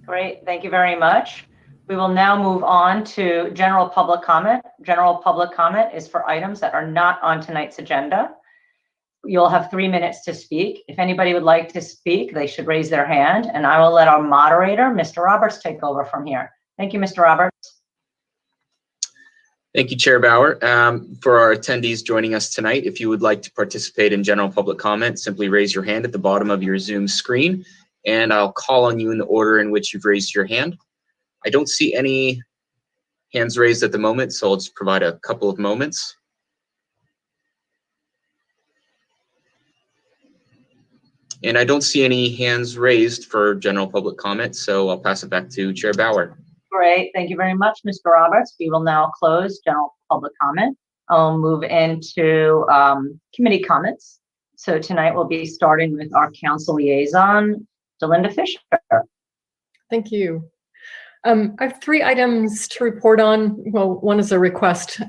Great, thank you very much. We will now move on to general public comment. General public comment is for items that are not on tonight's agenda. You'll have 3 minutes to speak. If anybody would like to speak, they should raise their hand, and I will let our moderator, Mr. Roberts, take over from here. Thank you, Mr. Roberts. Thank you, Chair Bauer. For our attendees joining us tonight, if you would like to participate in general public comment, simply raise your hand at the bottom of your Zoom screen, and I'll call on you in the order in which you've raised your hand. I don't see any hands raised at the moment, so I'll just provide a couple of moments. And I don't see any hands raised for general public comment, so I'll pass it back to Chair Bauer. Great, thank you very much, Mr. Roberts. We will now close general public comment. I'll move into committee comments. So tonight we'll be starting with our council liaison, Delinda Fisher. Thank you. I have 3 items to report on. Well, one is a request.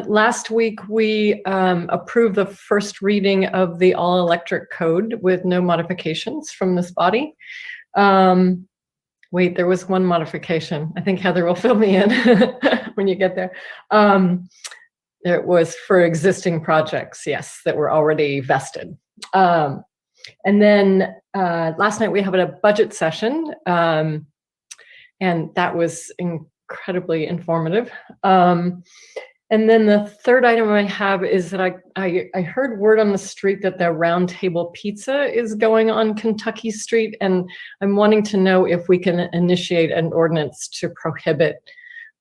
Last week we approved the first reading of the all-electric code with no modifications from this body. Wait, there was one modification. I think Heather will fill me in when you get there. It was for existing projects, yes, that were already vested. And then last night we had a budget session, and that was incredibly informative. And then the third item I have is that I heard word on the street that the Round Table Pizza is going on Kentucky Street, and I'm wanting to know if we can initiate an ordinance to prohibit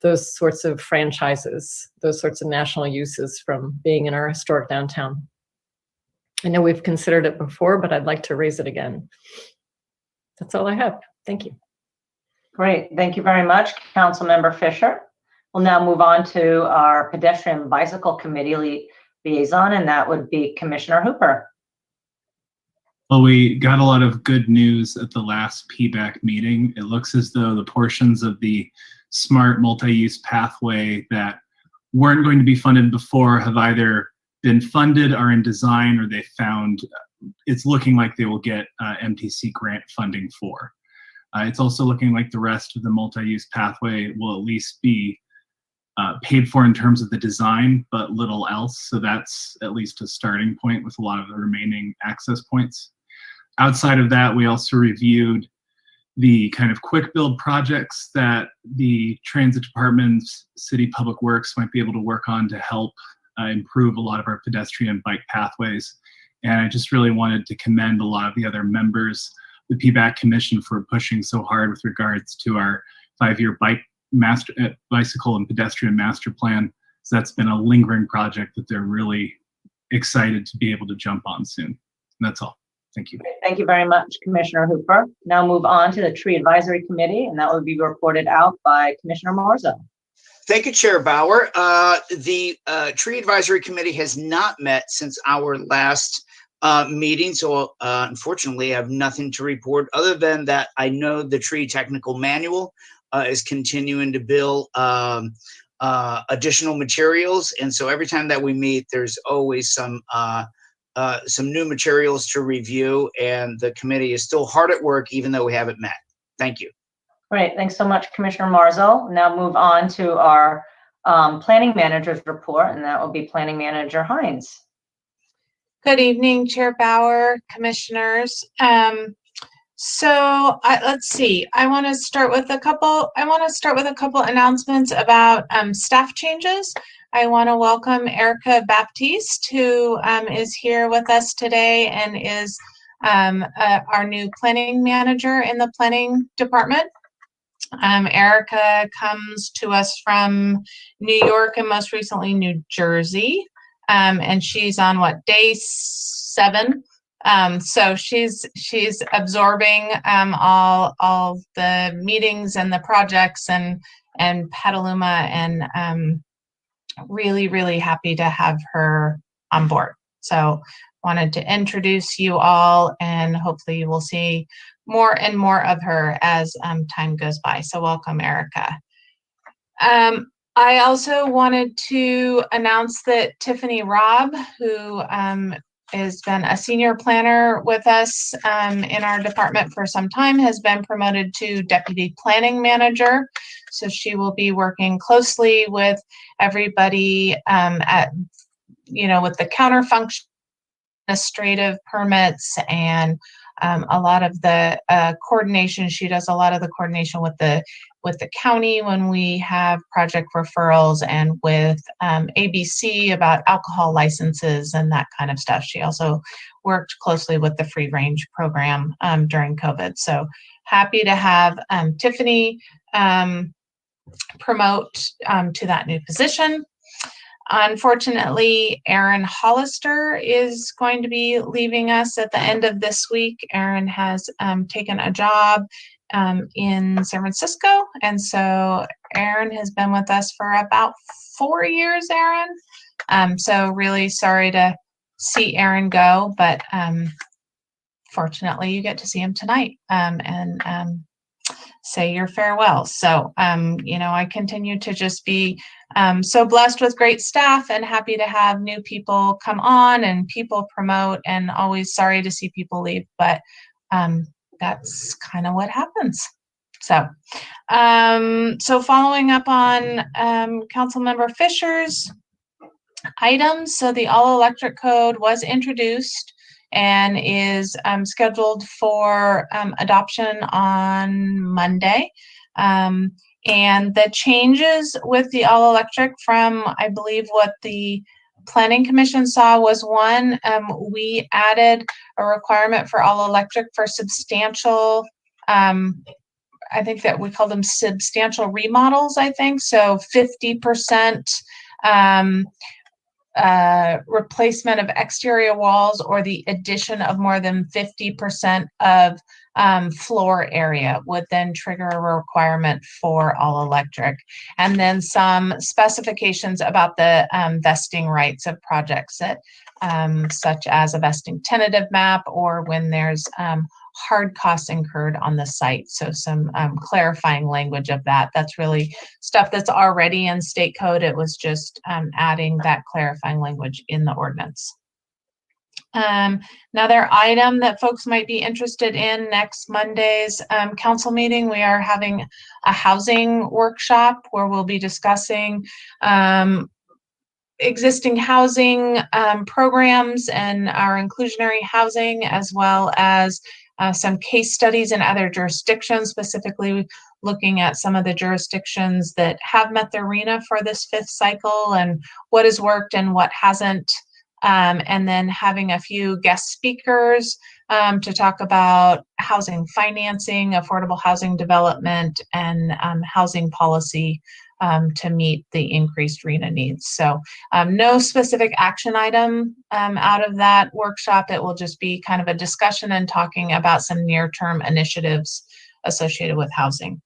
those sorts of franchises, those sorts of national uses from being in our historic downtown. I know we've considered it before, but I'd like to raise it again. That's all I have. Thank you. Great, thank you very much, Councilmember Fisher. We'll now move on to our Pedestrian Bicycle Committee liaison, and that would be Commissioner Hooper. Well, we got a lot of good news at the last PBAC meeting. It looks as though the portions of the smart multi-use pathway that weren't going to be funded before have either been funded, are in design, or they found it's looking like they will get MTC grant funding for. It's also looking like the rest of the multi-use pathway will at least be paid for in terms of the design, but little else. So that's at least a starting point with a lot of the remaining access points. Outside of that, we also reviewed the kind of quick build projects that the transit department's city public works might be able to work on to help improve a lot of our pedestrian bike pathways. And I just really wanted to commend a lot of the other members, the PBAC Commission, for pushing so hard with regards to our 5-year bicycle and pedestrian master plan. So that's been a lingering project that they're really excited to be able to jump on soon. And that's all. Thank you. Thank you very much, Commissioner Hooper. Now move on to the Tree Advisory Committee, and that will be reported out by Commissioner Marzo. Thank you, Chair Bauer. The Tree Advisory Committee has not met since our last meeting, so unfortunately I have nothing to report other than that I know the tree technical manual is continuing to build additional materials, and so every time that we meet, there's always some new materials to review, and the committee is still hard at work even though we haven't met. Thank you. Great, thanks so much, Commissioner Marzo. Now move on to our Planning Manager's report, and that will be Planning Manager Hines. Good evening, Chair Bauer, Commissioners. Let's see. I want to start with a couple announcements about staff changes. I want to welcome Erica Baptiste, who is here with us today and is our new planning manager in the planning department. Erica comes to us from New York and most recently New Jersey, and she's on day 7. So she's absorbing all the meetings and the projects and Petaluma, and really happy to have her on board. So wanted to introduce you all, and hopefully you will see more and more of her as time goes by. So welcome, Erica. I also wanted to announce that Tiffany Robb, who has been a senior planner with us in our department for some time, has been promoted to deputy planning manager. So she will be working closely with everybody with the counter function, administrative permits, and a lot of the coordination. She does a lot of the coordination with the county when we have project referrals, and with ABC about alcohol licenses and that kind of stuff. She also worked closely with the free range program during COVID. So happy to have Tiffany promote to that new position. Unfortunately, Erin Hollister is going to be leaving us at the end of this week. Erin has taken a job in San Francisco, and so Erin has been with us for about 4 years, Erin. So really sorry to see Erin go, but fortunately you get to see him tonight and say your farewell. So, I continue to just be so blessed with great staff and happy to have new people come on and people promote, and always sorry to see people leave, but that's kind of what happens. So, so following up on Councilmember Fisher's items, so the all-electric code was introduced and is scheduled for adoption on Monday. And the changes with the all-electric from, I believe, what the Planning Commission saw was one, we added a requirement for all-electric for substantial, I think that we call them substantial remodels, I think. So 50% replacement of exterior walls, or the addition of more than 50% of floor area would then trigger a requirement for all electric. And then some specifications about the vesting rights of projects, that such as a vesting tentative map, or when there's hard costs incurred on the site. So some clarifying language of that. That's really stuff that's already in state code. It was just adding that clarifying language in the ordinance. Another item that folks might be interested in, next Monday's council meeting, we are having a housing workshop where we'll be discussing existing housing programs and our inclusionary housing, as well as some case studies in other jurisdictions, specifically looking at some of the jurisdictions that have met the RHNA for this 5th cycle and what has worked and what hasn't. And then having a few guest speakers to talk about housing financing, affordable housing development, and housing policy to meet the increased RHNA needs. So no specific action item out of that workshop. It will just be kind of a discussion and talking about some near-term initiatives associated with housing.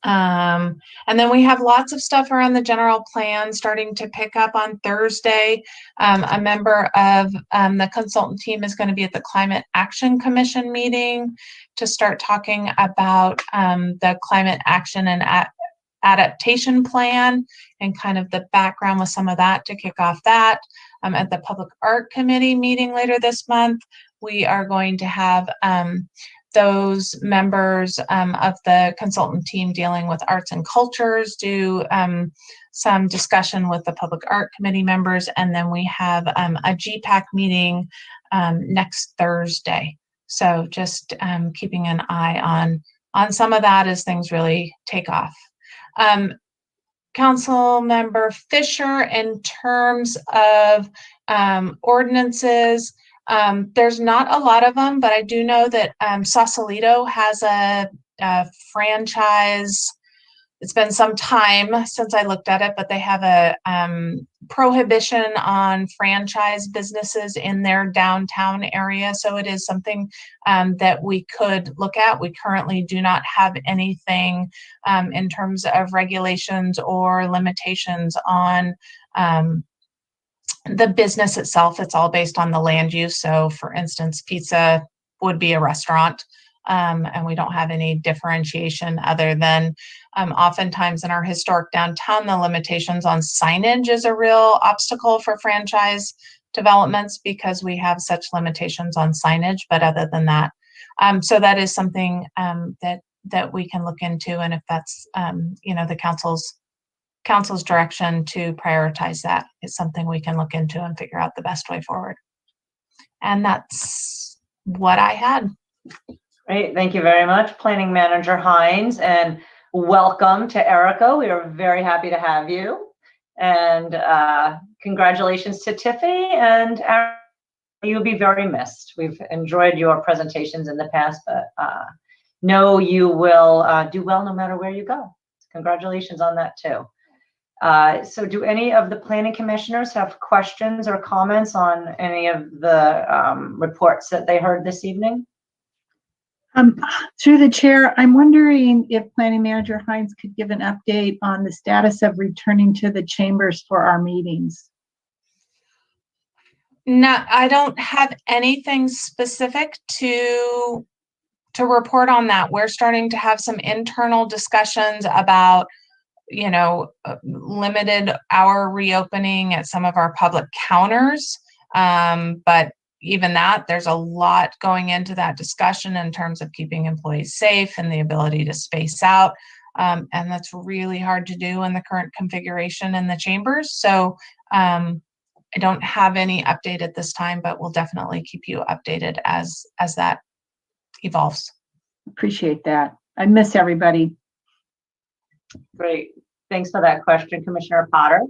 And then we have lots of stuff around the general plan starting to pick up on Thursday. A member of the consultant team is going to be at the Climate Action Commission meeting to start talking about the climate action and adaptation plan and kind of the background with some of that to kick off that. At the Public Art Committee meeting later this month, we are going to have those members of the consultant team dealing with arts and cultures do some discussion with the Public Art Committee members, and then we have a GPAC meeting next Thursday. So just keeping an eye on some of that as things really take off. Council Member Fisher, in terms of ordinances, there's not a lot of them, but I do know that Sausalito has a franchise. It's been some time since I looked at it, but they have a prohibition on franchise businesses in their downtown area. So it is something that we could look at. We currently do not have anything in terms of regulations or limitations on the business itself. It's all based on the land use. So for instance, pizza would be a restaurant. And we don't have any differentiation other than oftentimes in our historic downtown, the limitations on signage is a real obstacle for franchise developments because we have such limitations on signage. But other than that, so that is something that we can look into, and if that's the council's direction to prioritize that is something we can look into and figure out the best way forward. And that's what I had. Great, thank you very much, Planning Manager Hines, and welcome to Erica. We are very happy to have you, and congratulations to Tiffany, and you'll be very missed. We've enjoyed your presentations in the past, but know you will do well no matter where you go. Congratulations on that too. So do any of the planning commissioners have questions or comments on any of the reports that they heard this evening? Through the chair, I'm wondering if Planning Manager Hines could give an update on the status of returning to the chambers for our meetings. No, I don't have anything specific to report on that. We're starting to have some internal discussions about, limited hour reopening at some of our public counters. But even that, there's a lot going into that discussion in terms of keeping employees safe and the ability to space out. And that's really hard to do in the current configuration in the chambers. So I don't have any update at this time, but we'll definitely keep you updated as that evolves. Appreciate that. I miss everybody. Great, thanks for that question, Commissioner Potter.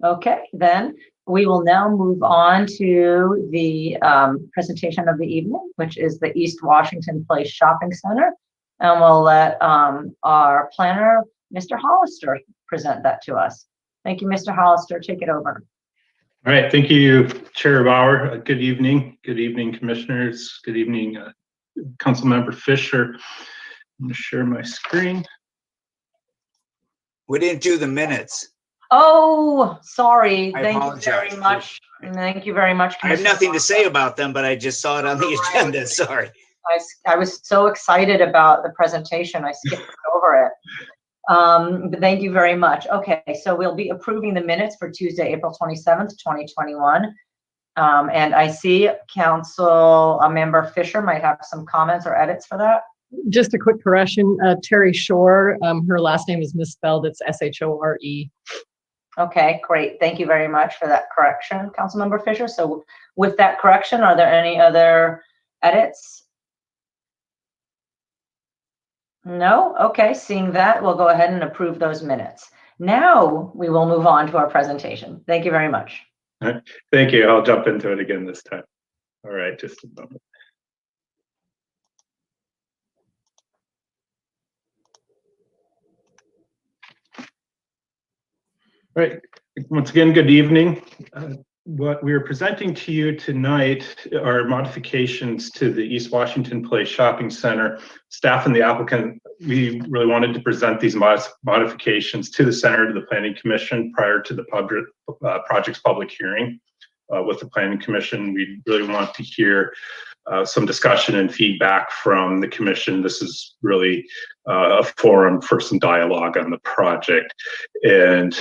Okay, then we will now move on to the presentation of the evening, which is the East Washington Place Shopping Center. And we'll let our planner, Mr. Hollister, present that to us. Thank you, Mr. Hollister. Take it over. All right, thank you, Chair Bauer. Good evening. Good evening, commissioners. Good evening, Councilmember Fisher. I'm going to share my screen. We didn't do the minutes. Oh, sorry. I Thank apologize. you very much. Thank you very much. I have nothing to say about them, but I just saw it on the agenda. Sorry. I was so excited about the presentation. I skipped over it. But thank you very much. Okay, so we'll be approving the minutes for Tuesday, April 27th, 2021. And I see Council Member Fisher might have some comments or edits for that. Just a quick correction, Terry Shore, her last name is misspelled, it's Shore. Okay, great. Thank you very much for that correction, Councilmember Fisher. So with that correction, are there any other edits? No? Okay, seeing that, we'll go ahead and approve those minutes. Now we will move on to our presentation. Thank you very much. Thank you. I'll jump into it again this time. All right, just a moment. All right, once again, good evening. What we're presenting to you tonight are modifications to the East Washington Place Shopping Center. Staff and the applicant, we really wanted to present these modifications to the center, to the Planning Commission prior to the project's public hearing. With the Planning Commission, we really want to hear some discussion and feedback from the Commission. This is really a forum for some dialogue on the project. And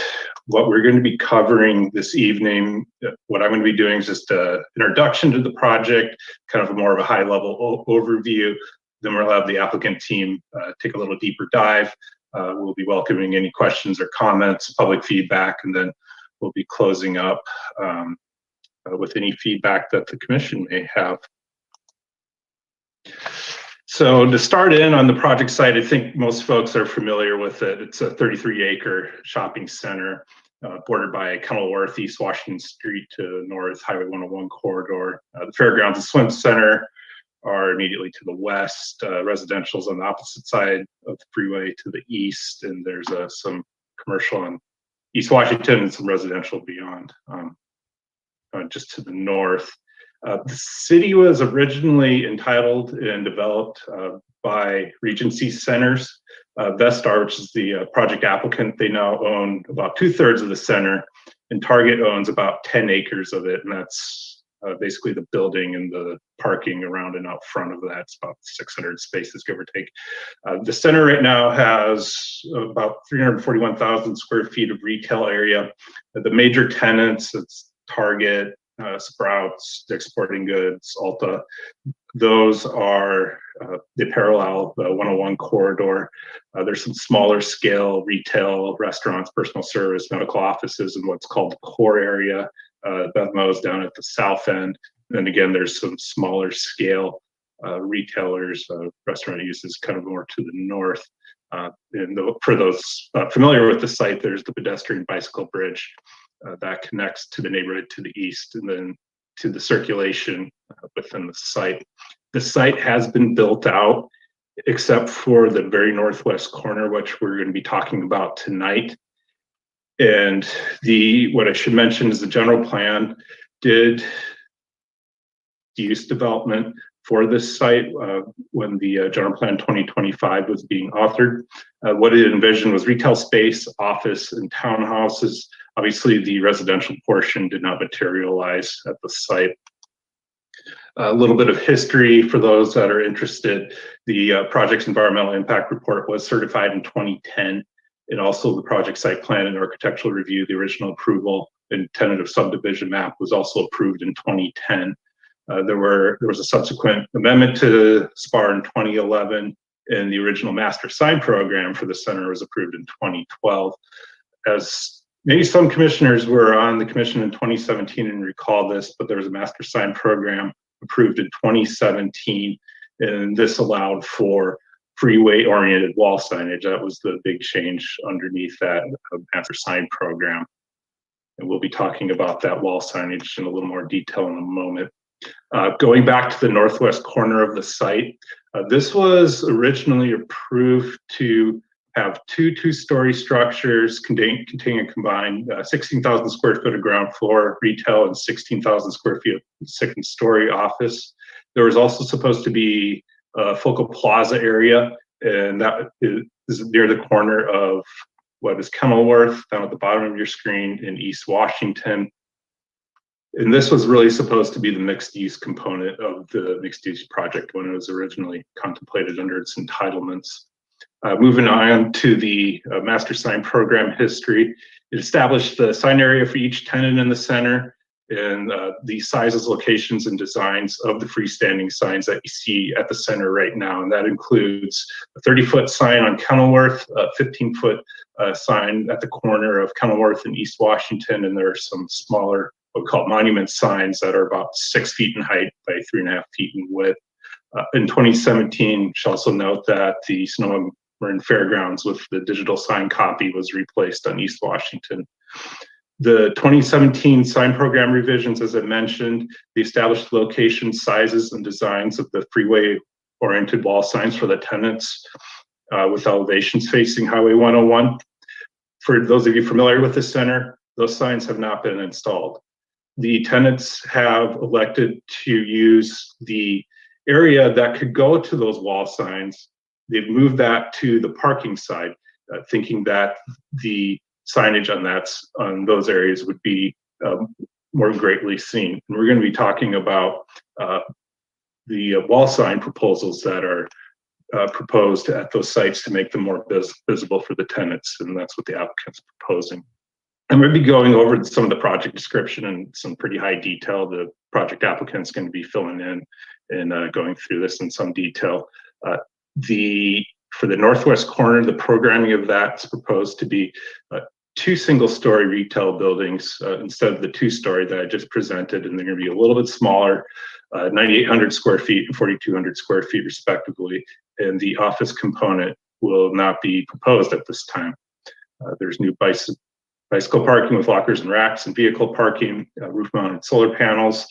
what we're going to be covering this evening, what I'm going to be doing is just an introduction to the project, kind of more of a high-level overview. Then we'll have the applicant team take a little deeper dive. We'll be welcoming any questions or comments, public feedback, and then we'll be closing up with any feedback that the Commission may have. So to start in on the project site, I think most folks are familiar with it. It's a 33-acre shopping center bordered by Kenilworth, East Washington Street to North Highway 101 corridor. The Fairgrounds and Swim Center are immediately to the west. Residential's on the opposite side of the freeway to the east, and there's some commercial on East Washington and some residential beyond, just to the north. The city was originally entitled and developed by Regency Centers. Vestar, which is the project applicant, they now own about 2/3 of the center, and Target owns about 10 acres of it, and that's basically the building and the parking around and out front of that. It's about 600 spaces, give or take. The center right now has about 341,000 square feet of retail area. The major tenants, it's Target, Sprouts, Dick's Sporting Goods, Ulta. Those are the parallel, the 101 corridor. There's some smaller scale retail, restaurants, personal service, medical offices, and what's called the core area. Bevmo's down at the south end. And then again, there's some smaller scale retailers, restaurant uses kind of more to the north. For those familiar with the site, there's the pedestrian bicycle bridge that connects to the neighborhood to the east, and then to the circulation within the site. The site has been built out, except for the very northwest corner, which we're going to be talking about tonight. And what I should mention is the general plan did use development for this site when the general plan 2025 was being authored. What it envisioned was retail space, office, and townhouses. Obviously, the residential portion did not materialize at the site. A little bit of history for those that are interested. The project's environmental impact report was certified in 2010, and also the project site plan and architectural review, the original approval and tentative subdivision map was also approved in 2010. There was a subsequent amendment to SPAR in 2011, and the original master sign program for the center was approved in 2012. As maybe some commissioners were on the commission in 2017 and recall this, but there was a master sign program approved in 2017, and this allowed for freeway-oriented wall signage. That was the big change underneath that master sign program. And we'll be talking about that wall signage in a little more detail in a moment. Going back to the northwest corner of the site, this was originally approved to have two-story structures containing a combined 16,000 square foot of ground floor retail and 16,000 square feet of second-story office. There was also supposed to be a focal plaza area, and that is near the corner of what is Kenilworth, down at the bottom of your screen, in East Washington. And this was really supposed to be the mixed-use component of the mixed-use project when it was originally contemplated under its entitlements. Moving on to the master sign program history, it established the sign area for each tenant in the center and the sizes, locations, and designs of the freestanding signs that you see at the center right now. And that includes a 30-foot sign on Kenilworth, a 15-foot sign at the corner of Kenilworth and East Washington, and there are some smaller, what we call monument signs that are about 6 feet in height by 3.5 feet in width. In 2017, we should also note that the Sonoma Marin Fairgrounds with the digital sign copy was replaced on East Washington. The 2017 sign program revisions, as I mentioned, they established location, sizes, and designs of the freeway-oriented wall signs for the tenants with elevations facing Highway 101. For those of you familiar with the center, those signs have not been installed. The tenants have elected to use the area that could go to those wall signs. They've moved that to the parking side, thinking that the signage on those areas would be more greatly seen. And we're going to be talking about the wall sign proposals that are proposed at those sites to make them more visible for the tenants, and that's what the applicant's proposing. And we'll be going over some of the project description in some pretty high detail. The project applicant's going to be filling in and going through this in some detail. For the northwest corner, the programming of that's proposed to be 2 single-story retail buildings instead of the 2-story that I just presented, and they're going to be a little bit smaller, 9,800 square feet and 4,200 square feet respectively. And the office component will not be proposed at this time. There's new bicycle parking with lockers and racks and vehicle parking, roof-mounted solar panels,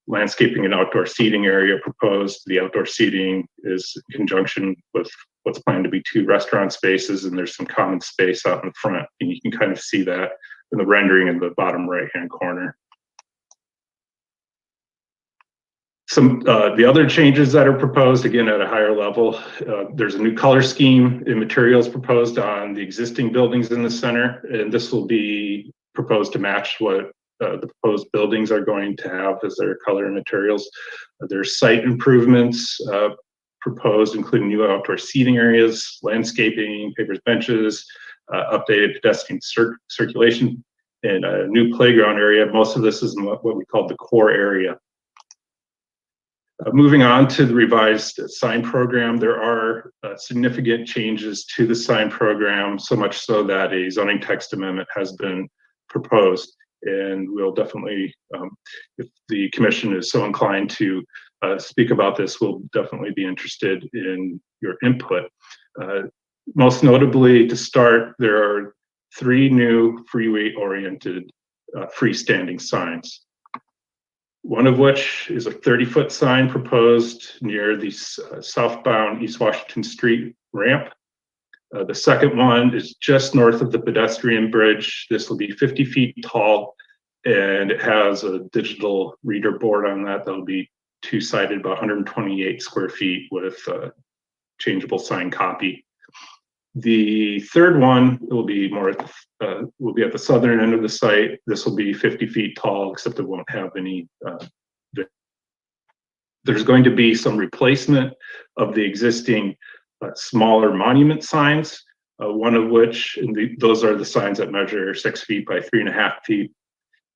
landscaping and outdoor seating area proposed. The outdoor seating is in conjunction with what's planned to be 2 restaurant spaces, and there's some common space out in front. And you can kind of see that in the rendering in the bottom right-hand corner. The other changes that are proposed, again, at a higher level, there's a new color scheme and materials proposed on the existing buildings in the center, and this will be proposed to match what the proposed buildings are going to have as their color and materials. There's site improvements proposed, including new outdoor seating areas, landscaping, pavers benches, updated pedestrian circulation and a new playground area. Most of this is in what we call the core area. Moving on to the revised sign program, there are significant changes to the sign program, so much so that a zoning text amendment has been proposed. And we'll definitely, if the commission is so inclined to speak about this, we'll definitely be interested in your input. Most notably, to start, there are 3 new freeway-oriented freestanding signs. One of which is a 30-foot sign proposed near the southbound East Washington Street ramp. The second one is just north of the pedestrian bridge. This will be 50 feet tall, and it has a digital reader board on that. That'll be two-sided, about 128 square feet with a changeable sign copy. The third one will be more at the southern end of the site. This will be 50 feet tall, except it won't have any. There's going to be some replacement of the existing smaller monument signs, one of which, those are the signs that measure 6 feet by 3.5 feet.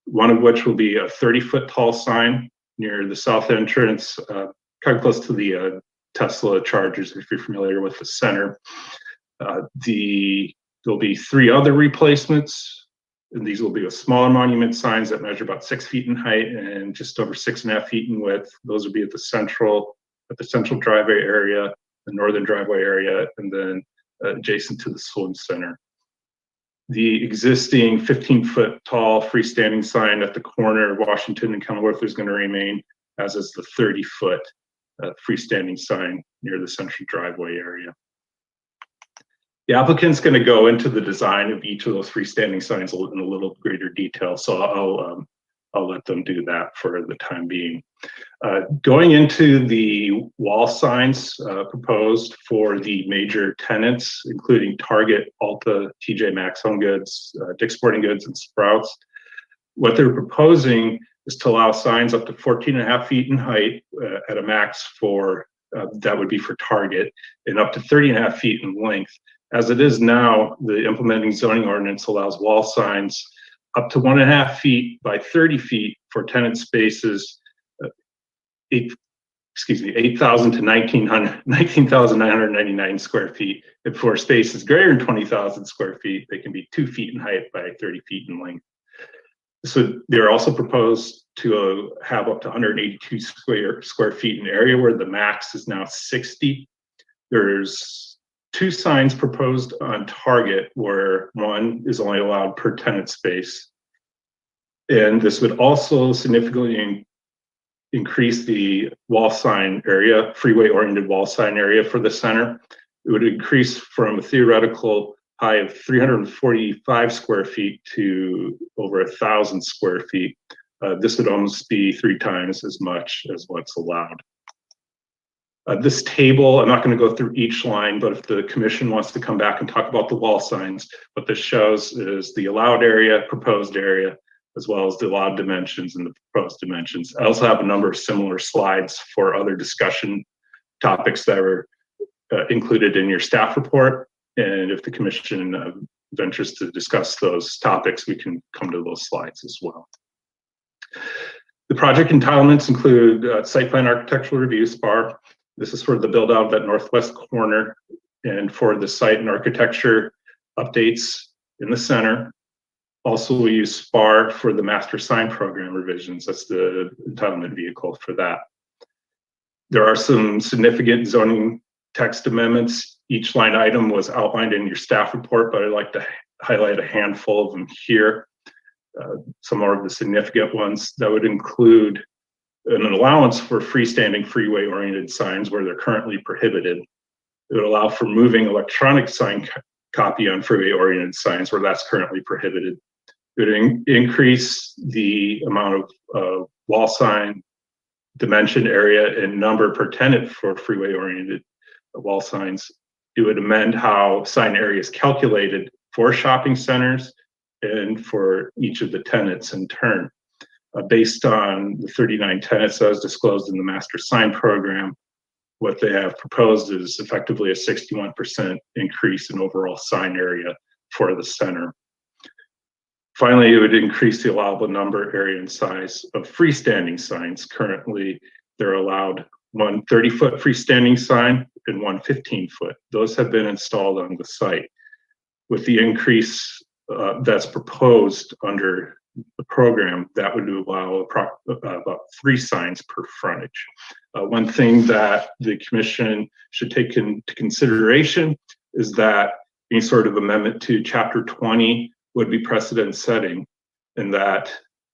One of which will be a 30-foot tall sign near the south entrance, kind of close to the Tesla chargers, if you're familiar with the center. There'll be 3 other replacements, and these will be with smaller monument signs that measure about 6 feet in height and just over 6.5 feet in width. Those will be at the central driveway area, the northern driveway area, and then adjacent to the swim center. The existing 15-foot tall freestanding sign at the corner of Washington and Kenilworth is going to remain, as is the 30-foot freestanding sign near the central driveway area. The applicant's going to go into the design of each of those freestanding signs in a little greater detail, so I'll let them do that for the time being. Going into the wall signs proposed for the major tenants, including Target, Ulta, TJ Maxx Home Goods, Dick's Sporting Goods, and Sprouts. What they're proposing is to allow signs up to 14.5 feet in height at a max for, that would be for Target, and up to 30.5 feet in length. As it is now, the implementing zoning ordinance allows wall signs up to 1.5 feet by 30 feet for tenant spaces, 8,000 to 19,999 square feet. And for spaces greater than 20,000 square feet, they can be 2 feet in height by 30 feet in length. So they're also proposed to have up to 182 square feet in area, where the max is now 60. There's 2 signs proposed on Target, where one is only allowed per tenant space. And this would also significantly increase the wall sign area, freeway-oriented wall sign area for the center. It would increase from a theoretical high of 345 square feet to over 1,000 square feet. This would almost be 3 times as much as what's allowed. This table, I'm not going to go through each line, but if the commission wants to come back and talk about the wall signs, what this shows is the allowed area, proposed area, as well as the allowed dimensions and the proposed dimensions. I also have a number of similar slides for other discussion topics that were included in your staff report. And if the commission ventures to discuss those topics, we can come to those slides as well. The project entitlements include site plan architectural review, SPAR. This is for the build out of that northwest corner, and for the site and architecture updates in the center. Also, we use SPAR for the master sign program revisions. That's the entitlement vehicle for that. There are some significant zoning text amendments. Each line item was outlined in your staff report, but I'd like to highlight a handful of them here. Some more of the significant ones that would include an allowance for freestanding freeway-oriented signs where they're currently prohibited. It would allow for moving electronic sign copy on freeway-oriented signs where that's currently prohibited. It would increase the amount of wall sign dimension, area, and number per tenant for freeway-oriented wall signs. It would amend how sign area is calculated for shopping centers and for each of the tenants in turn. Based on the 39 tenants as disclosed in the master sign program, what they have proposed is effectively a 61% increase in overall sign area for the center. Finally, it would increase the allowable number, area, and size of freestanding signs. Currently, they're allowed one 30-foot freestanding sign and one 15-foot. Those have been installed on the site. With the increase that's proposed under the program, that would allow about 3 signs per frontage. One thing that the commission should take into consideration is that any sort of amendment to Chapter 20 would be precedent setting, and that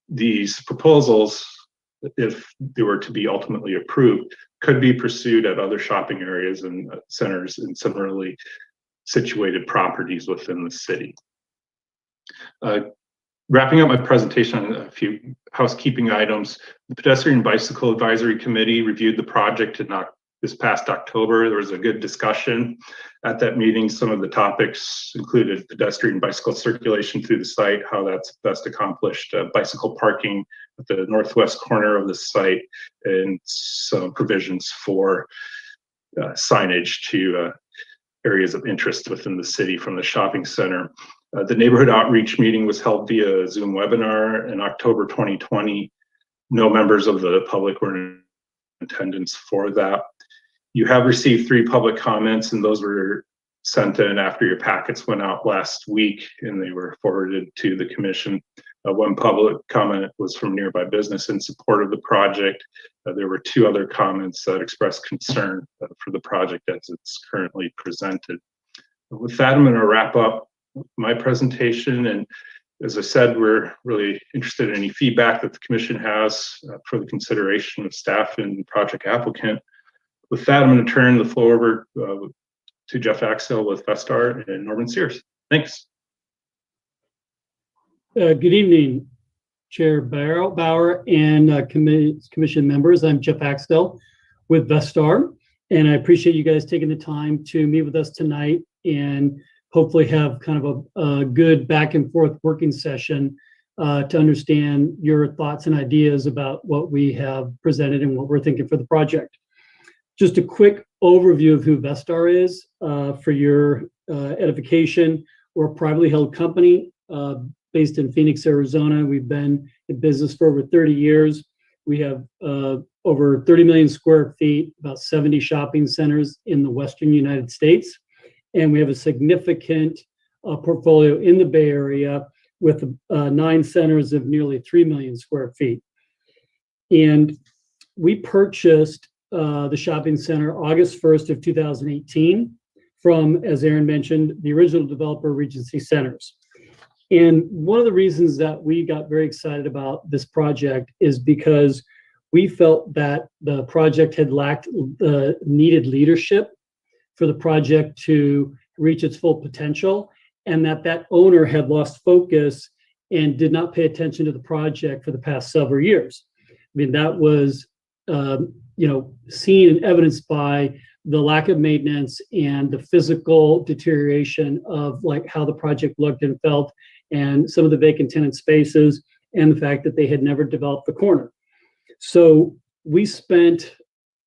these proposals, if they were to be ultimately approved, could be pursued at other shopping areas and centers and similarly situated properties within the city. Wrapping up my presentation on a few housekeeping items, the Pedestrian Bicycle Advisory Committee reviewed the project this past October. There was a good discussion at that meeting. Some of the topics included pedestrian bicycle circulation through the site, how that's best accomplished, bicycle parking at the northwest corner of the site, and some provisions for signage to areas of interest within the city from the shopping center. The neighborhood outreach meeting was held via Zoom webinar in October 2020. No members of the public were in attendance for that. You have received 3 public comments, and those were sent in after your packets went out last week, and they were forwarded to the commission. One public comment was from Nearby Business in support of the project. There were 2 other comments that expressed concern for the project as it's currently presented. With that, I'm going to wrap up my presentation, and as I said, we're really interested in any feedback that the commission has for the consideration of staff and project applicant. With that, I'm going to turn the floor over to Jeff Axel with Vestar and Norman Sears. Thanks. Good evening, Chair Bauer and commission members. I'm Jeff Axel with Vestar, and I appreciate you guys taking the time to meet with us tonight and hopefully have kind of a good back and forth working session to understand your thoughts and ideas about what we have presented and what we're thinking for the project. Just a quick overview of who Vestar is for your edification. We're a privately held company based in Phoenix, Arizona. We've been in business for over 30 years. We have over 30 million square feet, about 70 shopping centers in the Western United States. And we have a significant portfolio in the Bay Area with 9 centers of nearly 3 million square feet. And we purchased the shopping center August 1st of 2018 from, as Aaron mentioned, the original developer, Regency Centers. And one of the reasons that we got very excited about this project is because we felt that the project had lacked the needed leadership for the project to reach its full potential, and that owner had lost focus and did not pay attention to the project for the past several years. I mean, that was seen and evidenced by the lack of maintenance and the physical deterioration of like how the project looked and felt, and some of the vacant tenant spaces, and the fact that they had never developed the corner. So we spent,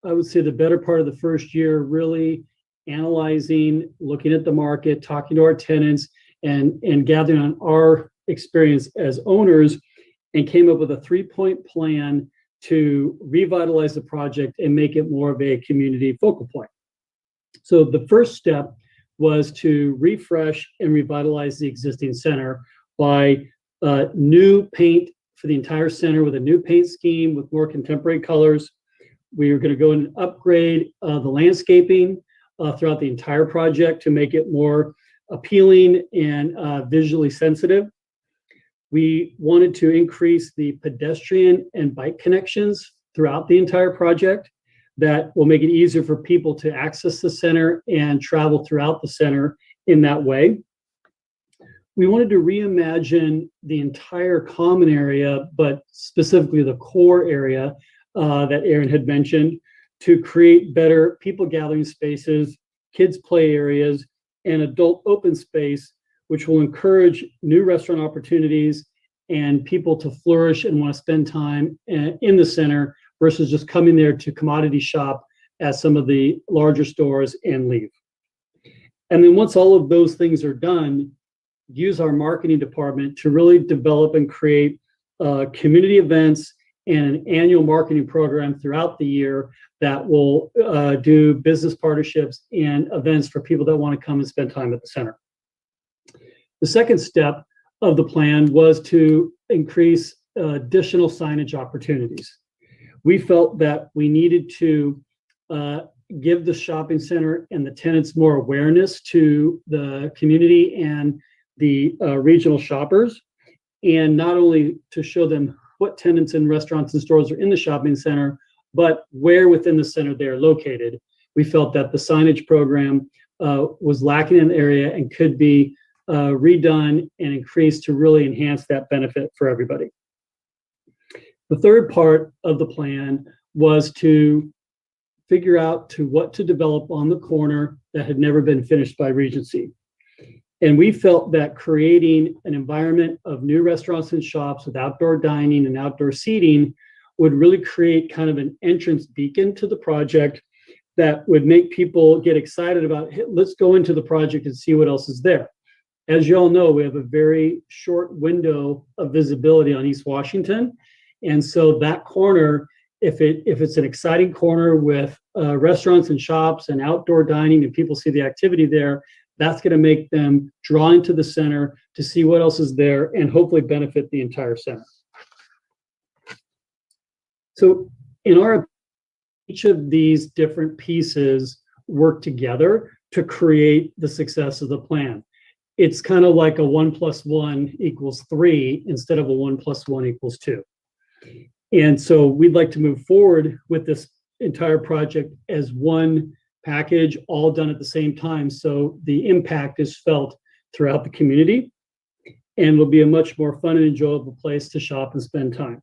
I would say, the better part of the first year really analyzing, looking at the market, talking to our tenants, and gathering on our experience as owners, and came up with a 3-point plan to revitalize the project and make it more of a community focal point. So the first step was to refresh and revitalize the existing center by new paint for the entire center with a new paint scheme with more contemporary colors. We are going to go in and upgrade the landscaping throughout the entire project to make it more appealing and visually sensitive. We wanted to increase the pedestrian and bike connections throughout the entire project. That will make it easier for people to access the center and travel throughout the center in that way. We wanted to reimagine the entire common area, but specifically the core area that Aaron had mentioned, to create better people gathering spaces, kids play areas, and adult open space, which will encourage new restaurant opportunities and people to flourish and want to spend time in the center versus just coming there to commodity shop at some of the larger stores and leave. And then once all of those things are done, use our marketing department to really develop and create community events and an annual marketing program throughout the year that will do business partnerships and events for people that want to come and spend time at the center. The second step of the plan was to increase additional signage opportunities. We felt that we needed to give the shopping center and the tenants more awareness to the community and the regional shoppers, and not only to show them what tenants and restaurants and stores are in the shopping center, but where within the center they are located. We felt that the signage program was lacking in the area and could be redone and increased to really enhance that benefit for everybody. The third part of the plan was to figure out what to develop on the corner that had never been finished by Regency. And we felt that creating an environment of new restaurants and shops with outdoor dining and outdoor seating would really create kind of an entrance beacon to the project that would make people get excited about, hey, let's go into the project and see what else is there. As you all know, we have a very short window of visibility on East Washington. And so that corner, if it's an exciting corner with restaurants and shops and outdoor dining and people see the activity there, that's going to make them draw into the center to see what else is there and hopefully benefit the entire center. So in our, each of these different pieces work together to create the success of the plan. It's kind of like a 1 + 1 = 3 instead of a 1 + 1 = 2. And so we'd like to move forward with this entire project as one package, all done at the same time. So the impact is felt throughout the community and will be a much more fun and enjoyable place to shop and spend time.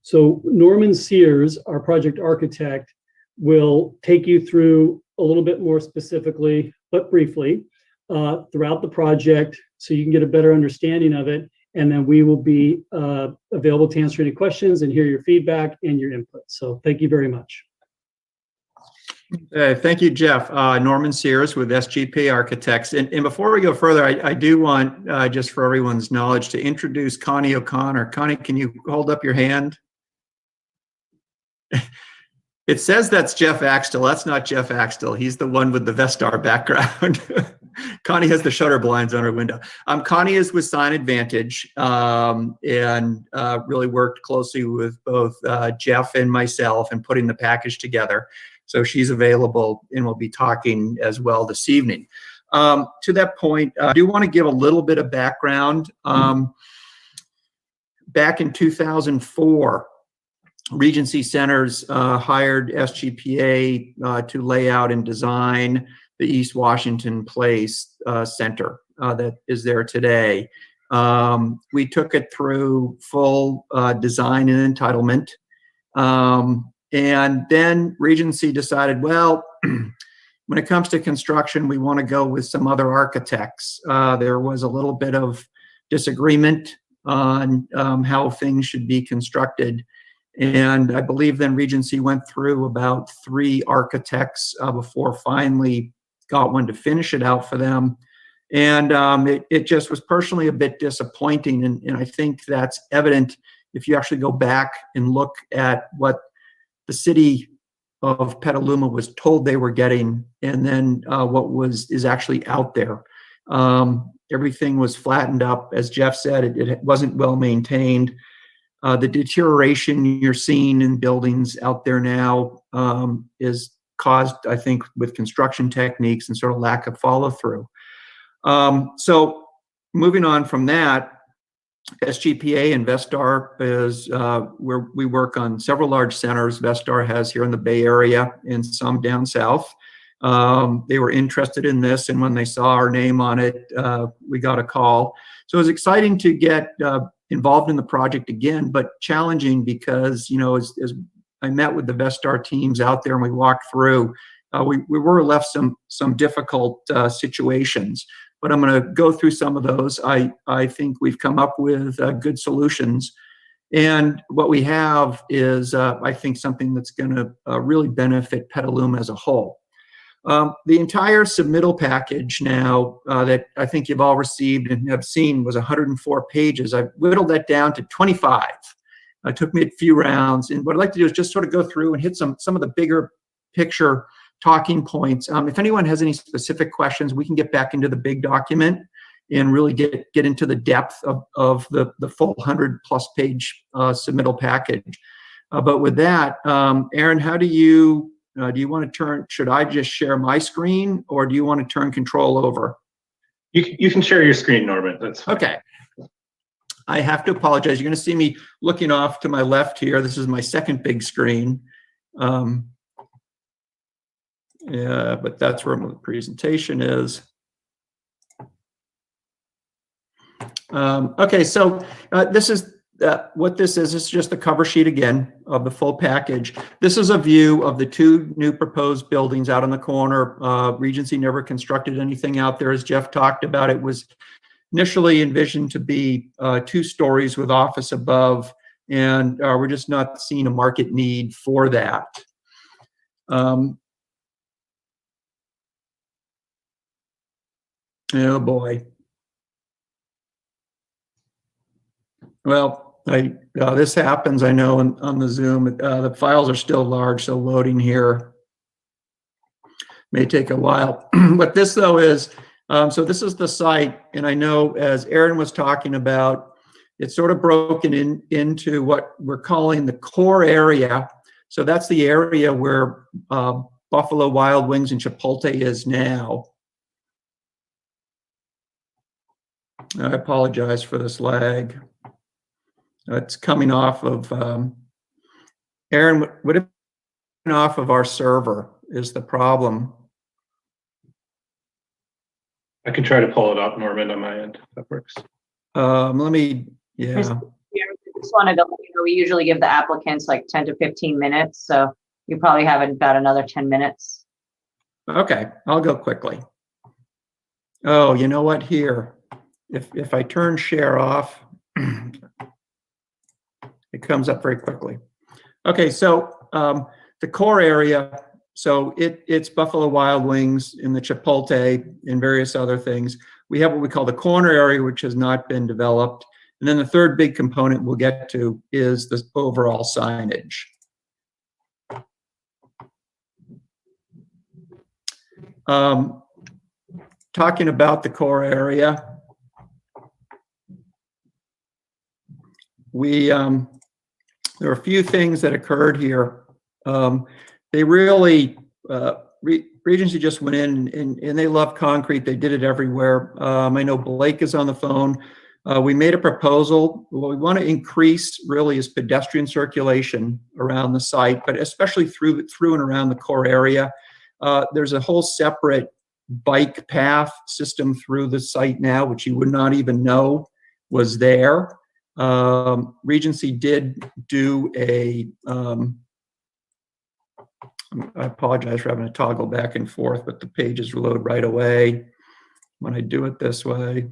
So Norman Sears, our project architect, will take you through a little bit more specifically, but briefly, throughout the project so you can get a better understanding of it. And then we will be available to answer any questions and hear your feedback and your input. So thank you very much. Thank you, Jeff. Norman Sears with SGP Architects. And before we go further, I do want, just for everyone's knowledge, to introduce Connie O'Connor. Connie, can you hold up your hand? It says that's Jeff Axtell. That's not Jeff Axtell. He's the one with the Vestar background. Connie has the shutter blinds on her window. Connie is with Sign Advantage and really worked closely with both Jeff and myself in putting the package together. So she's available and will be talking as well this evening. To that point, I do want to give a little bit of background. Back in 2004, Regency Centers hired SGPA to lay out and design the East Washington Place Center that is there today. We took it through full design and entitlement. And then Regency decided, well, when it comes to construction, we want to go with some other architects. There was a little bit of disagreement on how things should be constructed. And I believe then Regency went through about 3 architects before finally got one to finish it out for them. And it just was personally a bit disappointing. And I think that's evident if you actually go back and look at what the city of Petaluma was told they were getting, and then what is actually out there. Everything was flattened up. As Jeff said, it wasn't well maintained. The deterioration you're seeing in buildings out there now is caused, I think, with construction techniques and sort of lack of follow through. So moving on from that, SGPA and Vestar is where we work on several large centers. Vestar has here in the Bay Area and some down south. They were interested in this, and when they saw our name on it, we got a call. So it was exciting to get involved in the project again, but challenging because, you know, as I met with the Vestar teams out there and we walked through, we were left some difficult situations. But I'm going to go through some of those. I think we've come up with good solutions. And what we have is, I think, something that's going to really benefit Petaluma as a whole. The entire submittal package now that I think you've all received and have seen was 104 pages. I've whittled that down to 25. It took me a few rounds. And what I'd like to do is just sort of go through and hit some of the bigger picture talking points. If anyone has any specific questions, we can get back into the big document and really get into the depth of the full 100+ page submittal package. But with that, Aaron, how do you want to turn, should I just share my screen or do you want to turn control over? You can share your screen, Norman. That's fine. Okay. I have to apologize. You're going to see me looking off to my left here. This is my second big screen. Yeah, but that's where my presentation is. Okay, so this is what this is. It's just the cover sheet again of the full package. This is a view of the two new proposed buildings out on the corner. Regency never constructed anything out there, as Jeff talked about. It was initially envisioned to be 2 stories with office above, and we're just not seeing a market need for that. Oh boy. Well, this happens, I know, on the Zoom. The files are still large, so loading here may take a while. What this, though, is, so this is the site, and I know, as Aaron was talking about, it's sort of broken into what we're calling the core area. So that's the area where Buffalo Wild Wings and Chipotle is now. I apologize for this lag. It's coming off of, Aaron, would it be off of our server is the problem. I can try to pull it up, Norman, on my end, if that works. Let me, yeah. I just wanted to let you know, we usually give the applicants like 10 to 15 minutes, so you probably have about another 10 minutes. Okay, I'll go quickly. Oh, you know what, here, if I turn share off, it comes up very quickly. Okay, so the core area, so it's Buffalo Wild Wings and the Chipotle and various other things. We have what we call the corner area, which has not been developed. And then the third big component we'll get to is the overall signage. Talking about the core area, there are a few things that occurred here. They really, Regency just went in and they love concrete. They did it everywhere. I know Blake is on the phone. We made a proposal. What we want to increase really is pedestrian circulation around the site, but especially through and around the core area. There's a whole separate bike path system through the site now, which you would not even know was there. Regency did do a, I apologize for having to toggle back and forth, but the pages load right away when I do it this way.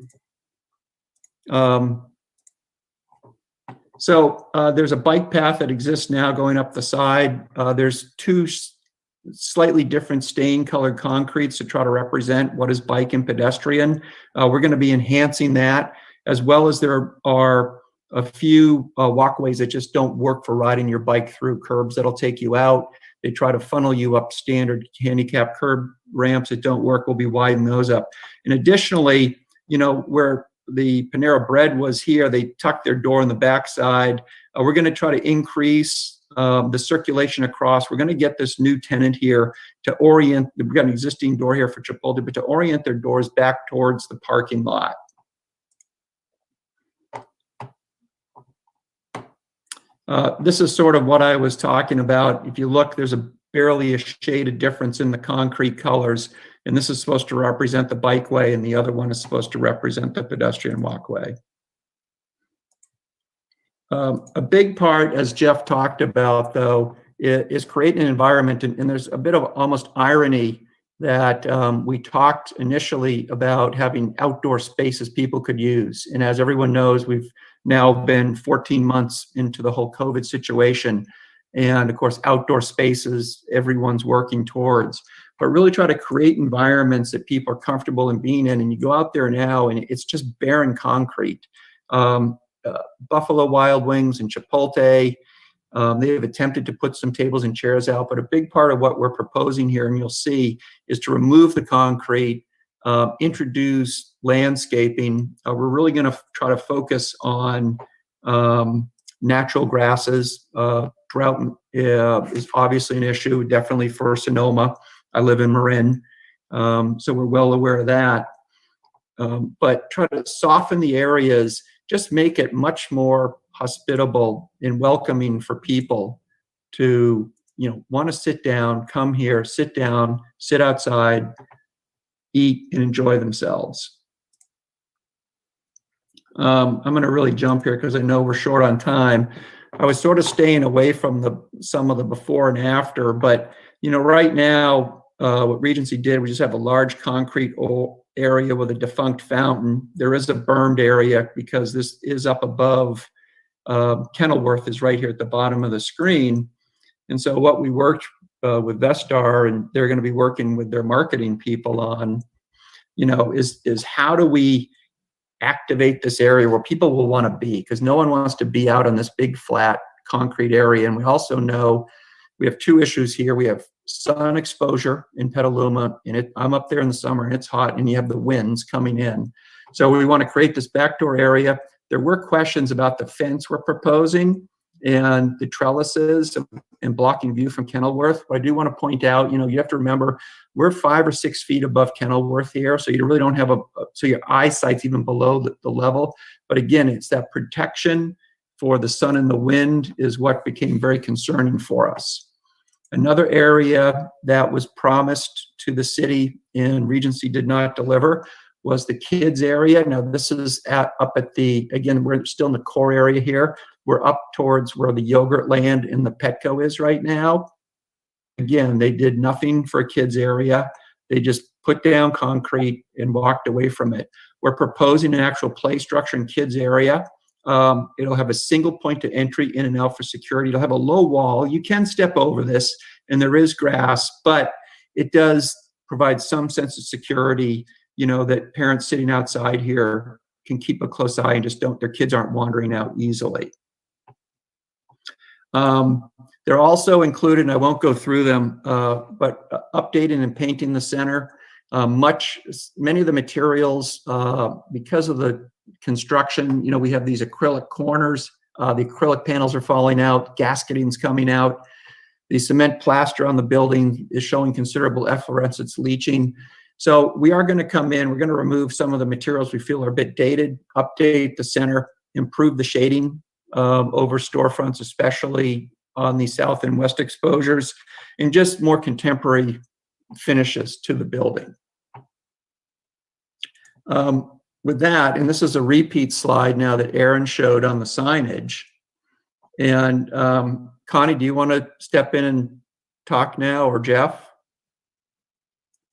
So there's a bike path that exists now going up the side. There's 2 slightly different stain colored concretes to try to represent what is bike and pedestrian. We're going to be enhancing that, as well as there are a few walkways that just don't work for riding your bike through, curbs that'll take you out. They try to funnel you up standard handicap curb ramps that don't work. We'll be widening those up. And additionally, you know, where the Panera Bread was here, they tucked their door on the backside. We're going to try to increase the circulation across. We're going to get this new tenant here to orient. We've got an existing door here for Chipotle, but to orient their doors back towards the parking lot. This is sort of what I was talking about. If you look, there's barely a shade of difference in the concrete colors, and this is supposed to represent the bikeway, and the other one is supposed to represent the pedestrian walkway. A big part, as Jeff talked about, though, is creating an environment, and there's a bit of almost irony that we talked initially about having outdoor spaces people could use, and as everyone knows, we've now been 14 months into the whole COVID situation, and of course outdoor spaces everyone's working towards, but really try to create environments that people are comfortable in being in. And you go out there now and it's just barren concrete. Buffalo Wild Wings and Chipotle, they have attempted to put some tables and chairs out, but a big part of what we're proposing here, and you'll see, is to remove the concrete, introduce landscaping. We're really going to try to focus on natural grasses. Drought is obviously an issue, definitely for Sonoma. I live in Marin, so we're well aware of that. But try to soften the areas, just make it much more hospitable and welcoming for people to, want to sit down, come here, sit down, sit outside, eat, and enjoy themselves. I'm going to really jump here because I know we're short on time. I was sort of staying away from some of the before and after, but right now, what Regency did, we just have a large concrete area with a defunct fountain. There is a bermed area because this is up above. Kenilworth is right here at the bottom of the screen. And so what we worked with Vestar, and they're going to be working with their marketing people on, is how do we activate this area where people will want to be, because no one wants to be out on this big flat concrete area. And we also know we have two issues here. We have sun exposure in Petaluma, and I'm up there in the summer and it's hot, and you have the winds coming in. So we want to create this backdoor area. There were questions about the fence we're proposing and the trellises and blocking view from Kenilworth. But I do want to point out, you have to remember we're 5 or 6 feet above Kenilworth here, so you really don't have so your eyesight's even below the level. But again, it's that protection for the sun and the wind is what became very concerning for us. Another area that was promised to the city and Regency did not deliver was the kids area. Now this is again, we're still in the core area here. We're up towards where the yogurt land and the Petco is right now. Again, they did nothing for a kids area. They just put down concrete and walked away from it. We're proposing an actual play structure in kids area. It'll have a single point of entry in and out for security. It'll have a low wall. You can step over this, and there is grass, but it does provide some sense of security, that parents sitting outside here can keep a close eye and their kids aren't wandering out easily. They're also included, and I won't go through them, but updating and painting the center. Many of the materials, because of the construction, we have these acrylic corners. The acrylic panels are falling out, gasketing's coming out. The cement plaster on the building is showing considerable efflorescence leaching. So we are going to come in, we're going to remove some of the materials we feel are a bit dated, update the center, improve the shading over storefronts, especially on the south and west exposures, and just more contemporary finishes to the building. With that, and this is a repeat slide now that Aaron showed on the signage. And Connie, do you want to step in and talk now, or Jeff?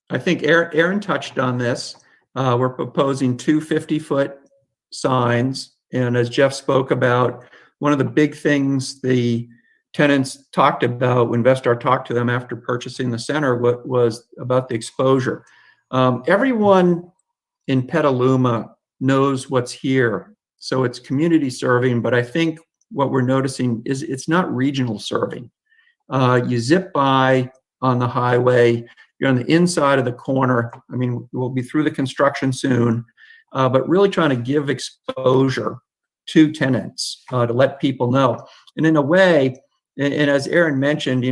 I think Aaron touched on this. We're proposing 2 50-foot signs. And as Jeff spoke about, one of the big things the tenants talked about when Vestar talked to them after purchasing the center was about the exposure. Everyone in Petaluma knows what's here. So it's community serving, but I think what we're noticing is it's not regional serving. You zip by on the highway, you're on the inside of the corner. I mean, we'll be through the construction soon, but really trying to give exposure to tenants to let people know. And in a way, and as Aaron mentioned,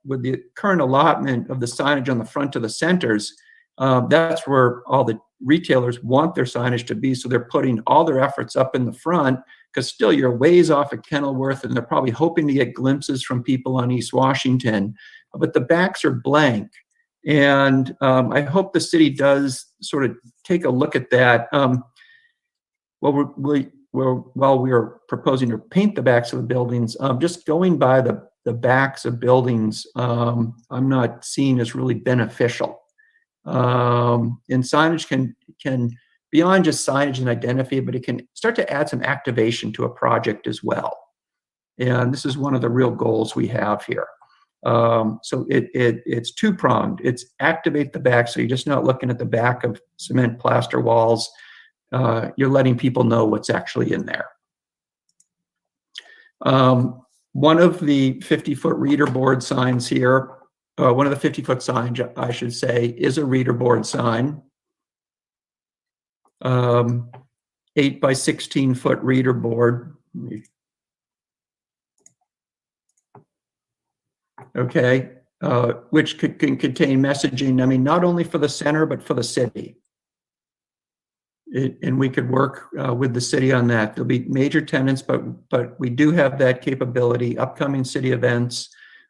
with the current allotment of the signage on the front of the centers, that's where all the retailers want their signage to be. So they're putting all their efforts up in the front, because still you're ways off at Kenilworth, and they're probably hoping to get glimpses from people on East Washington, but the backs are blank. And I hope the city does sort of take a look at that. While we are proposing to paint the backs of the buildings, just going by the backs of buildings, I'm not seeing as really beneficial. And signage can beyond just signage and identity, but it can start to add some activation to a project as well. And this is one of the real goals we have here. So it's two-pronged. It's activate the back, so you're just not looking at the back of cement plaster walls. You're letting people know what's actually in there. One of the 50-foot reader board signs here, one of the 50-foot signs, I should say, is a reader board sign. 8 by 16-foot reader board. Okay, which can contain messaging, I mean, not only for the center, but for the city. And we could work with the city on that. There'll be major tenants, but we do have that capability. Upcoming city events,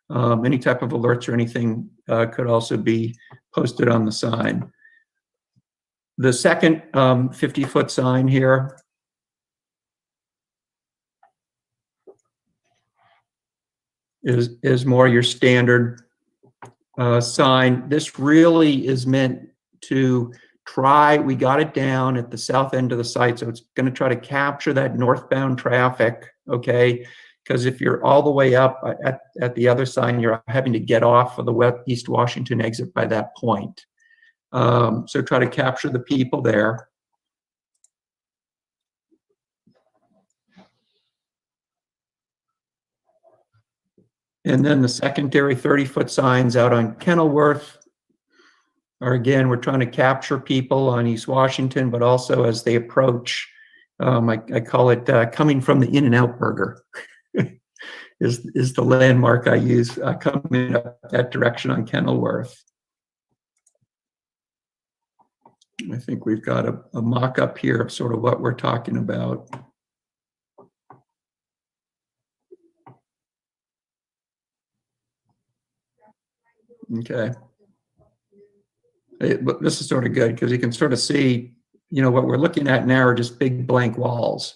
any type of alerts or anything could also be posted on the sign. The second 50-foot sign here is more your standard sign. This really is meant to try, we got it down at the south end of the site, so it's going to try to capture that northbound traffic, okay? Because if you're all the way up at the other sign, you're having to get off of the East Washington exit by that point. So try to capture the people there. And then the secondary 30-foot signs out on Kenilworth are, again, we're trying to capture people on East Washington, but also as they approach, I call it coming from the In-N-Out Burger is the landmark I use coming up that direction on Kenilworth. I think we've got a mock-up here of sort of what we're talking about. Okay. But this is sort of good because you can sort of see, you know, what we're looking at now are just big blank walls.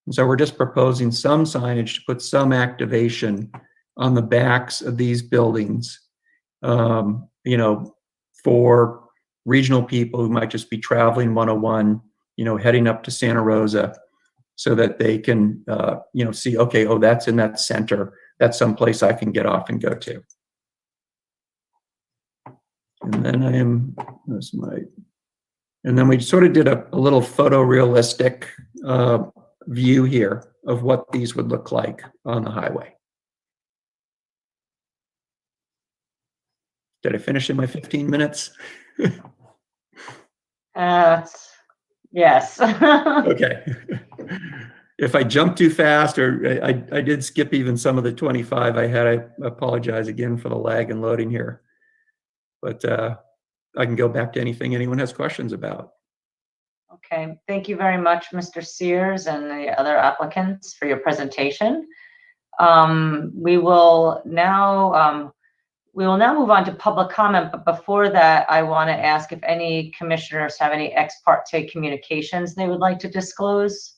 And so we're just proposing some signage to put some activation on the backs of these buildings, you know, for regional people who might just be traveling 101, you know, heading up to Santa Rosa so that they can, you know, see, okay, oh, that's in that center. That's someplace I can get off and go to. And then and then we sort of did a little photorealistic view here of what these would look like on the highway. Did I finish in my 15 minutes? Yes. Okay. If I jumped too fast or I did skip even some of the 25 I had, I apologize again for the lag and loading here. But I can go back to anything anyone has questions about. Okay, thank you very much, Mr. Sears and the other applicants for your presentation. We will now move on to public comment, but before that, I want to ask if any commissioners have any ex parte communications they would like to disclose.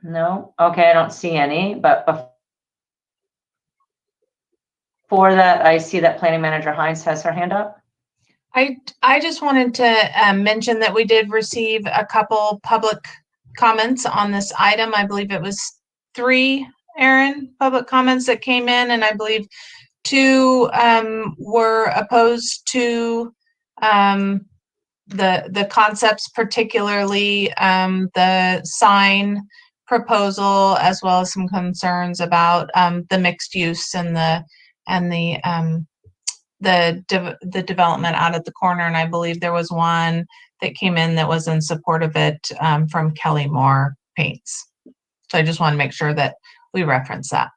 No? Okay, I don't see any, but before that, I see that Planning Manager Hines has her hand up. I just wanted to mention that we did receive a couple public comments on this item. I believe it was 3, Aaron, public comments that came in, and I believe 2 were opposed to the concepts, particularly the sign proposal, as well as some concerns about the mixed use and the development out at the corner. And I believe there was one that came in that was in support of it from Kelly Moore Paints. So I just want to make sure that we reference that.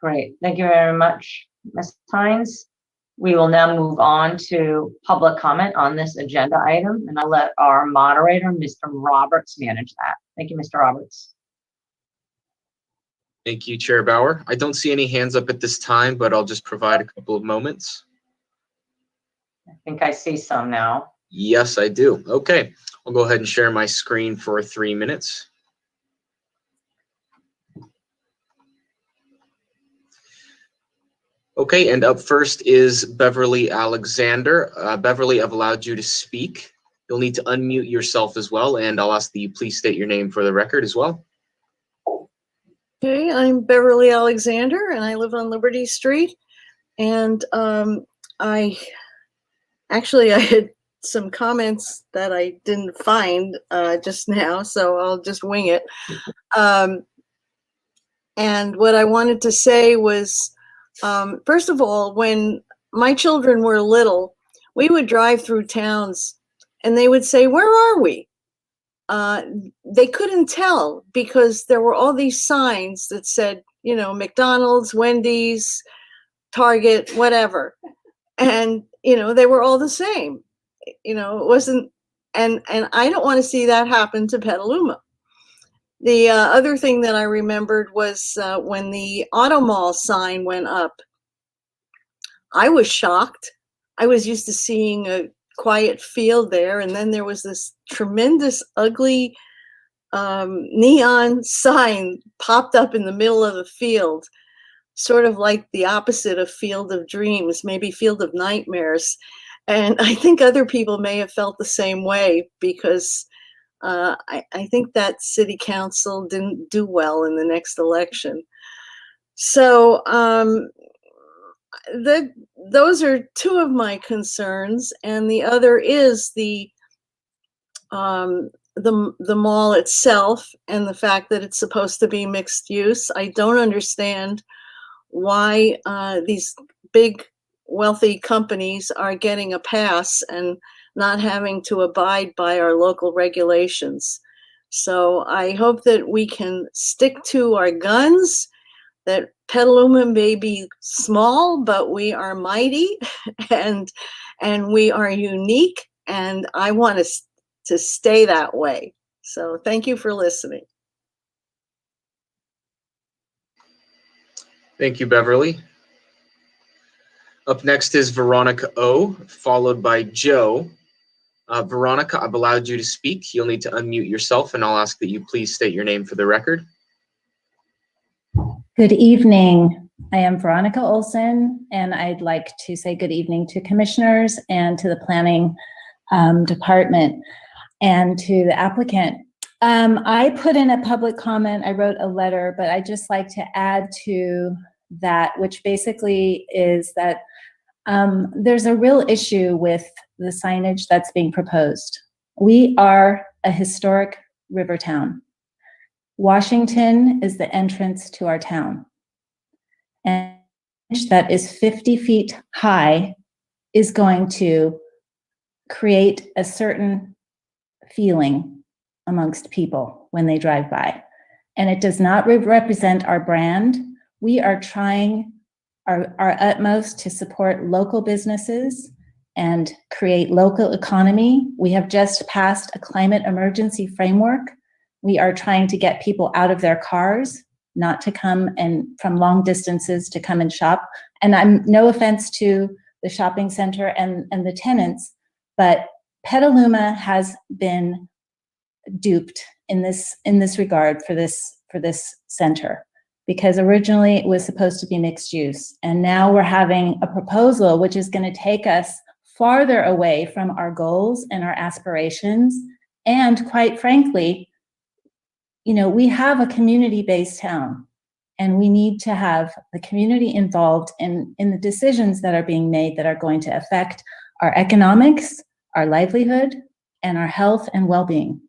Great, thank you very much, Ms. Hines. We will now move on to public comment on this agenda item, and I'll let our moderator, Mr. Roberts, manage that. Thank you, Mr. Roberts. Thank you, Chair Bauer. I don't see any hands up at this time, but I'll just provide a couple of moments. I think I see some now. Yes, I do. Okay, I'll go ahead and share my screen for 3 minutes. Okay, and up first is Beverly Alexander. Beverly, I've allowed you to speak. You'll need to unmute yourself as well, and I'll ask that you please state your name for the record as well. Okay, I'm Beverly Alexander, and I live on Liberty Street. And I had some comments that I didn't find just now, so I'll just wing it. And what I wanted to say was, first of all, when my children were little, we would drive through towns and they would say, "Where are we?" They couldn't tell because there were all these signs that said, you know, McDonald's, Wendy's, Target, whatever. And, you know, they were all the same. You know, it wasn't, and I don't want to see that happen to Petaluma. The other thing that I remembered was when the Auto Mall sign went up, I was shocked. I was used to seeing a quiet field there, and then there was this tremendous, ugly neon sign popped up in the middle of the field, sort of like the opposite of Field of Dreams, maybe Field of Nightmares. And I think other people may have felt the same way because I think that city council didn't do well in the next election. So those are two of my concerns, and the other is the mall itself and the fact that it's supposed to be mixed use. I don't understand why these big wealthy companies are getting a pass and not having to abide by our local regulations. So I hope that we can stick to our guns, that Petaluma may be small, but we are mighty and we are unique, and I want to stay that way. So thank you for listening. Thank you, Beverly. Up next is Veronica O, followed by Joe. Veronica, I've allowed you to speak. You'll need to unmute yourself, and I'll ask that you please state your name for the record. Good evening. I am Veronica Olson, and I'd like to say good evening to commissioners and to the planning department and to the applicant. I put in a public comment. I wrote a letter, but I'd just like to add to that, which basically is that there's a real issue with the signage that's being proposed. We are a historic river town. Washington is the entrance to our town. And that is 50 feet high is going to create a certain feeling amongst people when they drive by. And it does not represent our brand. We are trying our utmost to support local businesses and create local economy. We have just passed a climate emergency framework. We are trying to get people out of their cars, not to come and from long distances to come and shop. And I'm no offense to the shopping center and the tenants, but Petaluma has been duped in this regard for this center, because originally it was supposed to be mixed use. And now we're having a proposal which is going to take us farther away from our goals and our aspirations. And quite frankly, you know, we have a community-based town, and we need to have the community involved in the decisions that are being made that are going to affect our economics, our livelihood, and our health and well-being.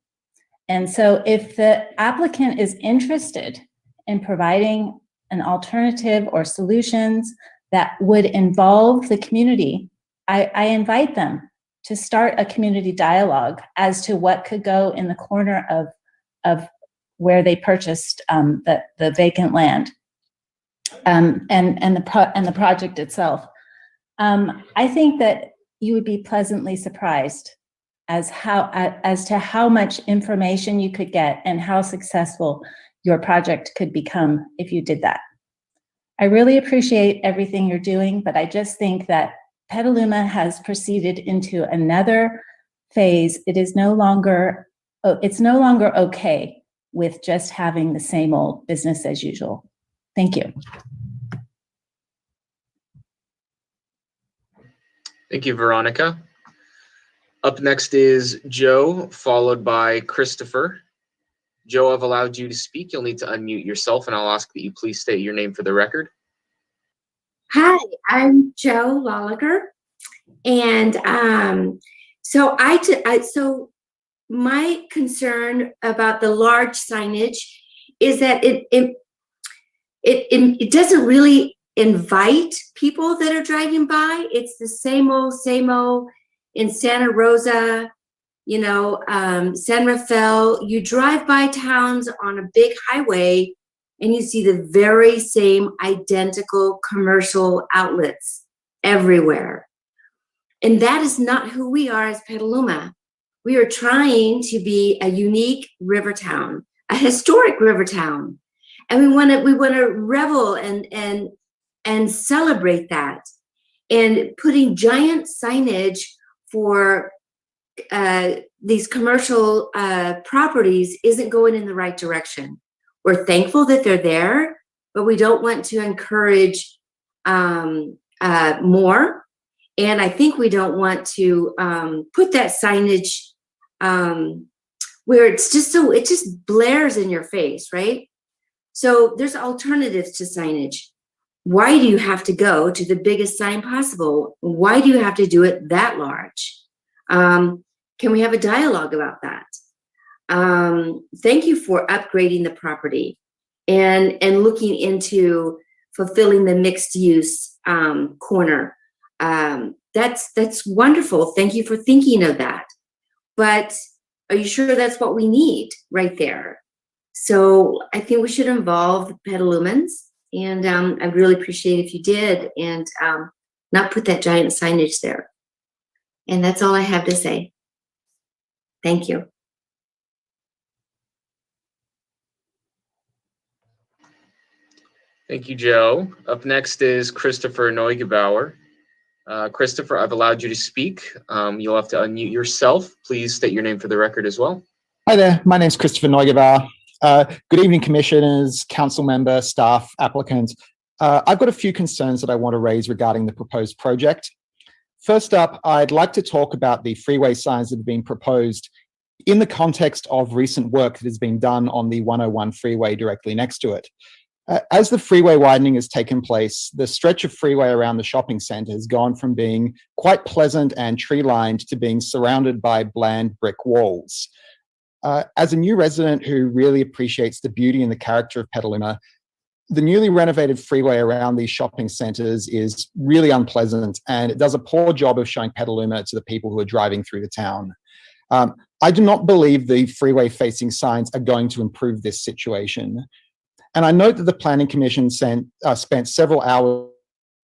And so if the applicant is interested in providing an alternative or solutions that would involve the community, I invite them to start a community dialogue as to what could go in the corner of where they purchased the vacant land and the project itself. I think that you would be pleasantly surprised as to how much information you could get and how successful your project could become if you did that. I really appreciate everything you're doing, but I just think that Petaluma has proceeded into another phase. It's no longer okay with just having the same old business as usual. Thank you. Thank you, Veronica. Up next is Joe, followed by Christopher. Joe, I've allowed you to speak. You'll need to unmute yourself, and I'll ask that you please state your name for the record. Hi, I'm Joe Lolliger, and so so my concern about the large signage is that it doesn't really invite people that are driving by. It's the same old in Santa Rosa, you know, San Rafael. You drive by towns on a big highway and you see the very same identical commercial outlets everywhere. And that is not who we are as Petaluma. We are trying to be a unique river town, a historic river town. And we want to revel and celebrate that. And putting giant signage for these commercial properties isn't going in the right direction. We're thankful that they're there, but we don't want to encourage more. And I think we don't want to put that signage where it just blares in your face, right? So there's alternatives to signage. Why do you have to go to the biggest sign possible? Why do you have to do it that large? Can we have a dialogue about that? Thank you for upgrading the property and looking into fulfilling the mixed use corner. That's wonderful. Thank you for thinking of that. But are you sure that's what we need right there? So I think we should involve the Petalumans, and I'd really appreciate if you did, and not put that giant signage there. And that's all I have to say. Thank you. Thank you, Joe. Up next is Christopher Neugebauer. Christopher, I've allowed you to speak. You'll have to unmute yourself. Please state your name for the record as well. Hi there, my name's Christopher Neugebauer. Good evening, commissioners, council member, staff, applicants. I've got a few concerns that I want to raise regarding the proposed project. First up, I'd like to talk about the freeway signs that have been proposed in the context of recent work that has been done on the 101 freeway directly next to it. As the freeway widening has taken place, the stretch of freeway around the shopping center has gone from being quite pleasant and tree-lined to being surrounded by bland brick walls. As a new resident who really appreciates the beauty and the character of Petaluma, the newly renovated freeway around these shopping centers is really unpleasant, and it does a poor job of showing Petaluma to the people who are driving through the town. I do not believe the freeway-facing signs are going to improve this situation. And I note that the Planning Commission spent several hours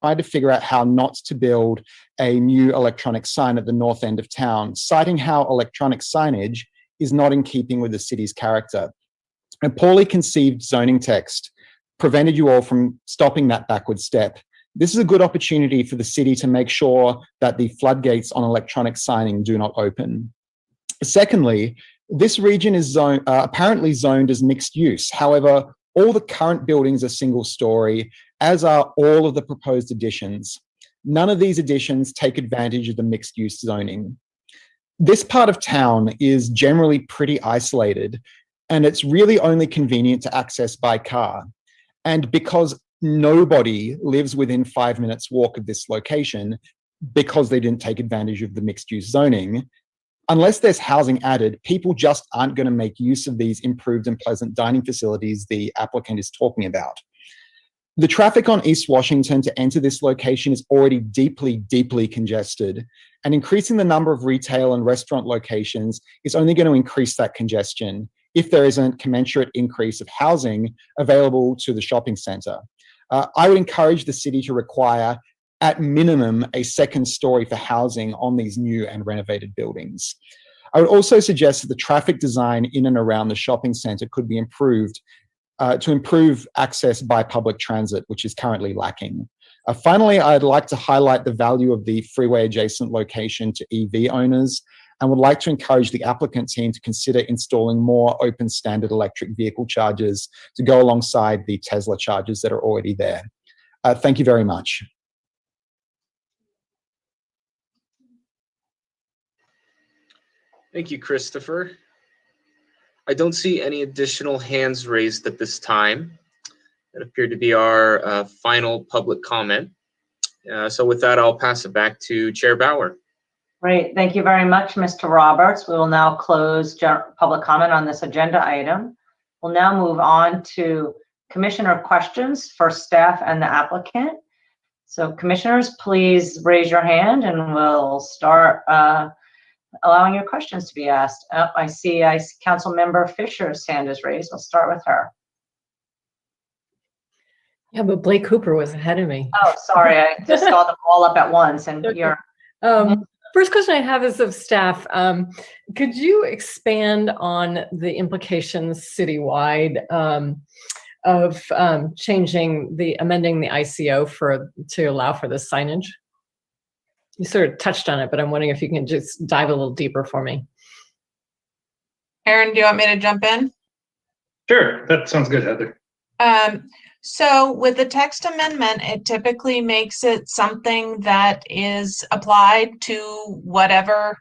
trying to figure out how not to build a new electronic sign at the north end of town, citing how electronic signage is not in keeping with the city's character. A poorly conceived zoning text prevented you all from stopping that backward step. This is a good opportunity for the city to make sure that the floodgates on electronic signing do not open. Secondly, this region is apparently zoned as mixed use. However, all the current buildings are single story, as are all of the proposed additions. None of these additions take advantage of the mixed use zoning. This part of town is generally pretty isolated, and it's really only convenient to access by car. And because nobody lives within 5 minutes walk of this location, because they didn't take advantage of the mixed use zoning, unless there's housing added, people just aren't going to make use of these improved and pleasant dining facilities the applicant is talking about. The traffic on East Washington to enter this location is already deeply, deeply congested, and increasing the number of retail and restaurant locations is only going to increase that congestion if there isn't commensurate increase of housing available to the shopping center. I would encourage the city to require, at minimum, a second story for housing on these new and renovated buildings. I would also suggest that the traffic design in and around the shopping center could be improved to improve access by public transit, which is currently lacking. Finally, I'd like to highlight the value of the freeway adjacent location to EV owners, and would like to encourage the applicant team to consider installing more open standard electric vehicle chargers to go alongside the Tesla chargers that are already there. Thank you very much. Thank you, Christopher. I don't see any additional hands raised at this time. That appeared to be our final public comment. So with that, I'll pass it back to Chair Bauer. Great. Thank you very much, Mr. Roberts. We will now close public comment on this agenda item. We'll now move on to commissioner questions for staff and the applicant. So commissioners, please raise your hand and we'll start allowing your questions to be asked. I see Council Member Fisher's hand is raised. We'll start with her. Yeah, but Blake Cooper was ahead of me. Oh, sorry. I just saw them all up at once and you're... First question I have is of staff. Could you expand on the implications citywide of amending the ICO to allow for the signage? You sort of touched on it, but I'm wondering if you can just dive a little deeper for me. Aaron, do you want me to jump in? Sure, that sounds good, Heather. So with the text amendment, it typically makes it something that is applied to whatever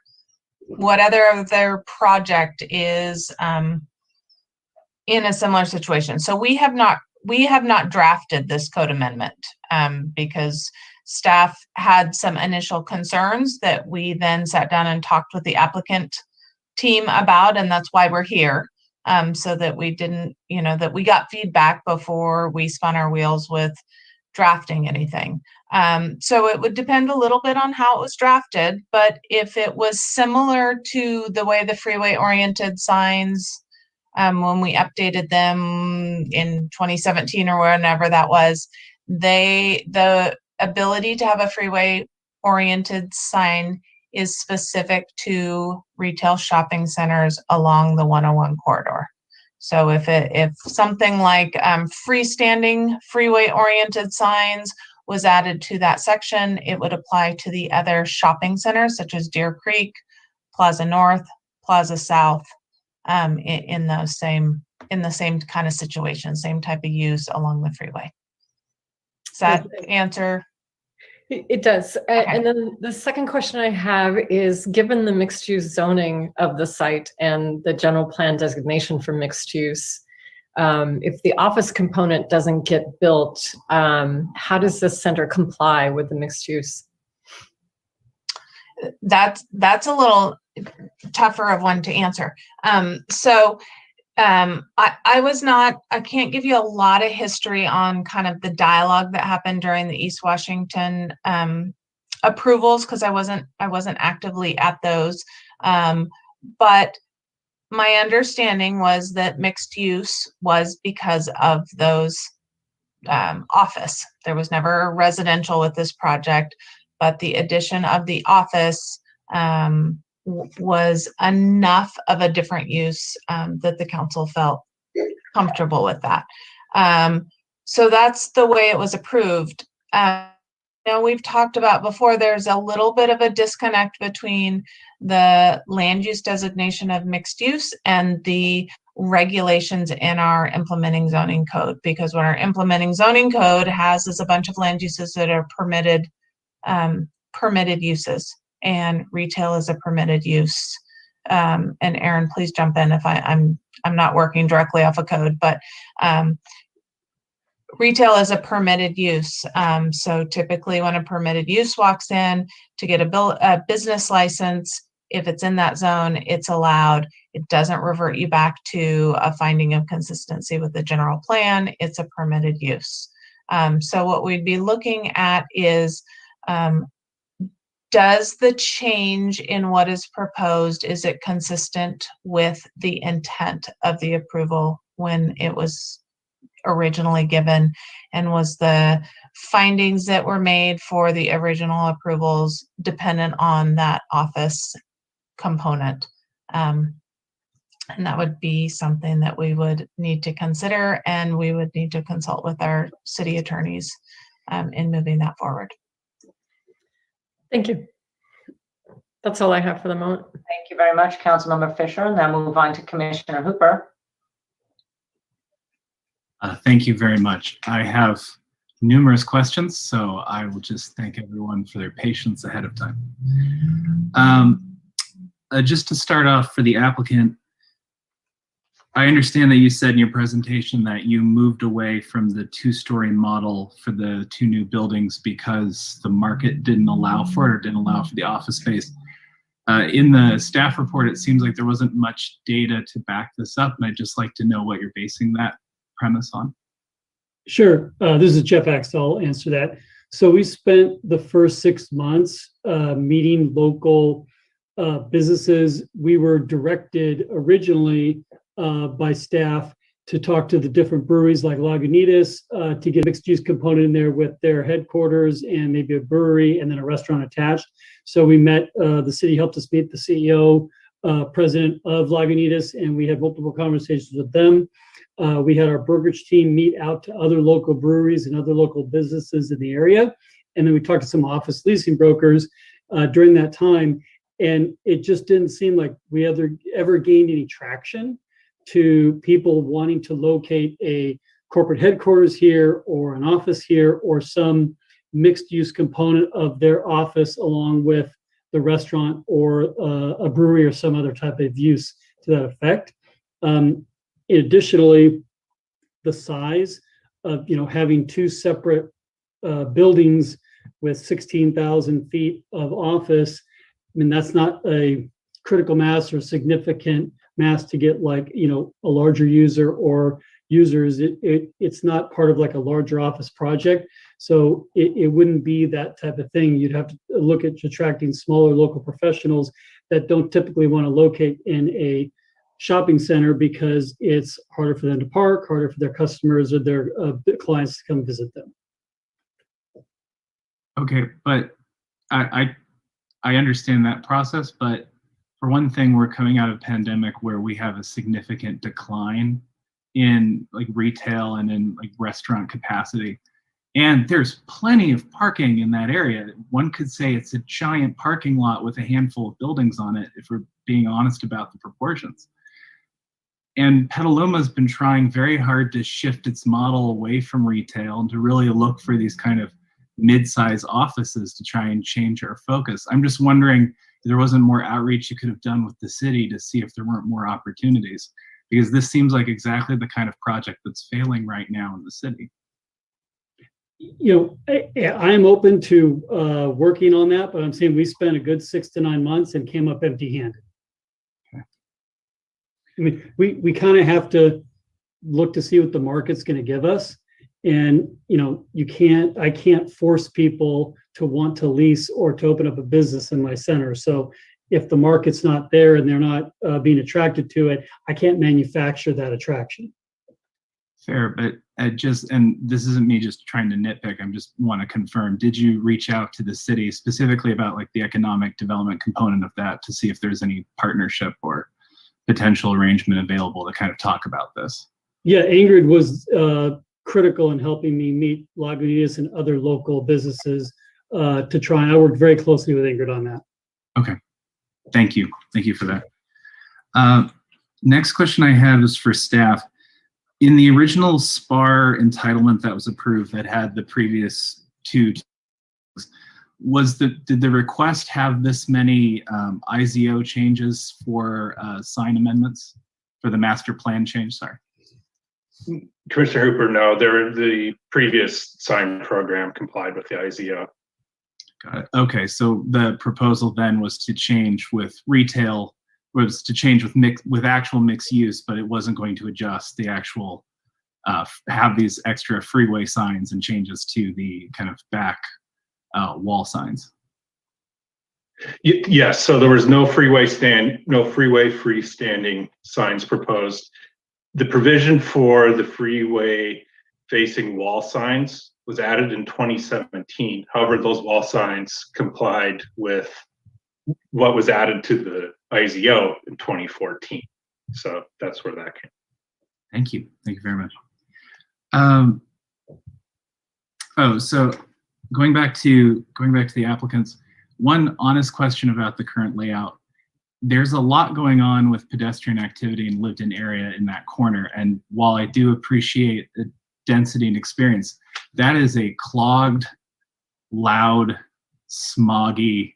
their project is in a similar situation. So we have not drafted this code amendment because staff had some initial concerns that we then sat down and talked with the applicant team about, and that's why we're here. So that we didn't, that we got feedback before we spun our wheels with drafting anything. So it would depend a little bit on how it was drafted, but if it was similar to the way the freeway-oriented signs, when we updated them in 2017 or whenever that was, the ability to have a freeway-oriented sign is specific to retail shopping centers along the 101 corridor. So if something like freestanding freeway-oriented signs was added to that section, it would apply to the other shopping centers such as Deer Creek, Plaza North, Plaza South, in the same kind of situation, same type of use along the freeway. Does that answer? It does. Okay. And then the second question I have is, given the mixed use zoning of the site and the general plan designation for mixed use, if the office component doesn't get built, how does the center comply with the mixed use? That's a little tougher of one to answer. I can't give you a lot of history on kind of the dialogue that happened during the East Washington approvals, because I wasn't actively at those. But my understanding was that mixed use was because of those office. There was never a residential with this project, but the addition of the office was enough of a different use that the council felt comfortable with that. So that's the way it was approved. We've talked about before, there's a little bit of a disconnect between the land use designation of mixed use and the regulations in our implementing zoning code, because what our implementing zoning code has is a bunch of land uses that are permitted uses, and retail is a permitted use. And Aaron, please jump in if I'm not working directly off a code, but retail is a permitted use. So typically when a permitted use walks in to get a business license, if it's in that zone, it's allowed. It doesn't revert you back to a finding of consistency with the general plan. It's a permitted use. So what we'd be looking at is, does the change in what is proposed, is it consistent with the intent of the approval when it was originally given, and was the findings that were made for the original approvals dependent on that office component? And that would be something that we would need to consider, and we would need to consult with our city attorneys in moving that forward. Thank you. That's all I have for the moment. Thank you very much, Councilmember Fisher. And then we'll move on to Commissioner Hooper. Thank you very much. I have numerous questions, so I will just thank everyone for their patience ahead of time. Just to start off, for the applicant, I understand that you said in your presentation that you moved away from the two-story model for the two new buildings because the market didn't allow for it or didn't allow for the office space. In the staff report, it seems like there wasn't much data to back this up, and I'd just like to know what you're basing that premise on. Sure. This is Jeff Axe. I'll answer that. So we spent the first 6 months meeting local businesses. We were directed originally by staff to talk to the different breweries like Lagunitas to get a mixed use component in there with their headquarters and maybe a brewery and then a restaurant attached. So we met, the city helped us meet the CEO, president of Lagunitas, and we had multiple conversations with them. We had our brokerage team meet out to other local breweries and other local businesses in the area. And then we talked to some office leasing brokers during that time. And it just didn't seem like we ever gained any traction to people wanting to locate a corporate headquarters here or an office here or some mixed use component of their office along with the restaurant or a brewery or some other type of use to that effect. Additionally, the size of having two separate buildings with 16,000 feet of office, I mean, that's not a critical mass or significant mass to get like a larger user or users. It's not part of like a larger office project, so it wouldn't be that type of thing. You'd have to look at attracting smaller local professionals that don't typically want to locate in a shopping center because it's harder for them to park, harder for their customers or their clients to come visit them. Okay, but I understand that process, but for one thing, we're coming out of a pandemic where we have a significant decline in like retail and in like restaurant capacity. And there's plenty of parking in that area. One could say it's a giant parking lot with a handful of buildings on it, if we're being honest about the proportions. And Petaluma's been trying very hard to shift its model away from retail and to really look for these kind of mid-size offices to try and change our focus. I'm just wondering if there wasn't more outreach you could have done with the city to see if there weren't more opportunities, because this seems like exactly the kind of project that's failing right now in the city. I'm open to working on that, but I'm saying we spent a good 6 to 9 months and came up empty-handed. Okay. I mean, we kind of have to look to see what the market's going to give us. And, I can't force people to want to lease or to open up a business in my center. So if the market's not there and they're not being attracted to it, I can't manufacture that attraction. Fair, but and this isn't me just trying to nitpick, I just want to confirm, did you reach out to the city specifically about like the economic development component of that to see if there's any partnership or potential arrangement available to kind of talk about this? Yeah, Ingrid was critical in helping me meet Lagunitas and other local businesses to try. I worked very closely with Ingrid on that. Okay, thank you. Thank you for that. Next question I had was for staff. In the original SPAR entitlement that was approved that had the previous two, did the request have this many IZO changes for sign amendments for the master plan change? Sorry. Commissioner Hooper, no, the previous sign program complied with the IZO. Got it. Okay, so the proposal then was to change with retail, was to change with actual mixed use, but it wasn't going to adjust the actual, have these extra freeway signs and changes to the kind of back wall signs. Yes, so there was no freeway freestanding signs proposed. The provision for the freeway facing wall signs was added in 2017. However, those wall signs complied with what was added to the IZO in 2014. So that's where that came. Thank you. Thank you very much. So going back to the applicants, one honest question about the current layout. There's a lot going on with pedestrian activity and lived-in area in that corner. And while I do appreciate the density and experience, that is a clogged, loud, smoggy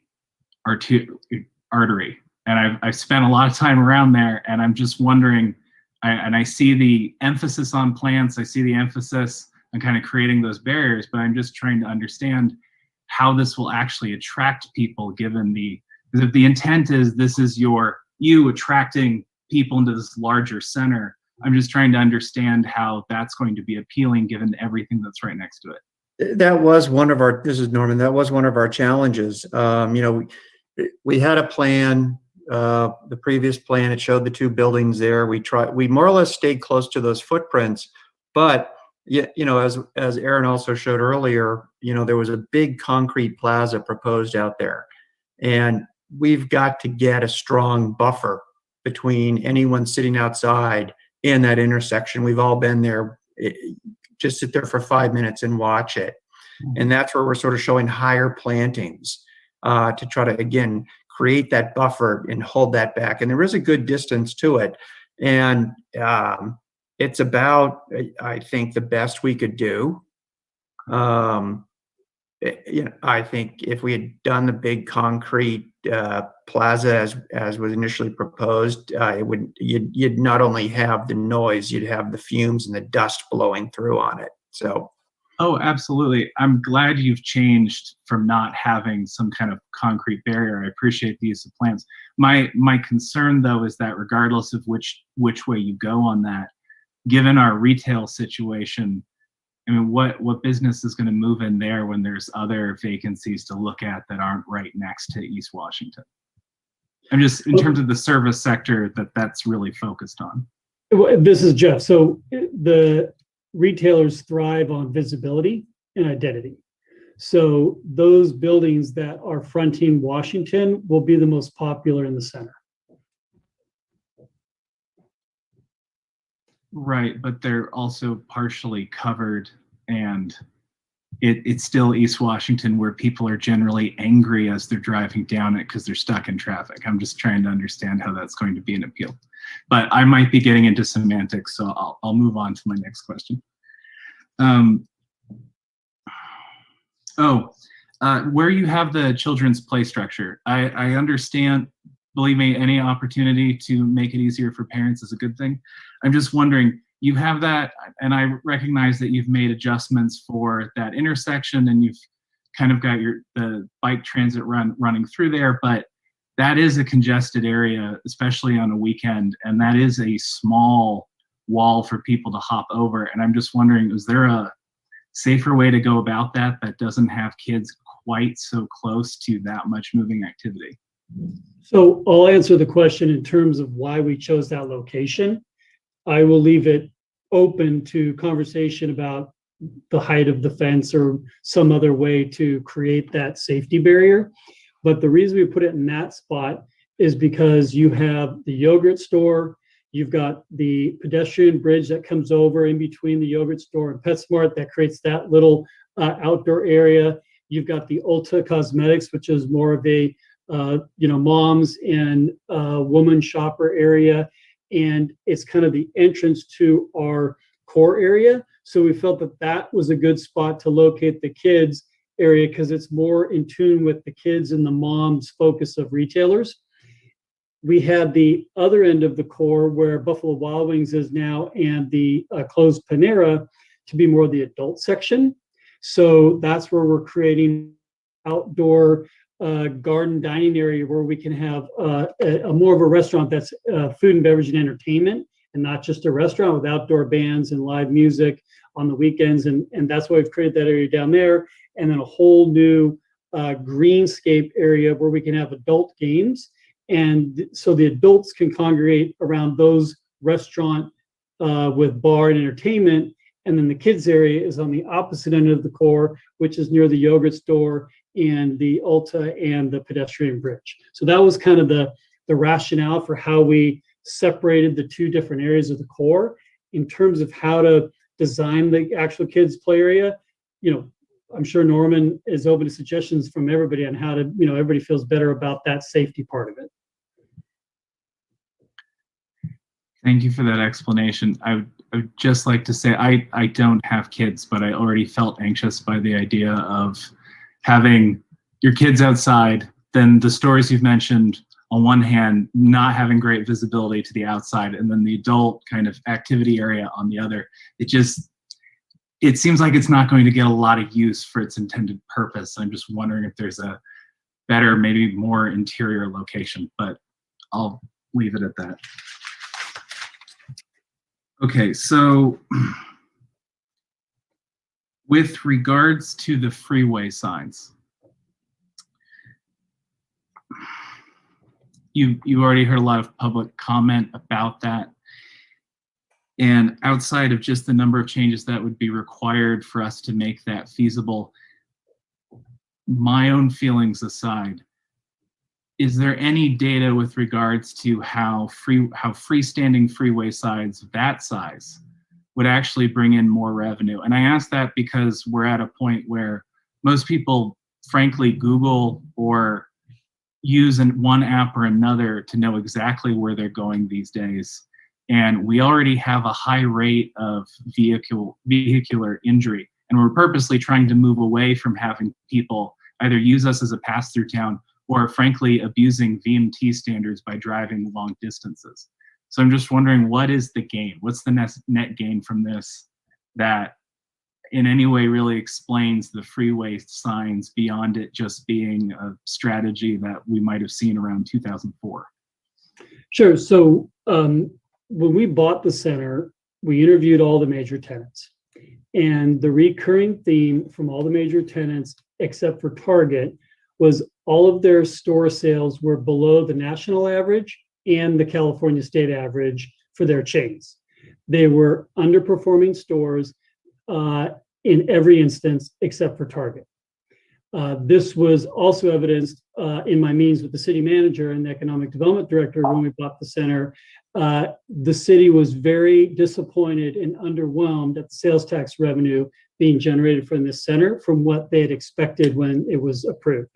artery. And I've spent a lot of time around there, and I'm just wondering, I see the emphasis on plants. I see the emphasis on kind of creating those barriers, but I'm just trying to understand how this will actually attract people, given because if the intent is this is you attracting people into this larger center, I'm just trying to understand how that's going to be appealing given everything that's right next to it. That was one of our, this is Norman, that was one of our challenges. We had a plan, the previous plan, it showed the two buildings there. We more or less stayed close to those footprints, but as Aaron also showed earlier, there was a big concrete plaza proposed out there, and we've got to get a strong buffer between anyone sitting outside in that intersection. We've all been there. Just sit there for 5 minutes and watch it. And that's where we're sort of showing higher plantings to try to, again, create that buffer and hold that back. And there is a good distance to it. And it's about, I think, the best we could do. I think if we had done the big concrete plaza as was initially proposed, you'd not only have the noise, you'd have the fumes and the dust blowing through on it. So. Oh, absolutely. I'm glad you've changed from not having some kind of concrete barrier. I appreciate the use of plants. My concern, though, is that regardless of which way you go on that, given our retail situation, I mean, what business is going to move in there when there's other vacancies to look at that aren't right next to East Washington? I'm just, in terms of the service sector, that's really focused on. This is Jeff. So the retailers thrive on visibility and identity. So those buildings that are fronting Washington will be the most popular in the center. Right, but they're also partially covered, and it's still East Washington, where people are generally angry as they're driving down it because they're stuck in traffic. I'm just trying to understand how that's going to be an appeal. But I might be getting into semantics, so I'll move on to my next question. Where you have the children's play structure, I understand, believe me, any opportunity to make it easier for parents is a good thing. I'm just wondering, you have that, and I recognize that you've made adjustments for that intersection, and you've kind of got the bike transit running through there, but that is a congested area, especially on a weekend, and that is a small wall for people to hop over. And I'm just wondering, is there a safer way to go about that doesn't have kids quite so close to that much moving activity? So I'll answer the question in terms of why we chose that location. I will leave it open to conversation about the height of the fence or some other way to create that safety barrier. But the reason we put it in that spot is because you have the yogurt store, you've got the pedestrian bridge that comes over in between the yogurt store and PetSmart that creates that little outdoor area. You've got the Ulta Cosmetics, which is more of a moms and woman shopper area. And it's kind of the entrance to our core area. So we felt that was a good spot to locate the kids area because it's more in tune with the kids and the moms focus of retailers. We had the other end of the core where Buffalo Wild Wings is now and the closed Panera to be more the adult section. So that's where we're creating outdoor garden dining area where we can have a more of a restaurant that's food and beverage and entertainment, and not just a restaurant with outdoor bands and live music on the weekends. And that's why we've created that area down there. And then a whole new greenscape area where we can have adult games. And so the adults can congregate around those restaurant with bar and entertainment. And then the kids area is on the opposite end of the core, which is near the yogurt store and the Ulta and the pedestrian bridge. So that was kind of the rationale for how we separated the two different areas of the core. In terms of how to design the actual kids play area, I'm sure Norman is open to suggestions from everybody on how to, everybody feels better about that safety part of it. Thank you for that explanation. I would just like to say I don't have kids, but I already felt anxious by the idea of having your kids outside. Then the stories you've mentioned on one hand, not having great visibility to the outside, and then the adult kind of activity area on the other. It seems like it's not going to get a lot of use for its intended purpose. I'm just wondering if there's a better, maybe more interior location, but I'll leave it at that. Okay, so with regards to the freeway signs, you already heard a lot of public comment about that. And outside of just the number of changes that would be required for us to make that feasible, my own feelings aside, is there any data with regards to how freestanding freeway signs of that size would actually bring in more revenue? And I ask that because we're at a point where most people, frankly, Google or use one app or another to know exactly where they're going these days. And we already have a high rate of vehicular injury. And we're purposely trying to move away from having people either use us as a pass-through town or frankly abusing VMT standards by driving long distances. So I'm just wondering, what is the gain? What's the net gain from this that in any way really explains the freeway signs beyond it just being a strategy that we might have seen around 2004? Sure. So when we bought the center, we interviewed all the major tenants. And the recurring theme from all the major tenants, except for Target, was all of their store sales were below the national average and the California state average for their chains. They were underperforming stores in every instance except for Target. This was also evidenced in my meetings with the city manager and the economic development director when we bought the center. The city was very disappointed and underwhelmed at the sales tax revenue being generated from this center from what they had expected when it was approved.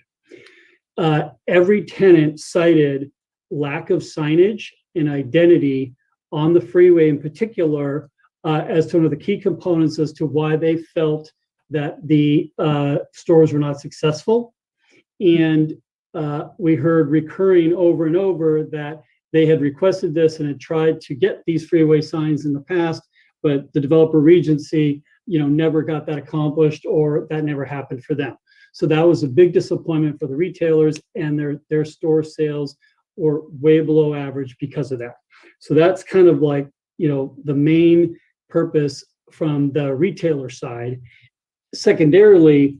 Every tenant cited lack of signage and identity on the freeway in particular as to one of the key components as to why they felt that the stores were not successful. And we heard recurring over and over that they had requested this and had tried to get these freeway signs in the past, but the developer Regency, never got that accomplished, or that never happened for them. So that was a big disappointment for the retailers, and their store sales were way below average because of that. So that's kind of like, the main purpose from the retailer side. Secondarily,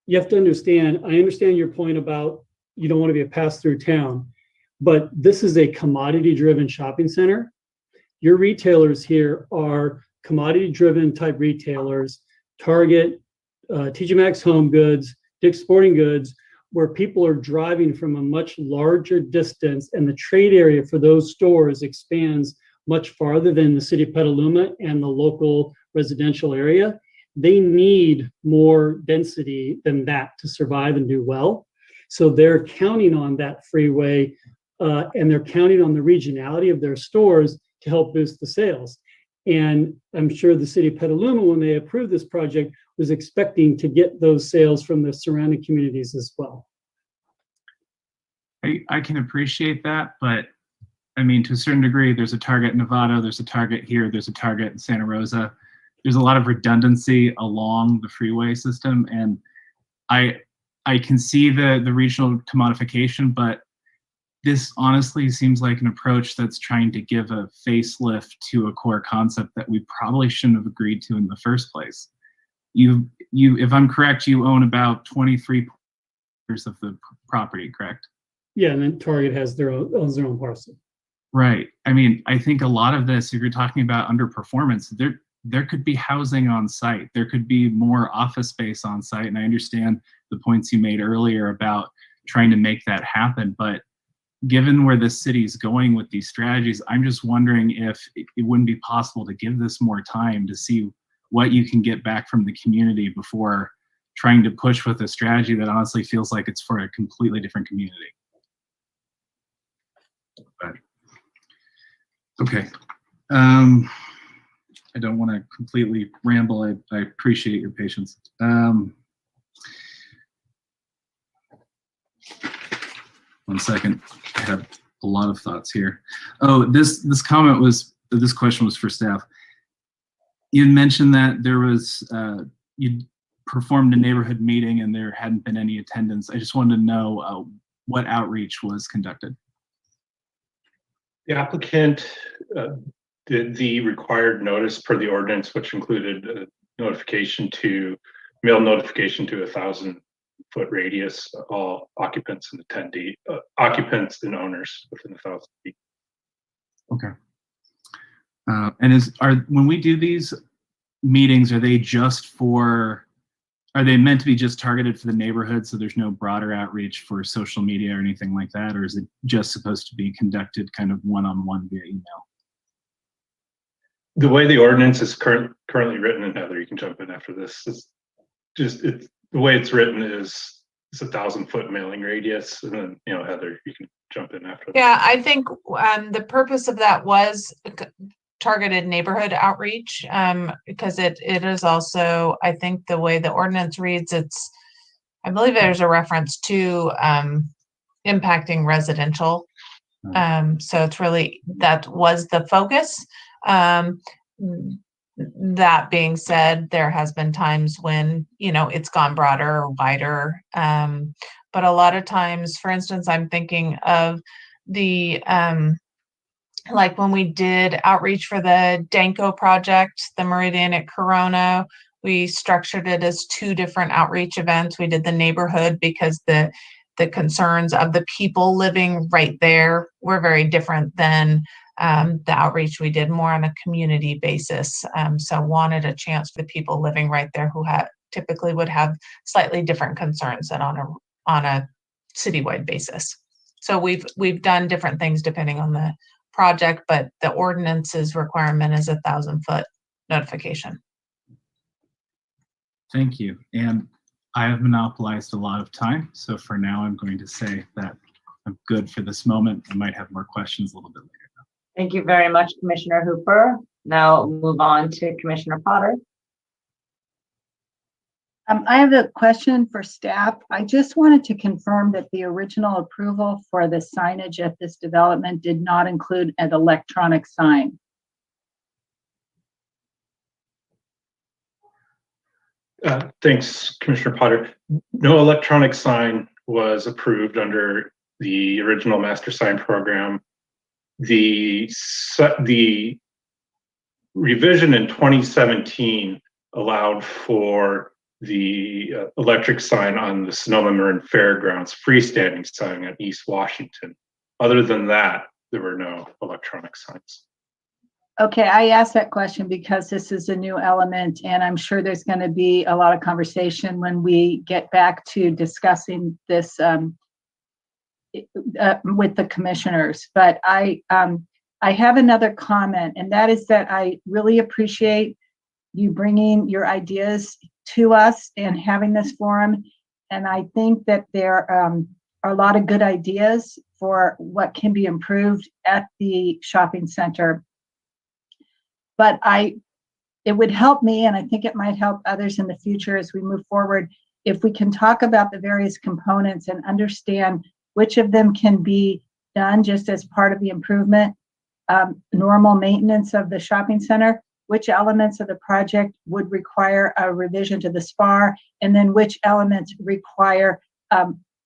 you have to understand, I understand your point about you don't want to be a pass-through town, but this is a commodity-driven shopping center. Your retailers here are commodity-driven type retailers, Target, TJ Maxx Home Goods, Dick's Sporting Goods, where people are driving from a much larger distance, and the trade area for those stores expands much farther than the city of Petaluma and the local residential area. They need more density than that to survive and do well. So they're counting on that freeway, and they're counting on the regionality of their stores to help boost the sales. And I'm sure the city of Petaluma, when they approved this project, was expecting to get those sales from the surrounding communities as well. I can appreciate that, but I mean, to a certain degree, there's a Target in Nevada, there's a Target here, there's a Target in Santa Rosa. There's a lot of redundancy along the freeway system, and I can see the regional commodification, but this honestly seems like an approach that's trying to give a facelift to a core concept that we probably shouldn't have agreed to in the first place. You, if I'm correct, you own about 23% of the property, correct? Yeah, and then Target owns their own parcel. Right. I mean, I think a lot of this, if you're talking about underperformance, there could be housing on site. There could be more office space on site. And I understand the points you made earlier about trying to make that happen. But given where the city's going with these strategies, I'm just wondering if it wouldn't be possible to give this more time to see what you can get back from the community before trying to push with a strategy that honestly feels like it's for a completely different community. But, okay. I don't want to completely ramble. I appreciate your patience. One second. I have a lot of thoughts here. Oh, this question was for staff. You mentioned that there was, you performed a neighborhood meeting and there hadn't been any attendance. I just wanted to know what outreach was conducted. The applicant did the required notice per the ordinance, which included mail notification to 1,000-foot radius, all occupants and occupants and owners within 1,000 feet. Okay. And when we do these meetings, are they meant to be just targeted for the neighborhood, so there's no broader outreach for social media or anything like that, or is it just supposed to be conducted kind of one-on-one via email? The way the ordinance is currently written, and Heather, you can jump in after this, is just the way it's written is it's 1,000-foot mailing radius, and then Heather, you can jump in after that. Yeah, I think the purpose of that was targeted neighborhood outreach, because it is also, I think the way the ordinance reads, I believe there's a reference to impacting residential. So it's really, that was the focus. That being said, there has been times when, it's gone broader or wider. But a lot of times, for instance, I'm thinking of the, like when we did outreach for the Danko project, the Meridian at Corona, we structured it as 2 different outreach events. We did the neighborhood because the concerns of the people living right there were very different than the outreach we did more on a community basis. So wanted a chance for the people living right there who typically would have slightly different concerns than on a citywide basis. So we've done different things depending on the project, but the ordinance's requirement is 1,000-foot notification. Thank you. And I have monopolized a lot of time, so for now I'm going to say that I'm good for this moment. I might have more questions a little bit later. Thank you very much, Commissioner Hooper. Now move on to Commissioner Potter. I have a question for staff. I just wanted to confirm that the original approval for the signage at this development did not include an electronic sign. Thanks, Commissioner Potter. No electronic sign was approved under the original master sign program. The revision in 2017 allowed for the electric sign on the Sonoma Marin Fairgrounds freestanding sign at East Washington. Other than that, there were no electronic signs. Okay, I asked that question because this is a new element, and I'm sure there's going to be a lot of conversation when we get back to discussing this with the commissioners. But I have another comment, and that is that I really appreciate you bringing your ideas to us and having this forum. And I think that there are a lot of good ideas for what can be improved at the shopping center. But it would help me, and I think it might help others in the future as we move forward, if we can talk about the various components and understand which of them can be done just as part of the improvement, normal maintenance of the shopping center, which elements of the project would require a revision to the SPAR, and then which elements require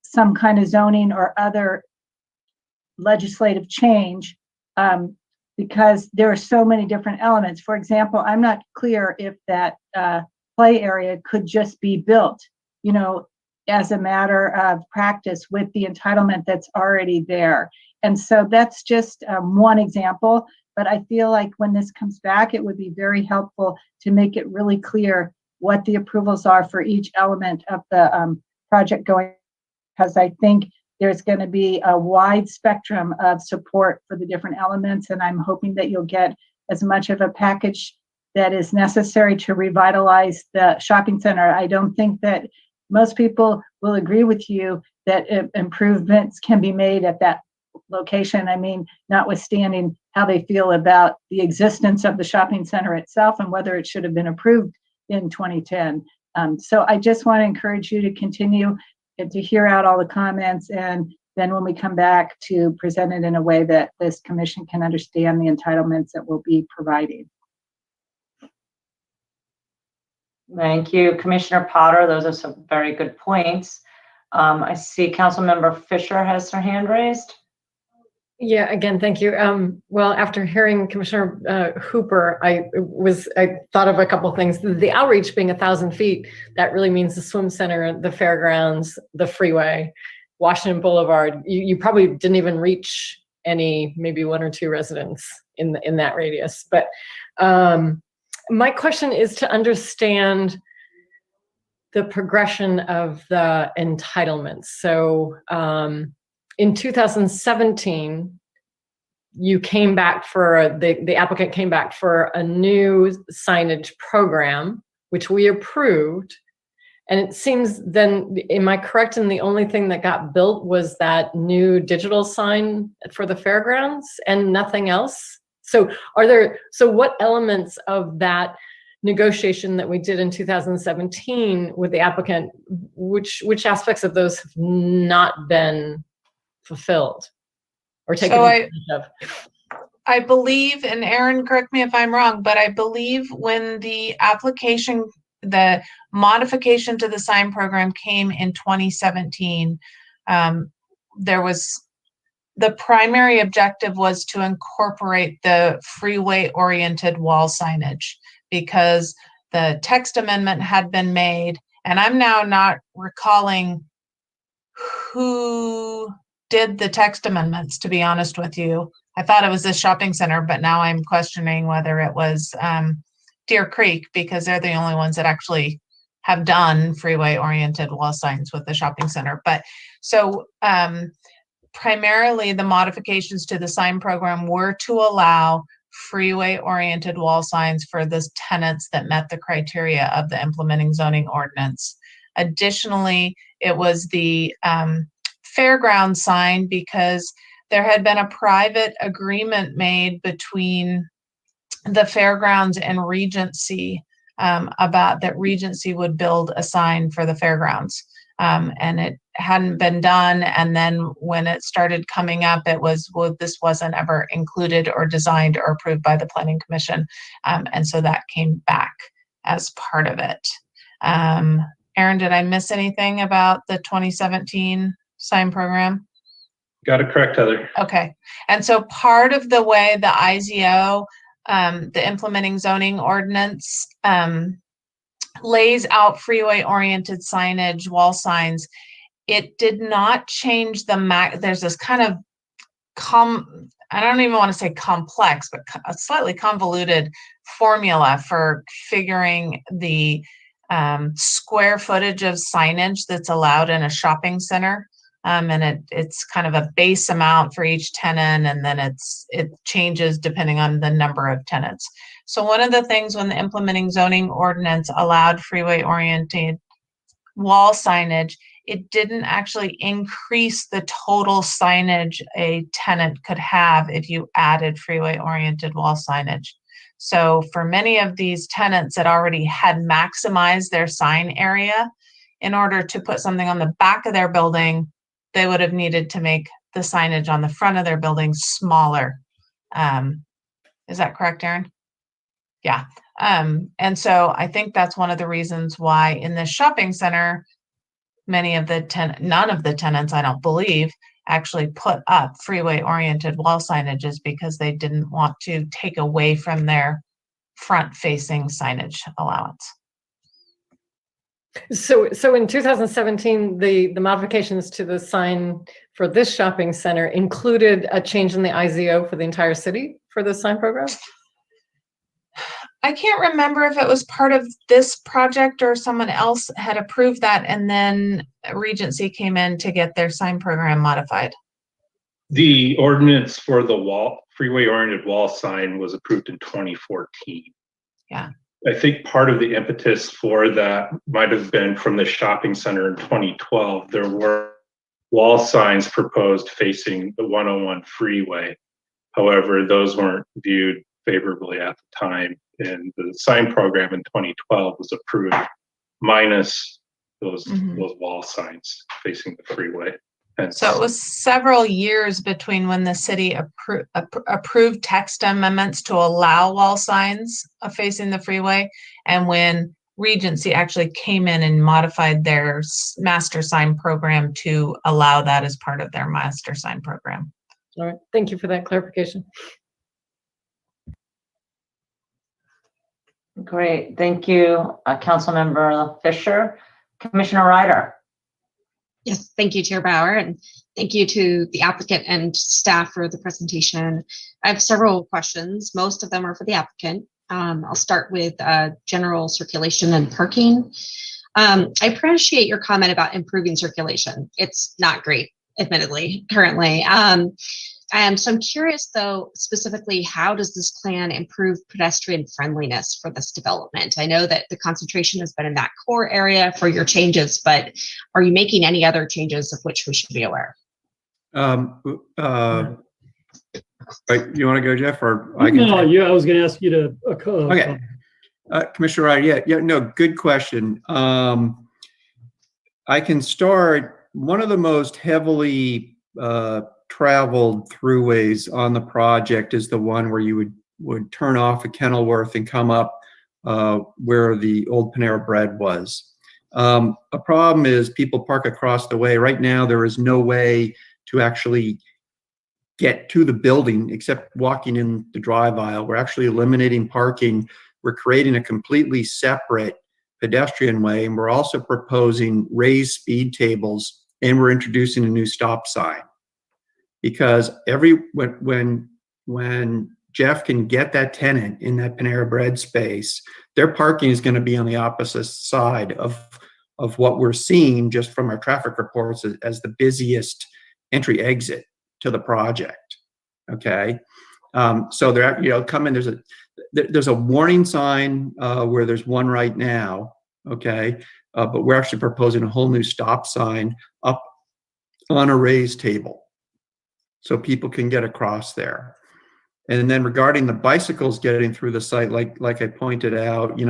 some kind of zoning or other legislative change, because there are so many different elements. For example, I'm not clear if that play area could just be built, as a matter of practice with the entitlement that's already there. And so that's just one example, but I feel like when this comes back, it would be very helpful to make it really clear what the approvals are for each element of the project going, because I think there's going to be a wide spectrum of support for the different elements, and I'm hoping that you'll get as much of a package that is necessary to revitalize the shopping center. I don't think that most people will agree with you that improvements can be made at that location. I mean, notwithstanding how they feel about the existence of the shopping center itself and whether it should have been approved in 2010. So I just want to encourage you to continue and to hear out all the comments, and then when we come back to present it in a way that this commission can understand the entitlements that we'll be providing. Thank you, Commissioner Potter. Those are some very good points. I see Councilmember Fisher has her hand raised. Yeah, again, thank you. Well, after hearing Commissioner Hooper, I thought of a couple things. The outreach being 1,000 feet, that really means the swim center, the fairgrounds, the freeway, Washington Boulevard. You probably didn't even reach any, maybe 1 or 2 residents in that radius. But my question is to understand the progression of the entitlements. So in 2017, you came back for, the applicant came back for a new signage program, which we approved. And it seems then, am I correct in the only thing that got built was that new digital sign for the fairgrounds and nothing else? So what elements of that negotiation that we did in 2017 with the applicant, which aspects of those have not been fulfilled or taken advantage of? I believe, and Aaron, correct me if I'm wrong, but I believe when the modification to the sign program came in 2017, the primary objective was to incorporate the freeway-oriented wall signage, because the text amendment had been made, and I'm now not recalling who did the text amendments, to be honest with you. I thought it was the shopping center, but now I'm questioning whether it was Deer Creek, because they're the only ones that actually have done freeway-oriented wall signs with the shopping center. But so primarily the modifications to the sign program were to allow freeway-oriented wall signs for the tenants that met the criteria of the implementing zoning ordinance. Additionally, it was the fairground sign, because there had been a private agreement made between the fairgrounds and Regency about that Regency would build a sign for the fairgrounds. And it hadn't been done. And then when it started coming up, it was, well, this wasn't ever included or designed or approved by the Planning Commission. And so that came back as part of it. Aaron, did I miss anything about the 2017 sign program? Got it correct, Heather. Okay. And so part of the way the IZO, the implementing zoning ordinance, lays out freeway-oriented signage, wall signs, it did not change the there's this kind of I don't even want to say complex, but a slightly convoluted formula for figuring the square footage of signage that's allowed in a shopping center. And it's kind of a base amount for each tenant, and then it changes depending on the number of tenants. So one of the things when the implementing zoning ordinance allowed freeway-oriented wall signage, it didn't actually increase the total signage a tenant could have if you added freeway-oriented wall signage. So for many of these tenants that already had maximized their sign area, in order to put something on the back of their building, they would have needed to make the signage on the front of their building smaller. Is that correct, Aaron? Yeah. And so I think that's one of the reasons why in this shopping center, none of the tenants, I don't believe, actually put up freeway-oriented wall signages, because they didn't want to take away from their front-facing signage allowance. So in 2017, the modifications to the sign for this shopping center included a change in the IZO for the entire city for the sign program? I can't remember if it was part of this project or someone else had approved that, and then Regency came in to get their sign program modified. The ordinance for the freeway-oriented wall sign was approved in 2014. Yeah. I think part of the impetus for that might have been from the shopping center in 2012. There were wall signs proposed facing the 101 freeway. However, those weren't viewed favorably at the time, and the sign program in 2012 was approved minus those wall signs facing the freeway. So it was several years between when the city approved text amendments to allow wall signs facing the freeway and when Regency actually came in and modified their master sign program to allow that as part of their master sign program. All right, thank you for that clarification. Great, thank you, Councilmember Fisher. Commissioner Ryder. Yes, thank you, Chair Bauer, and thank you to the applicant and staff for the presentation. I have several questions. Most of them are for the applicant. I'll start with general circulation and parking. I appreciate your comment about improving circulation. It's not great, admittedly, currently. So I'm curious, though, specifically, how does this plan improve pedestrian friendliness for this development? I know that the concentration has been in that core area for your changes, but are you making any other changes of which we should be aware? Right, you want to go, Jeff, or I can? No, yeah, I was going to ask you to. Okay, Commissioner Ryder. Yeah, no, good question. I can start. One of the most heavily traveled throughways on the project is the one where you would turn off at Kenilworth and come up where the old Panera Bread was. A problem is people park across the way. Right now, there is no way to actually get to the building except walking in the drive aisle. We're actually eliminating parking. We're creating a completely separate pedestrian way, and we're also proposing raised speed tables, and we're introducing a new stop sign. Because when Jeff can get that tenant in that Panera Bread space, their parking is going to be on the opposite side of what we're seeing just from our traffic reports as the busiest entry exit to the project. Okay, so they're come in. There's a warning sign where there's one right now. Okay, but we're actually proposing a whole new stop sign up on a raised table, so people can get across there. And then regarding the bicycles getting through the site, like I pointed out,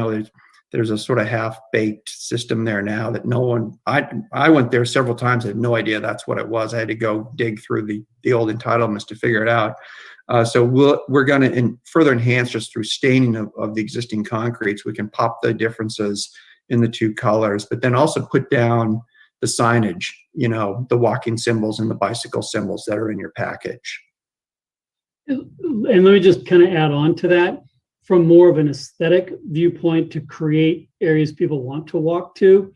there's a sort of half-baked system there now that no one. I went there several times. I had no idea that's what it was. I had to go dig through the old entitlements to figure it out. So we're going to further enhance just through staining of the existing concrete, so we can pop the differences in the two colors, but then also put down the signage, the walking symbols and the bicycle symbols that are in your package. And let me just kind of add on to that from more of an aesthetic viewpoint to create areas people want to walk to.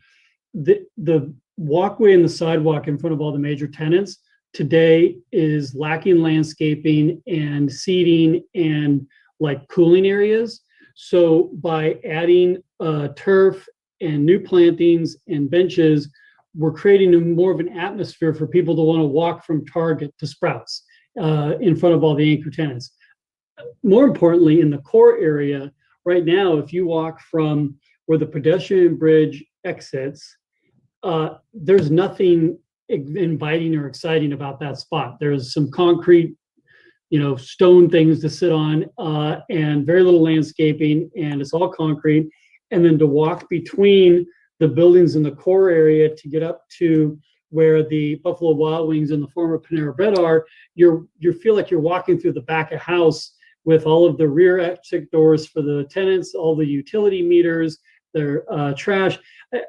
The walkway and the sidewalk in front of all the major tenants today is lacking landscaping and seating and like cooling areas. So by adding turf and new plantings and benches, we're creating more of an atmosphere for people to want to walk from Target to Sprouts in front of all the anchor tenants. More importantly, in the core area, right now, if you walk from where the pedestrian bridge exits, there's nothing inviting or exciting about that spot. There's some concrete, stone things to sit on and very little landscaping, and it's all concrete. And then to walk between the buildings in the core area to get up to where the Buffalo Wild Wings and the former Panera Bread are, you feel like you're walking through the back of house with all of the rear exit doors for the tenants, all the utility meters, their trash.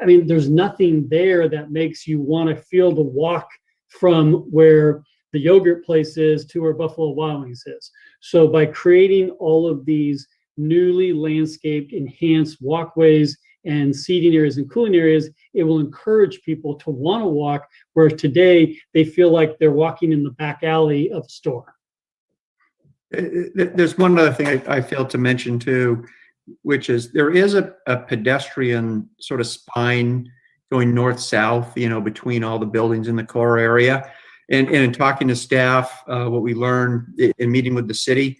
I mean, there's nothing there that makes you want to feel the walk from where the yogurt place is to where Buffalo Wild Wings is. So by creating all of these newly landscaped, enhanced walkways and seating areas and cooling areas, it will encourage people to want to walk, whereas today they feel like they're walking in the back alley of the store. There's one other thing I failed to mention too, which is there is a pedestrian sort of spine going north-south, between all the buildings in the core area. And in talking to staff, what we learned in meeting with the city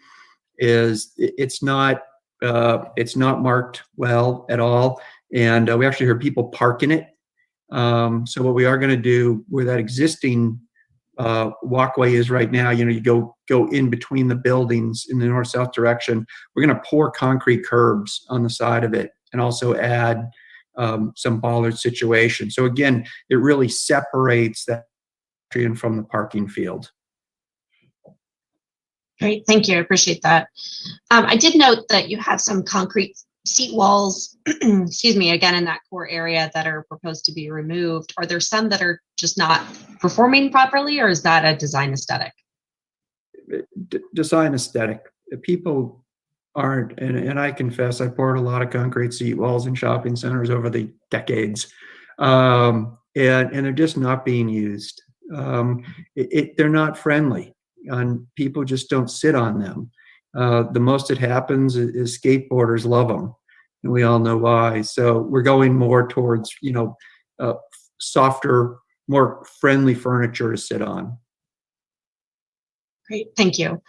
is it's not marked well at all. And we actually heard people park in it. So what we are going to do where that existing walkway is right now, you go in between the buildings in the north-south direction. We're going to pour concrete curbs on the side of it and also add some bollard situation. So again, it really separates that pedestrian from the parking field. Great, thank you. I appreciate that. I did note that you have some concrete seat walls, excuse me, again, in that core area that are proposed to be removed. Are there some that are just not performing properly, or is that a design aesthetic? Design aesthetic. People aren't, and I confess, I poured a lot of concrete seat walls in shopping centers over the decades, and they're just not being used. They're not friendly, and people just don't sit on them. The most that happens is skateboarders love them, and we all know why. So we're going more towards, softer, more friendly furniture to sit on. Great, thank you.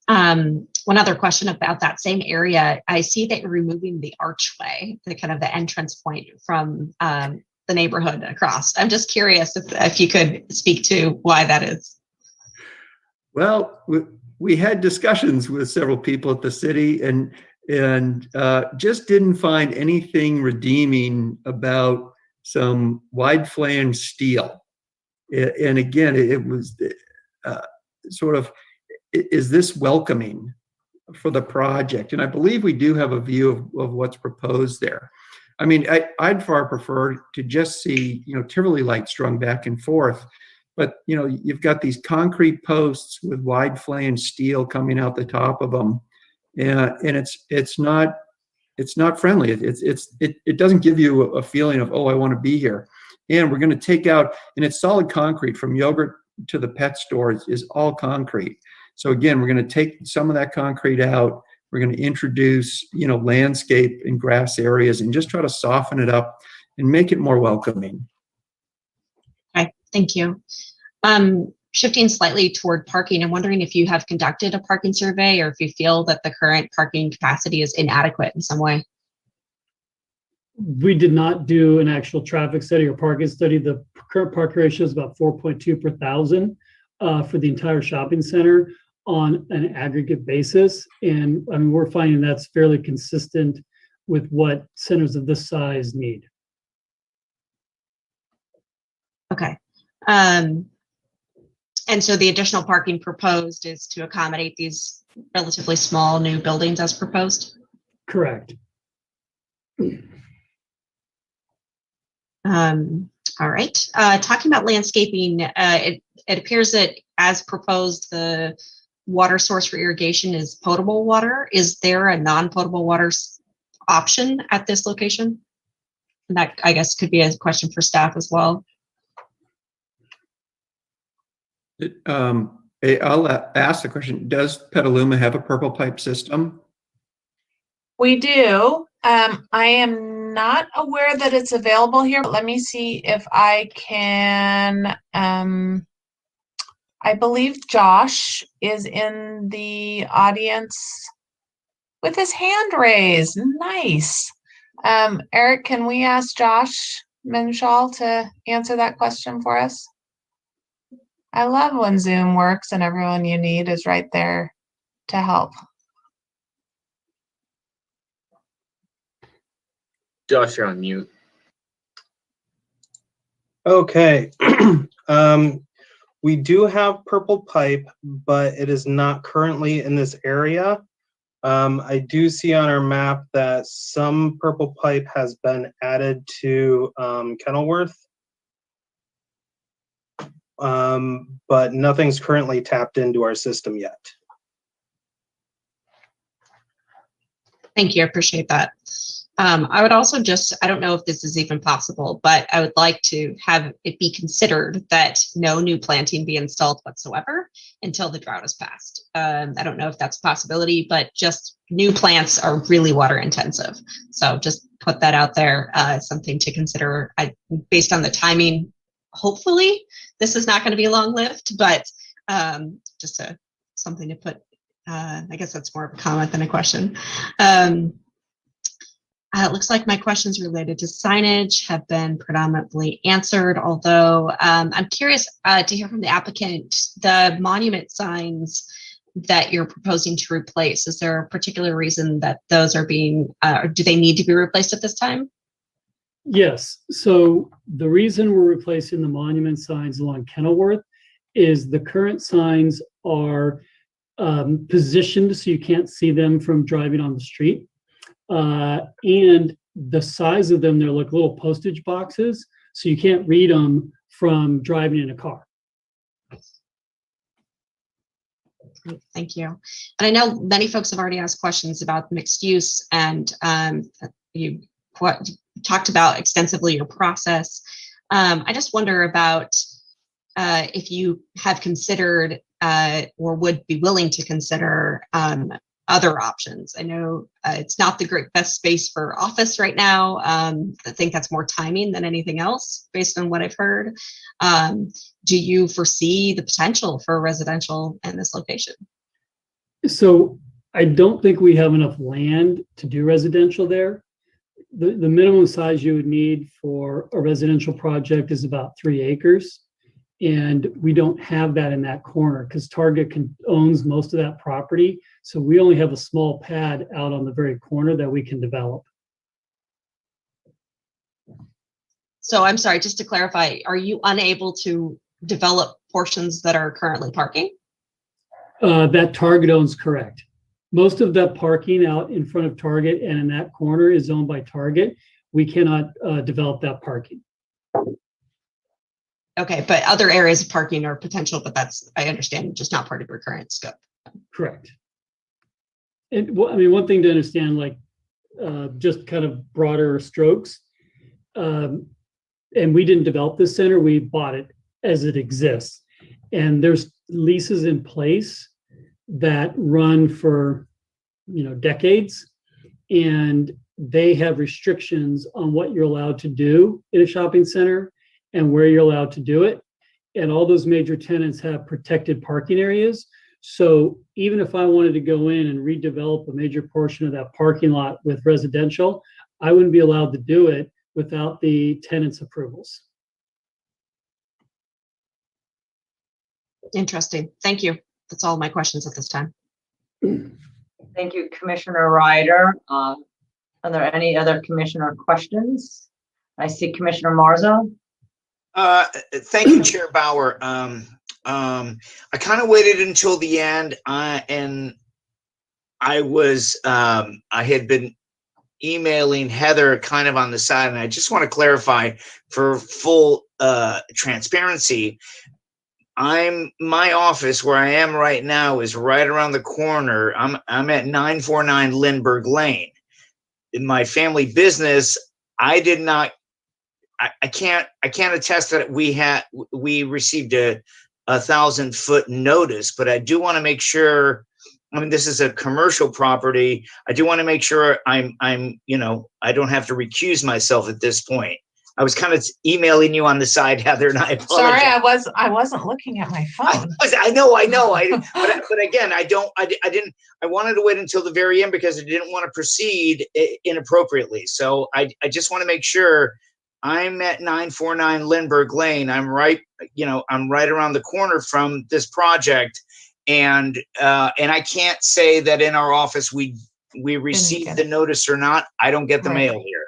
One other question about that same area. I see that you're removing the archway, the kind of the entrance point from the neighborhood across. I'm just curious if you could speak to why that is. Well, we had discussions with several people at the city and just didn't find anything redeeming about some wide flange steel. And again, it was sort of, is this welcoming for the project? And I believe we do have a view of what's proposed there. I mean, I'd far prefer to just see, Tivoli lights strung back and forth. But, you've got these concrete posts with wide flange steel coming out the top of them. And it's not friendly. It doesn't give you a feeling of, oh, I want to be here. And we're going to take out, and it's solid concrete from yogurt to the pet stores is all concrete. So again, we're going to take some of that concrete out. We're going to introduce, landscape and grass areas and just try to soften it up and make it more welcoming. Okay, thank you. Shifting slightly toward parking, I'm wondering if you have conducted a parking survey or if you feel that the current parking capacity is inadequate in some way. We did not do an actual traffic study or parking study. The current park ratio is about 4.2 per thousand for the entire shopping center on an aggregate basis. And I mean, we're finding that's fairly consistent with what centers of this size need. Okay. And so the additional parking proposed is to accommodate these relatively small new buildings as proposed? Correct. All right. Talking about landscaping, it appears that as proposed, the water source for irrigation is potable water. Is there a non-potable water option at this location? And that, I guess, could be a question for staff as well. I'll ask the question, does Petaluma have a purple pipe system? We do. I am not aware that it's available here. Let me see if I can. I believe Josh is in the audience with his hand raised. Nice. Eric, can we ask Josh Menschall to answer that question for us? I love when Zoom works and everyone you need is right there to help. Josh, you're on mute. Okay. We do have purple pipe, but it is not currently in this area. I do see on our map that some purple pipe has been added to Kenilworth, but nothing's currently tapped into our system yet. Thank you. I appreciate that. I would also I don't know if this is even possible, but I would like to have it be considered that no new planting be installed whatsoever until the drought is passed. I don't know if that's a possibility, but just new plants are really water intensive. So just put that out there, something to consider. Based on the timing, hopefully this is not going to be long-lived, but just something to put, I guess that's more of a comment than a question. It looks like my questions related to signage have been predominantly answered, although I'm curious to hear from the applicant, the monument signs that you're proposing to replace. Is there a particular reason that those are being, or do they need to be replaced at this time? Yes. So the reason we're replacing the monument signs along Kenilworth is the current signs are positioned so you can't see them from driving on the street. And the size of them, they're like little postage boxes, so you can't read them from driving in a car. Thank you. And I know many folks have already asked questions about mixed use, and you talked about extensively your process. I just wonder about if you have considered or would be willing to consider other options. I know it's not the best space for office right now. I think that's more timing than anything else, based on what I've heard. Do you foresee the potential for residential in this location? So I don't think we have enough land to do residential there. The minimum size you would need for a residential project is about 3 acres. And we don't have that in that corner because Target owns most of that property. So we only have a small pad out on the very corner that we can develop. So I'm sorry, just to clarify, are you unable to develop portions that are currently parking? That Target owns, correct. Most of that parking out in front of Target and in that corner is owned by Target. We cannot develop that parking. Okay, but other areas of parking are potential, but that's, I understand, just not part of your current scope. Correct. And I mean, one thing to understand, like just kind of broader strokes, and we didn't develop this center, we bought it as it exists. And there's leases in place that run for, decades, and they have restrictions on what you're allowed to do in a shopping center and where you're allowed to do it. And all those major tenants have protected parking areas. So even if I wanted to go in and redevelop a major portion of that parking lot with residential, I wouldn't be allowed to do it without the tenants' approvals. Interesting. Thank you. That's all my questions at this time. Thank you, Commissioner Ryder. Are there any other commissioner questions? I see Commissioner Marzo. Thank you, Chair Bauer. I kind of waited until the end, and I had been emailing Heather kind of on the side, and I just want to clarify for full transparency. My office where I am right now is right around the corner. I'm at 949 Lindbergh Lane. In my family business, I did not. I can't attest that we received a 1,000-foot notice, but I do want to make sure. I mean, this is a commercial property. I do want to make sure I don't have to recuse myself at this point. I was kind of emailing you on the side, Heather, and I apologize. Sorry, I wasn't looking at my phone. I know. But again, I didn't. I wanted to wait until the very end because I didn't want to proceed inappropriately. So I just want to make sure. I'm at 949 Lindbergh Lane. I'm right around the corner from this project, and I can't say that in our office we received the notice or not. I don't get the mail here.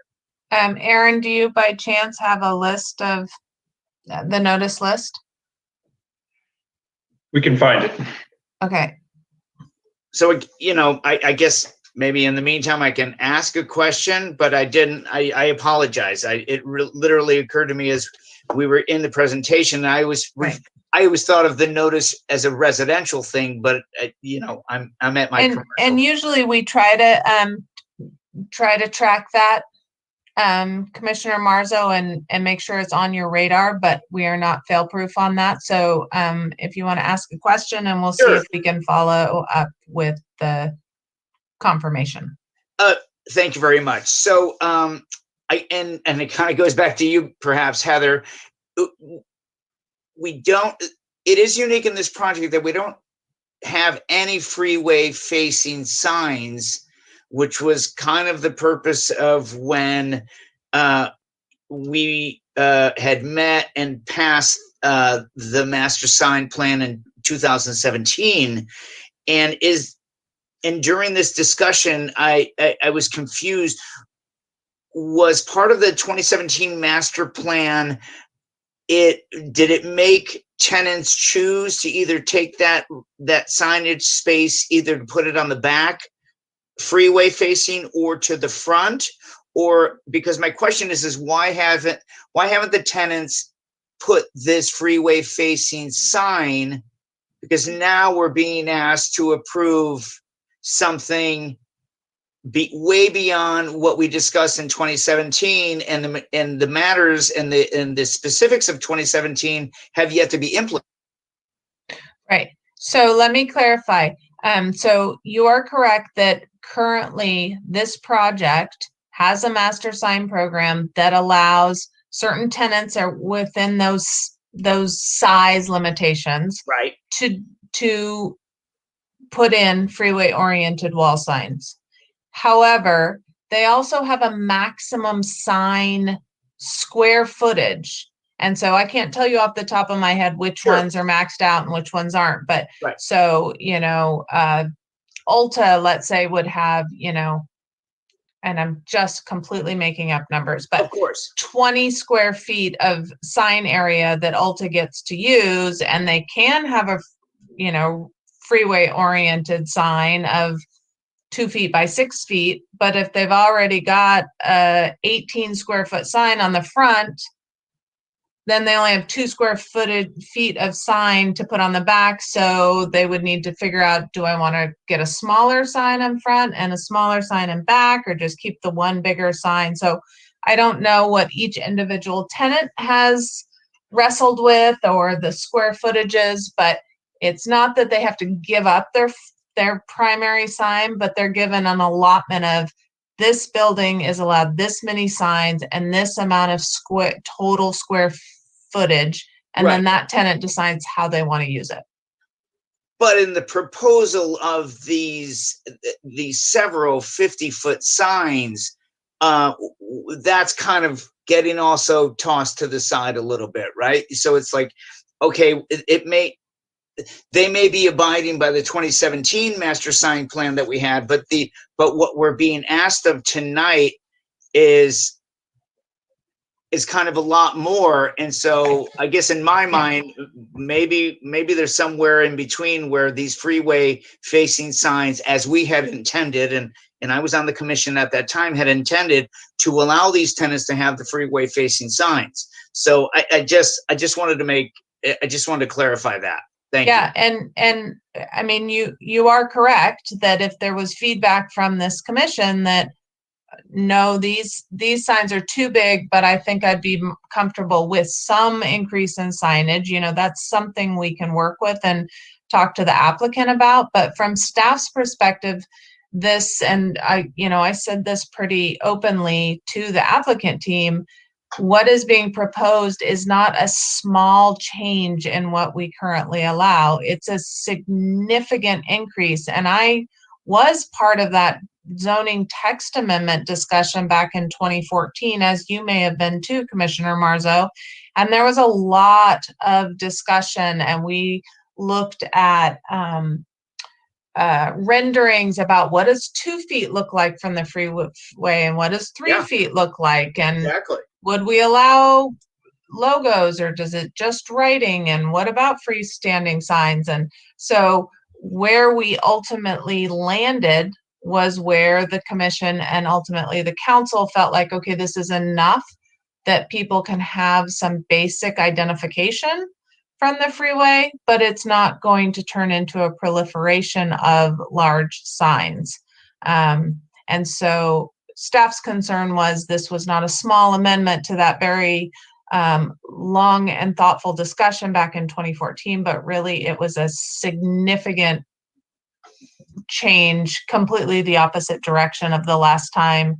Aaron, do you by chance have a list of the notice list? We can find it. Okay. So, I guess maybe in the meantime I can ask a question, but I didn't. I apologize. It literally occurred to me as we were in the presentation. I always thought of the notice as a residential thing, but I'm at my commercial. And usually we try to track that, Commissioner Marzo, and make sure it's on your radar, but we are not fail-proof on that. So if you want to ask a question, and we'll see if we can follow up with the confirmation. Thank you very much. So and it kind of goes back to you, perhaps, Heather. It is unique in this project that we don't have any freeway facing signs, which was kind of the purpose of when we had met and passed the master sign plan in 2017. And during this discussion, I was confused. Was part of the 2017 master plan did it make tenants choose to either take that signage space, either to put it on the back, freeway facing, or to the front? Or, because my question is why haven't the tenants put this freeway facing sign? Because now we're being asked to approve something way beyond what we discussed in 2017, and the matters and the specifics of 2017 have yet to be implemented. Right. So let me clarify. So you are correct that currently this project has a master sign program that allows certain tenants are within those size limitations, right, to put in freeway oriented wall signs. However, they also have a maximum sign square footage. And so I can't tell you off the top of my head which ones are maxed out and which ones aren't. But so, Ulta, let's say, would have, and I'm just completely making up numbers, but of course, 20 square feet of sign area that Ulta gets to use, and they can have a, freeway oriented sign of 2 feet by 6 feet. But if they've already got a 18 square foot sign on the front, then they only have 2 square feet of sign to put on the back. So they would need to figure out, do I want to get a smaller sign in front and a smaller sign in back, or just keep the one bigger sign? So I don't know what each individual tenant has wrestled with or the square footages, but it's not that they have to give up their primary sign, but they're given an allotment of, this building is allowed this many signs and this amount of total square footage, and then that tenant decides how they want to use it. But in the proposal of these several 50-foot signs, that's kind of getting also tossed to the side a little bit, right? So it's like, okay, they may be abiding by the 2017 master sign plan that we had, but what we're being asked of tonight is kind of a lot more. And so I guess in my mind, maybe there's somewhere in between where these freeway facing signs, as we had intended, and I was on the commission at that time, had intended to allow these tenants to have the freeway facing signs. So I just wanted to clarify that. Thank you. Yeah, and I mean, you are correct that if there was feedback from this commission that, no, these signs are too big, but I think I'd be comfortable with some increase in signage, that's something we can work with and talk to the applicant about. But from staff's perspective, this, and I said this pretty openly to the applicant team, what is being proposed is not a small change in what we currently allow. It's a significant increase. And I was part of that zoning text amendment discussion back in 2014, as you may have been too, Commissioner Marzo. And there was a lot of discussion, and we looked at renderings about what does 2 feet look like from the freeway and what does 3 feet look like, and would we allow logos, or does it just writing, and what about freestanding signs? And so where we ultimately landed was where the commission and ultimately the council felt like, okay, this is enough that people can have some basic identification from the freeway, but it's not going to turn into a proliferation of large signs. And so staff's concern was this was not a small amendment to that very long and thoughtful discussion back in 2014, but really it was a significant change, completely the opposite direction of the last time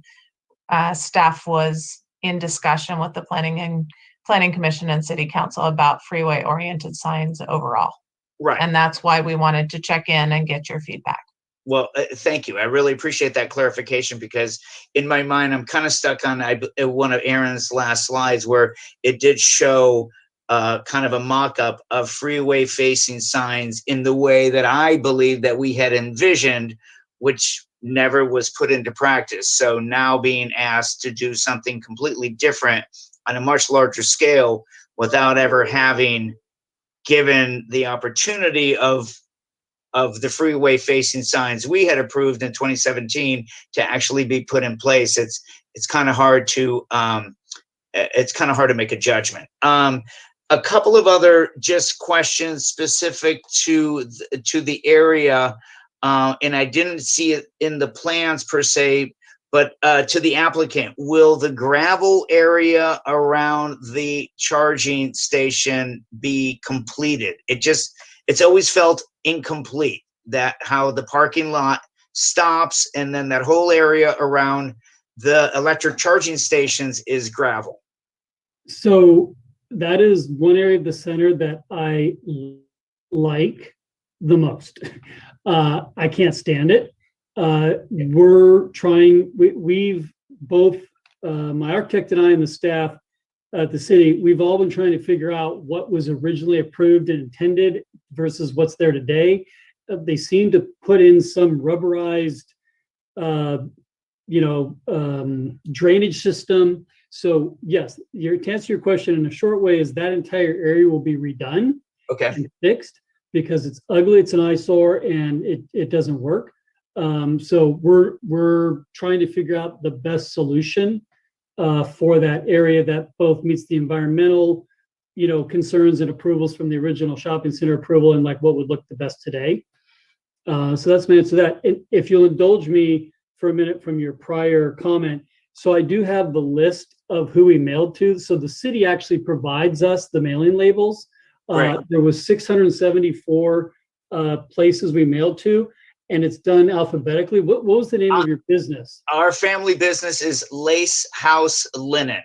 staff was in discussion with the Planning Commission and City Council about freeway oriented signs overall. Right. And that's why we wanted to check in and get your feedback. Well, thank you. I really appreciate that clarification, because in my mind, I'm kind of stuck on one of Aaron's last slides where it did show kind of a mock-up of freeway facing signs in the way that I believe that we had envisioned, which never was put into practice. So now being asked to do something completely different on a much larger scale, without ever having given the opportunity of the freeway facing signs we had approved in 2017 to actually be put in place. It's kind of hard to make a judgment. A couple of other just questions specific to the area, and I didn't see it in the plans per se, but to the applicant, will the gravel area around the charging station be completed? It's always felt incomplete, that how the parking lot stops and then that whole area around the electric charging stations is gravel. So that is one area of the center that I like the most. I can't stand it. We're trying, we've both, my architect and I and the staff at the city, we've all been trying to figure out what was originally approved and intended versus what's there today. They seem to put in some rubberized, drainage system. So yes, to answer your question in a short way is that entire area will be redone. Okay. And fixed because it's ugly, it's an eyesore, and it doesn't work. So we're trying to figure out the best solution for that area that both meets the environmental, concerns and approvals from the original shopping center approval and like what would look the best today. So that's my answer to that. And if you'll indulge me for a minute from your prior comment, so I do have the list of who we mailed to. So the city actually provides us the mailing labels. Right. There was 674 places we mailed to, and it's done alphabetically. What was the name of your business? Our family business is Lace House Linen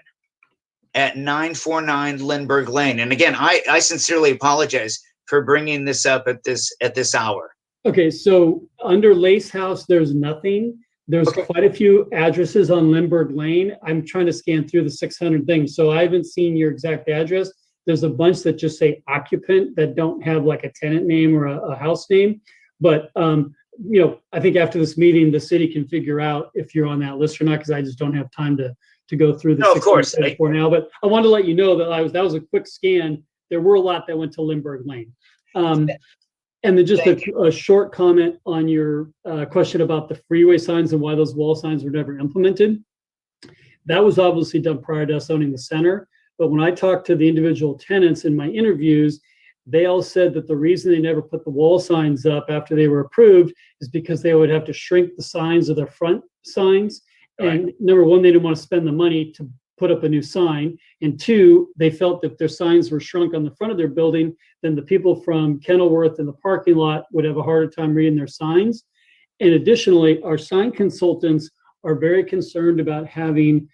at 949 Lindbergh Lane. And again, I sincerely apologize for bringing this up at this hour. Okay, so under Lace House, there's nothing. There's quite a few addresses on Lindbergh Lane. I'm trying to scan through the 600 things, so I haven't seen your exact address. There's a bunch that just say occupant that don't have like a tenant name or a house name. But, I think after this meeting, the city can figure out if you're on that list or not, because I just don't have time to go through the. No, of course. For now, but I wanted to let you know that that was a quick scan. There were a lot that went to Lindbergh Lane. And then just a short comment on your question about the freeway signs and why those wall signs were never implemented. That was obviously done prior to us owning the center. But when I talked to the individual tenants in my interviews, they all said that the reason they never put the wall signs up after they were approved is because they would have to shrink the signs of their front signs. And number one, they didn't want to spend the money to put up a new sign. And two, they felt that if their signs were shrunk on the front of their building, then the people from Kenilworth and the parking lot would have a harder time reading their signs. And additionally, our sign consultants are very concerned about having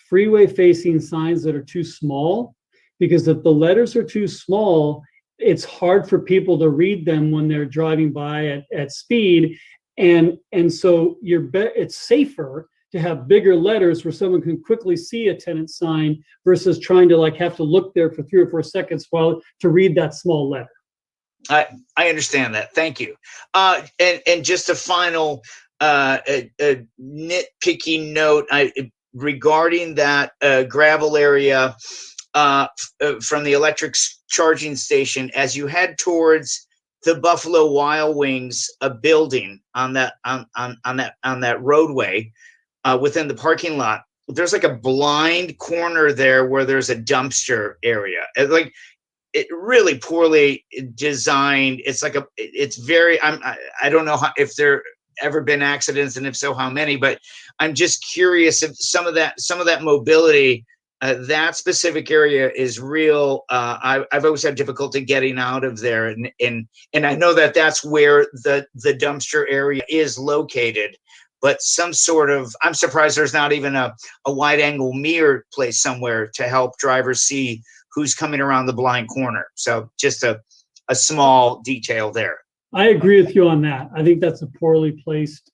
freeway facing signs that are too small, because if the letters are too small, it's hard for people to read them when they're driving by at speed. And so it's safer to have bigger letters where someone can quickly see a tenant sign versus trying to have to look there for 3 or 4 seconds to read that small letter. I understand that. Thank you. And just a final a nitpicky note regarding that gravel area from the electric charging station as you head towards the Buffalo Wild Wings building on that roadway. Within the parking lot, there's like a blind corner there where there's a dumpster area. It really poorly designed. It's very. I don't know if there ever been accidents, and if so, how many. But I'm just curious if some of that mobility, that specific area is real. I've always had difficulty getting out of there, and I know that that's where the dumpster area is located. But some sort of, I'm surprised there's not even a wide angle mirror placed somewhere to help drivers see who's coming around the blind corner. So just a small detail there. I agree with you on that. I think that's a poorly placed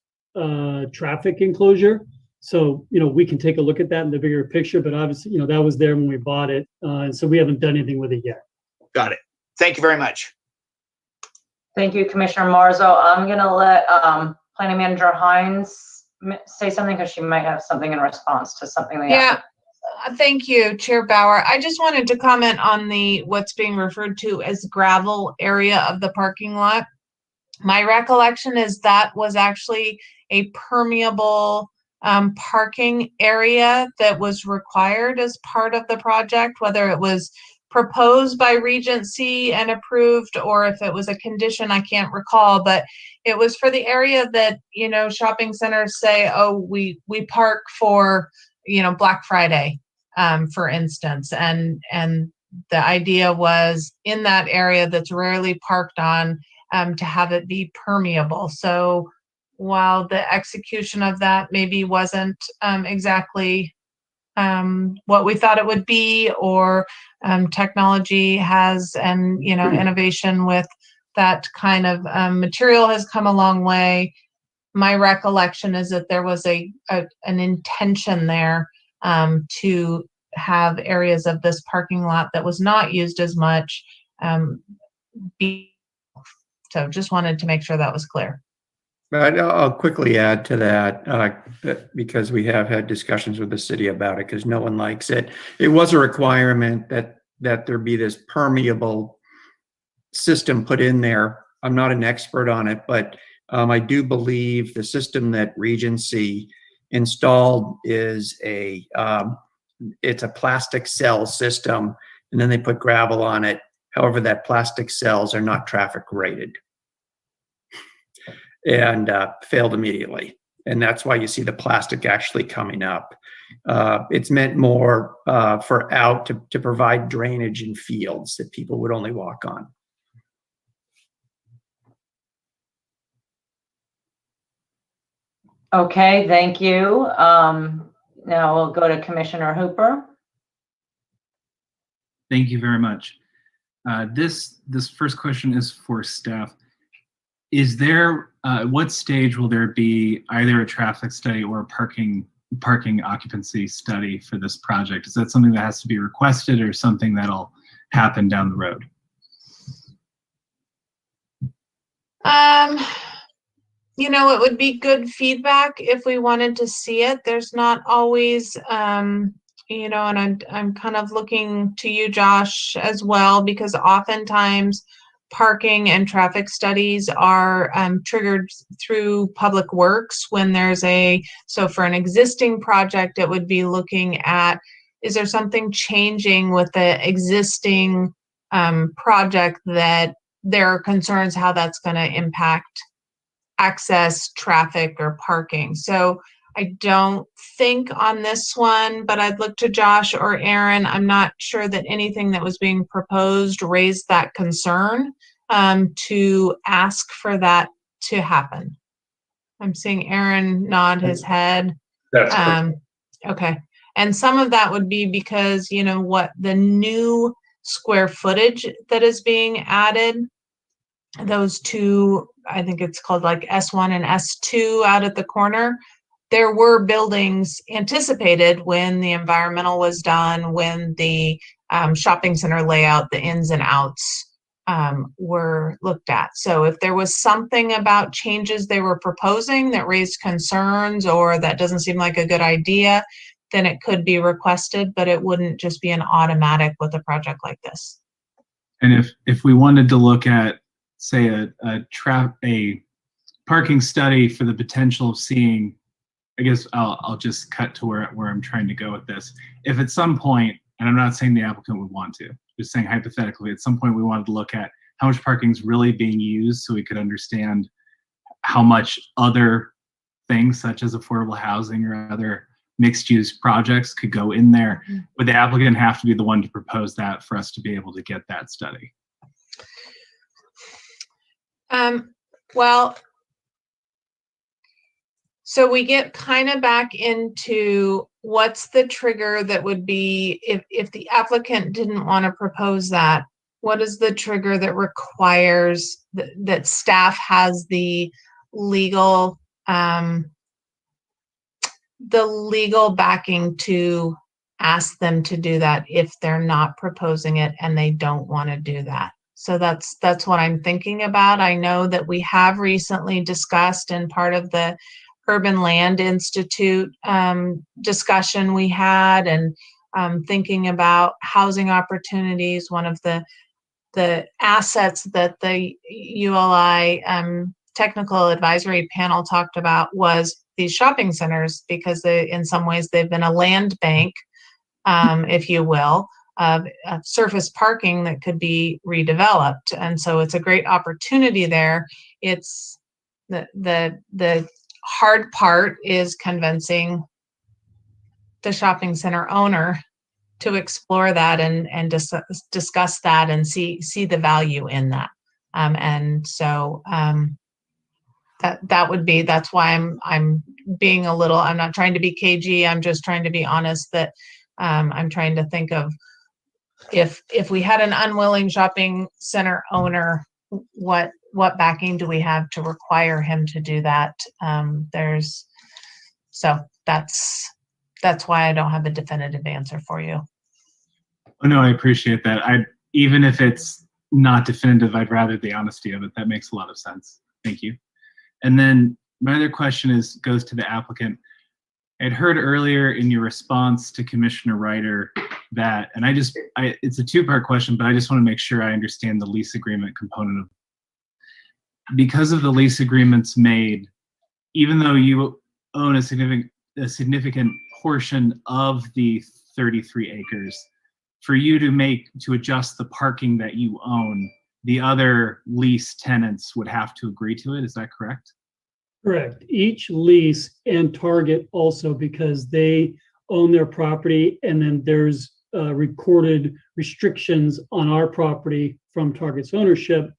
traffic enclosure. So, we can take a look at that in the bigger picture, but obviously, that was there when we bought it. And so we haven't done anything with it yet. Got it. Thank you very much. Thank you, Commissioner Marzo. I'm going to let Planning Manager Hines say something because she might have something in response to something. Yeah, Thank you, Chair Bauer. I just wanted to comment on what's being referred to as gravel area of the parking lot. My recollection is that was actually a permeable parking area that was required as part of the project, whether it was proposed by Regency and approved or if it was a condition, I can't recall, but it was for the area that, you know, shopping centers say, oh, we park for, you know, Black Friday, for instance. And the idea was in that area that's rarely parked on, to have it be permeable. So while the execution of that maybe wasn't exactly what we thought it would be, or technology has, and you know, innovation with that kind of material has come a long way. My recollection is that there was an intention there to have areas of this parking lot that was not used as much be. So just wanted to make sure that was clear. But I'll quickly add to that because we have had discussions with the city about it because no one likes it. It was a requirement that there be this permeable system put in there. I'm not an expert on it, but I do believe the system that Regency installed is it's a plastic cell system, and then they put gravel on it. However, that plastic cells are not traffic rated and failed immediately. And that's why you see the plastic actually coming up. It's meant more to provide drainage in fields that people would only walk on. Okay, thank you. Now we'll go to Commissioner Hooper. Thank you very much. This first question is for staff. Is there, what stage will there be either a traffic study or a parking occupancy study for this project? Is that something that has to be requested or something that'll happen down the road? You know, it would be good feedback if we wanted to see it. There's not always, you know, and I'm kind of looking to you, Josh, as well, because oftentimes parking and traffic studies are triggered through public works when there's so for an existing project, it would be looking at, is there something changing with the existing project that there are concerns how that's going to impact access, traffic, or parking. So I don't think on this one, but I'd look to Josh or Aaron. I'm not sure that anything that was being proposed raised that concern to ask for that to happen. I'm seeing Aaron nod his head. That's correct. Okay. And some of that would be because, you know, what the new square footage that is being added, those two, I think it's called like S1 and S2 out at the corner. There were buildings anticipated when the environmental was done, when the shopping center layout, the ins and outs were looked at. So if there was something about changes they were proposing that raised concerns or that doesn't seem like a good idea, then it could be requested, but it wouldn't just be an automatic with a project like this. And if we wanted to look at, say, a parking study for the potential of seeing, I guess I'll just cut to where I'm trying to go with this. If at some point, and I'm not saying the applicant would want to, just saying hypothetically, at some point we wanted to look at how much parking is really being used so we could understand how much other things such as affordable housing or other mixed-use projects could go in there. Mm-hmm. Would the applicant have to be the one to propose that for us to be able to get that study? Well, so we get kind of back into what's the trigger that would be if the applicant didn't want to propose that, what is the trigger that requires that staff has the legal backing to ask them to do that if they're not proposing it and they don't want to do that? So that's what I'm thinking about. I know that we have recently discussed, and part of the Urban Land Institute discussion we had, and thinking about housing opportunities. One of the assets that the ULI technical advisory panel talked about was these shopping centers, because in some ways they've been a land bank, if you will, of surface parking that could be redeveloped. And so it's a great opportunity there. It's the hard part is convincing the shopping center owner to explore that and discuss that and see the value in that. And so that's why I'm being a little, I'm not trying to be cagey. I'm just trying to be honest that I'm trying to think of if we had an unwilling shopping center owner, what backing do we have to require him to do that? So that's why I don't have a definitive answer for you. Oh, no, I appreciate that. Even if it's not definitive, I'd rather the honesty of it. That makes a lot of sense. Thank you. And then my other question goes to the applicant. I'd heard earlier in your response to Commissioner Ryder that, and it's a two-part question, but I just want to make sure I understand the lease agreement component of it. Because of the lease agreements made, even though you own a significant portion of the 33 acres, for you to adjust the parking that you own, the other lease tenants would have to agree to it. Is that correct? Correct. Each lease, and Target also, because they own their property, and then there's recorded restrictions on our property from Target's ownership.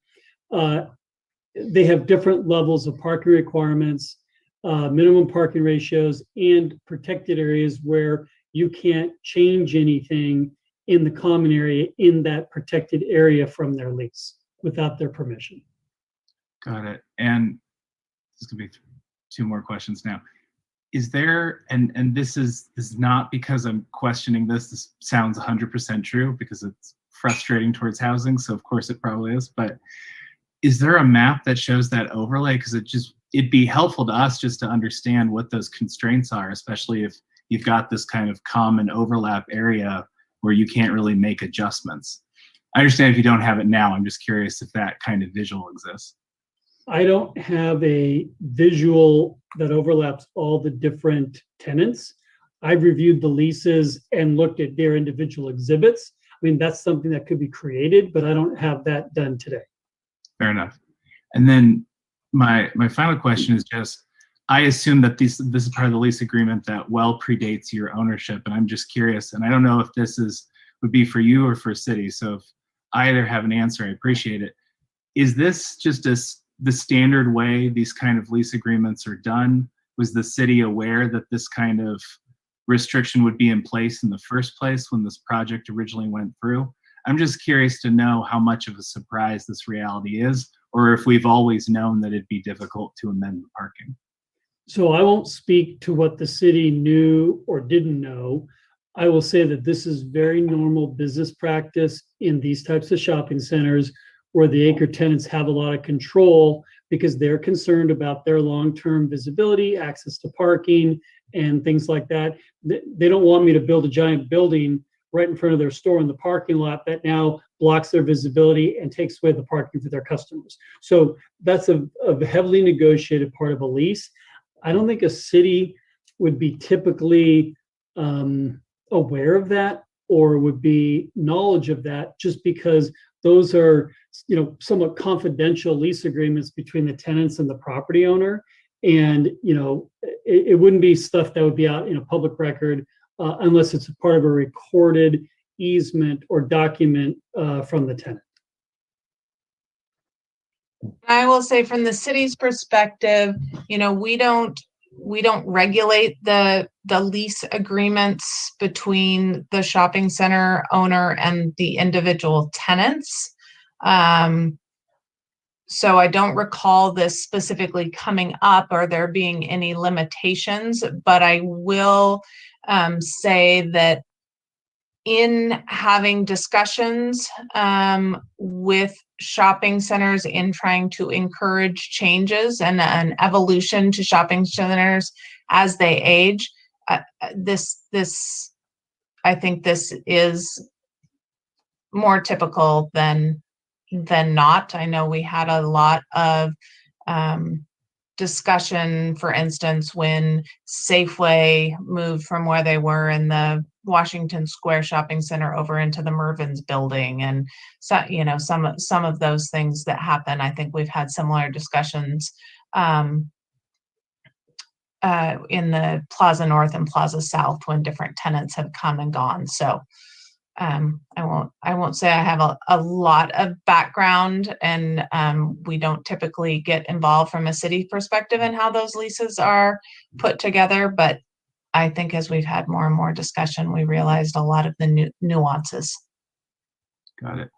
They have different levels of parking requirements, minimum parking ratios, and protected areas where you can't change anything in the common area in that protected area from their lease without their permission. Got it. And this is gonna be two more questions now. Is there, and this is not because I'm questioning this sounds 100% true because it's frustrating towards housing, so of course it probably is, but is there a map that shows that overlay? Because it'd be helpful to us just to understand what those constraints are, especially if you've got this kind of common overlap area where you can't really make adjustments. I understand if you don't have it now, I'm just curious if that kind of visual exists. I don't have a visual that overlaps all the different tenants. I've reviewed the leases and looked at their individual exhibits. I mean, that's something that could be created, but I don't have that done today. Fair enough. And then my final question is just, I assume that this is part of the lease agreement that well predates your ownership, and I'm just curious, and I don't know if this would be for you or for city, so if either have an answer, I appreciate it. Is this just the standard way these kind of lease agreements are done? Was the city aware that this kind of restriction would be in place in the first place when this project originally went through? I'm just curious to know how much of a surprise this reality is, or if we've always known that it'd be difficult to amend the parking. So I won't speak to what the city knew or didn't know. I will say that this is very normal business practice in these types of shopping centers where the anchor tenants have a lot of control because they're concerned about their long-term visibility, access to parking, and things like that. They don't want me to build a giant building right in front of their store in the parking lot that now blocks their visibility and takes away the parking for their customers. So that's a heavily negotiated part of a lease. I don't think a city would be typically aware of that or would be knowledge of that, just because those are, somewhat confidential lease agreements between the tenants and the property owner. And, it wouldn't be stuff that would be out in a public record unless it's a part of a recorded easement or document from the tenant. I will say from the city's perspective, we don't regulate the lease agreements between the shopping center owner and the individual tenants. So I don't recall this specifically coming up or there being any limitations, but I will say that in having discussions with shopping centers in trying to encourage changes and an evolution to shopping centers as they age, this I think this is more typical than not. I know we had a lot of discussion, for instance, when Safeway moved from where they were in the Washington Square Shopping Center over into the Mervyn's building, and so, you know, some of those things that happen. I think we've had similar discussions in the Plaza North and Plaza South when different tenants have come and gone. So I won't say I have a lot of background, and we don't typically get involved from a city perspective in how those leases are put together. But I think as we've had more and more discussion, we realized a lot of the nuances. Got it.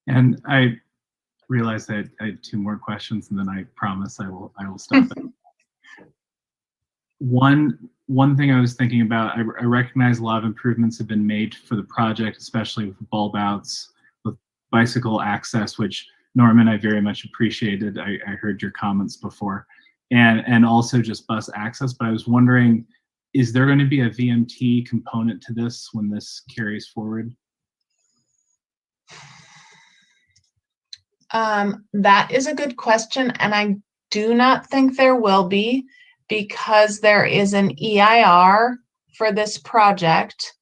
And I realized that I had 2 more questions, and then I promise I will stop it. One thing I was thinking about, I recognize a lot of improvements have been made for the project, especially with bulb outs, with bicycle access, which Norman, I very much appreciated. I heard your comments before, and also just bus access. But I was wondering, is there going to be a VMT component to this when this carries forward? That is a good question, and I do not think there will be, because there is an EIR for this project.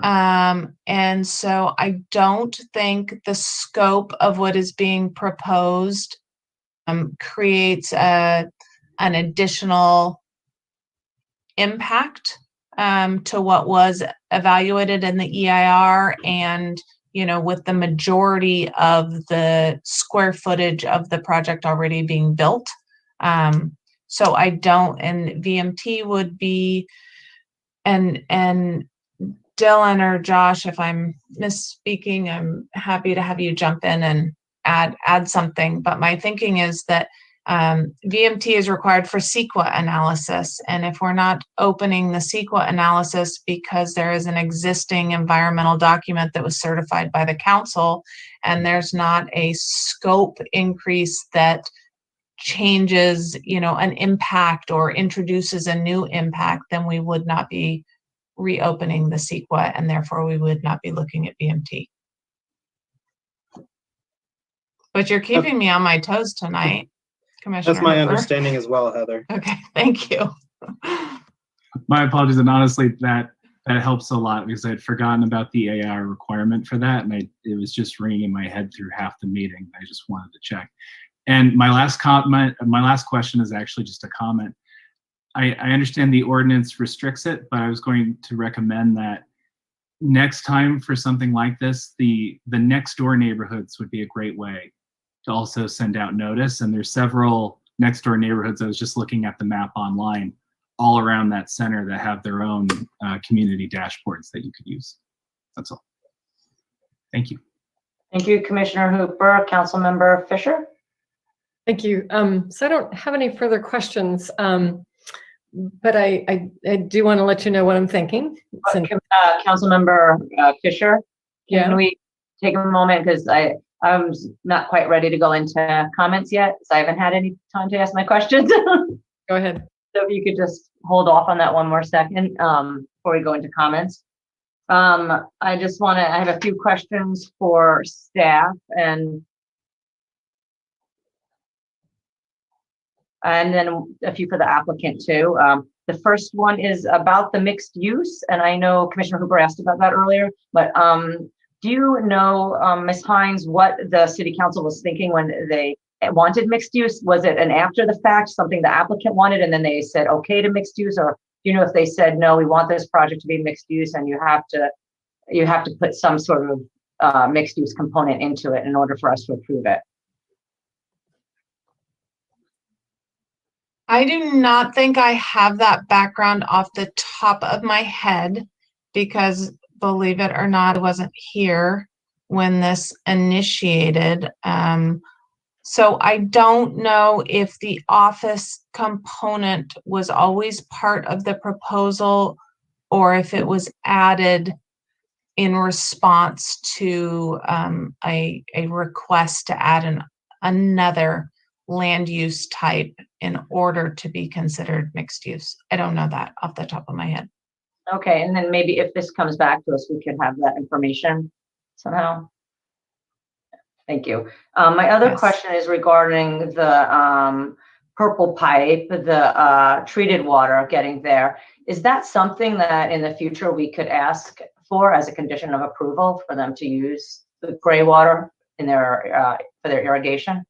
And so I don't think the scope of what is being proposed creates an additional impact to what was evaluated in the EIR, and, you know, with the majority of the square footage of the project already being built. So I don't, and VMT would be, and Dylan or Josh, if I'm misspeaking, I'm happy to have you jump in and add something. But my thinking is that VMT is required for CEQA analysis. And if we're not opening the CEQA analysis because there is an existing environmental document that was certified by the council, and there's not a scope increase that changes, you know, an impact or introduces a new impact, then we would not be reopening the CEQA, and therefore we would not be looking at VMT. But you're keeping me on my toes tonight, Commissioner. That's my Hooper. understanding as well, Heather. Okay, thank you. My apologies, and honestly, that helps a lot, because I'd forgotten about the AR requirement for that, and it was just ringing in my head through half the meeting. I just wanted to check. And my last question is actually just a comment. I understand the ordinance restricts it, but I was going to recommend that next time for something like this, the next door neighborhoods would be a great way to also send out notice. And there's several next door neighborhoods, I was just looking at the map online, all around that center that have their own community dashboards that you could use. That's all. Thank you. Thank you, Commissioner Hooper. Councilmember Fisher? Thank you. So I don't have any further questions, but I do want to let you know what I'm thinking. Councilmember Fisher, Yeah. can we take a moment, because I'm not quite ready to go into comments yet, so I haven't had any time to ask my questions. Go ahead. So if you could just hold off on that one more second before we go into comments. I have a few questions for staff and then a few for the applicant too. The first one is about the mixed use, and I know Commissioner Hooper asked about that earlier, but do you know, Ms. Hines, what the city council was thinking when they wanted mixed use? Was it an after the fact, something the applicant wanted, and then they said okay to mixed use, or do you know if they said no, we want this project to be mixed use, and you have to put some sort of mixed use component into it in order for us to approve it? I do not think I have that background off the top of my head, because believe it or not, I wasn't here when this initiated. So I don't know if the office component was always part of the proposal, or if it was added in response to a request to add another land use type in order to be considered mixed use. I don't know that off the top of my head. Okay, and then maybe if this comes back to us, we could have that information somehow. Thank you. My other Yes. question is regarding the purple pipe, the treated water getting there. Is that something that in the future we could ask for as a condition of approval for them to use the gray water in their for their irrigation?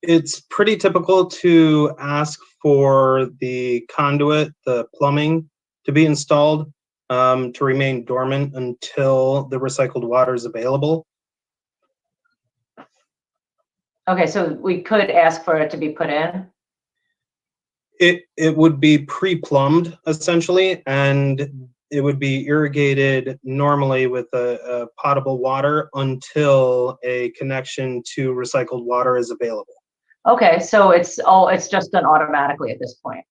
It's pretty typical to ask for the conduit, the plumbing, to be installed to remain dormant until the recycled water is available. Okay, so we could ask for it to be put in? It would be pre-plumbed essentially, and it would be irrigated normally with a potable water until a connection to recycled water is available. Okay, so it's just done automatically at this point.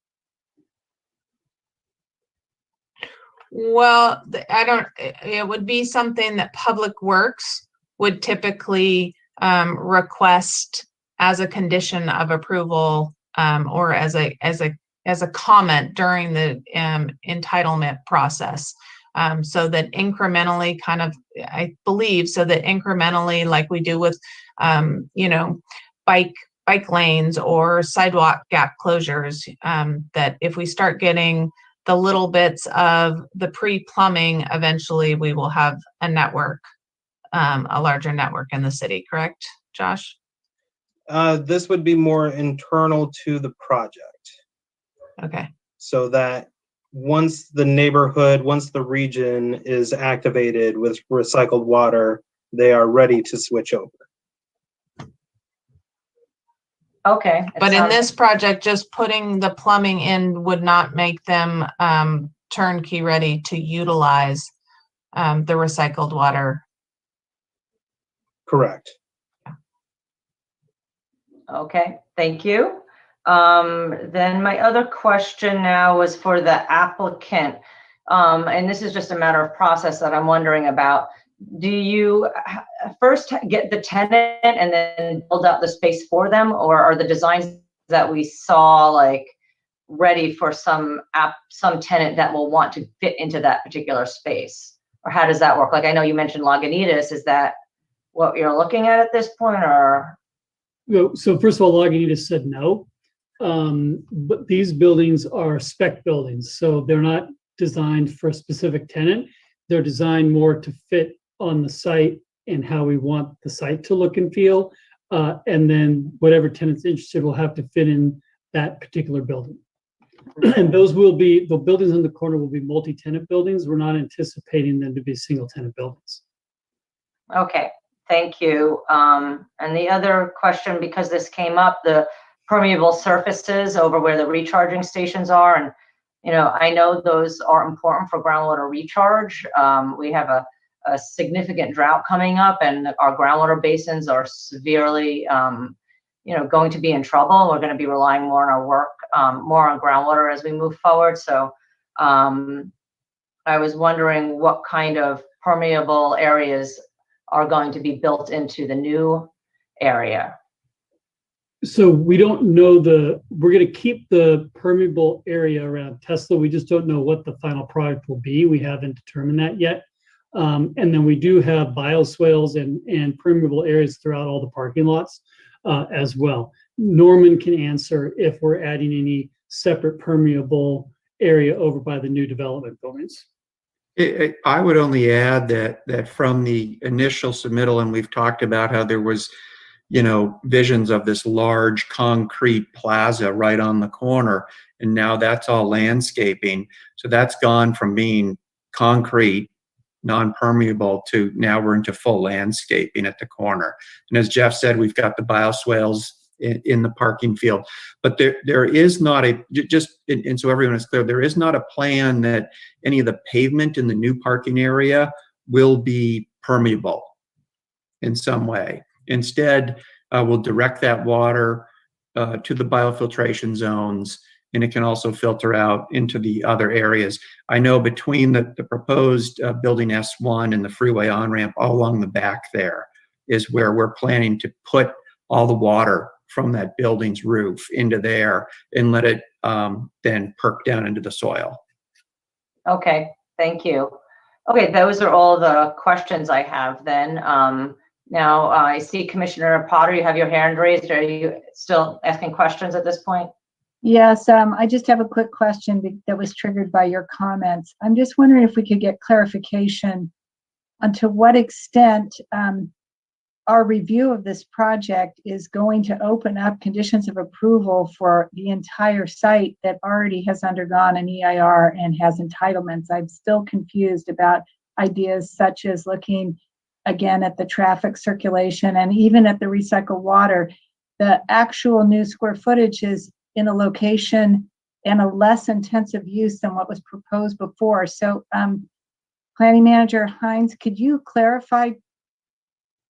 Well, it would be something that Public Works would typically request as a condition of approval, or as a comment during the entitlement process. So that incrementally I believe, so that incrementally, like we do with, bike lanes or sidewalk gap closures, that if we start getting the little bits of the pre-plumbing, eventually we will have a network, a larger network in the city, correct, Josh? This would be more internal to the project. Okay. So that once the region is activated with recycled water, they are ready to switch over. Okay. But in this project, just putting the plumbing in would not make them turnkey ready to utilize the recycled water. Correct. Okay, thank you. Then my other question now was for the applicant. And this is just a matter of process that I'm wondering about. Do you first get the tenant and then build out the space for them, or are the designs that we saw like ready for some tenant that will want to fit into that particular space? Or how does that work? Like I know you mentioned Lagunitas. Is that what you're looking at this point, or? So first of all, Lagunitas said no, but these buildings are spec buildings, so they're not designed for a specific tenant. They're designed more to fit on the site and how we want the site to look and feel. And then whatever tenant's interested will have to fit in that particular building. And those will be, the buildings in the corner will be multi-tenant buildings. We're not anticipating them to be single tenant buildings. Okay, thank you. And the other question, because this came up, the permeable surfaces over where the recharging stations are. And, I know those are important for groundwater recharge. We have a significant drought coming up, and our groundwater basins are severely, going to be in trouble. We're going to be relying more on our work, more on groundwater as we move forward. So I was wondering what kind of permeable areas are going to be built into the new area. So we don't know we're going to keep the permeable area around Tesla. We just don't know what the final product will be. We haven't determined that yet. And then we do have bioswales and permeable areas throughout all the parking lots as well. Norman can answer if we're adding any separate permeable area over by the new development buildings. I would only add that from the initial submittal, and we've talked about how there was, visions of this large concrete plaza right on the corner, and now that's all landscaping. So that's gone from being concrete, non-permeable, to now we're into full landscaping at the corner. And as Jeff said, we've got the bioswales in the parking field, but there is not and so everyone is clear, there is not a plan that any of the pavement in the new parking area will be permeable in some way. Instead, we'll direct that water to the biofiltration zones, and it can also filter out into the other areas. I know between the proposed building S1 and the freeway on-ramp all along the back there is where we're planning to put all the water from that building's roof into there and let it then perk down into the soil. Okay, thank you. Okay, those are all the questions I have then. Now I see Commissioner Potter, you have your hand raised. Are you still asking questions at this point? Yes, I just have a quick question that was triggered by your comments. I'm just wondering if we could get clarification on to what extent our review of this project is going to open up conditions of approval for the entire site that already has undergone an EIR and has entitlements. I'm still confused about ideas such as looking again at the traffic circulation and even at the recycled water. The actual new square footage is in a location and a less intensive use than what was proposed before. So Planning Manager Hines, could you clarify,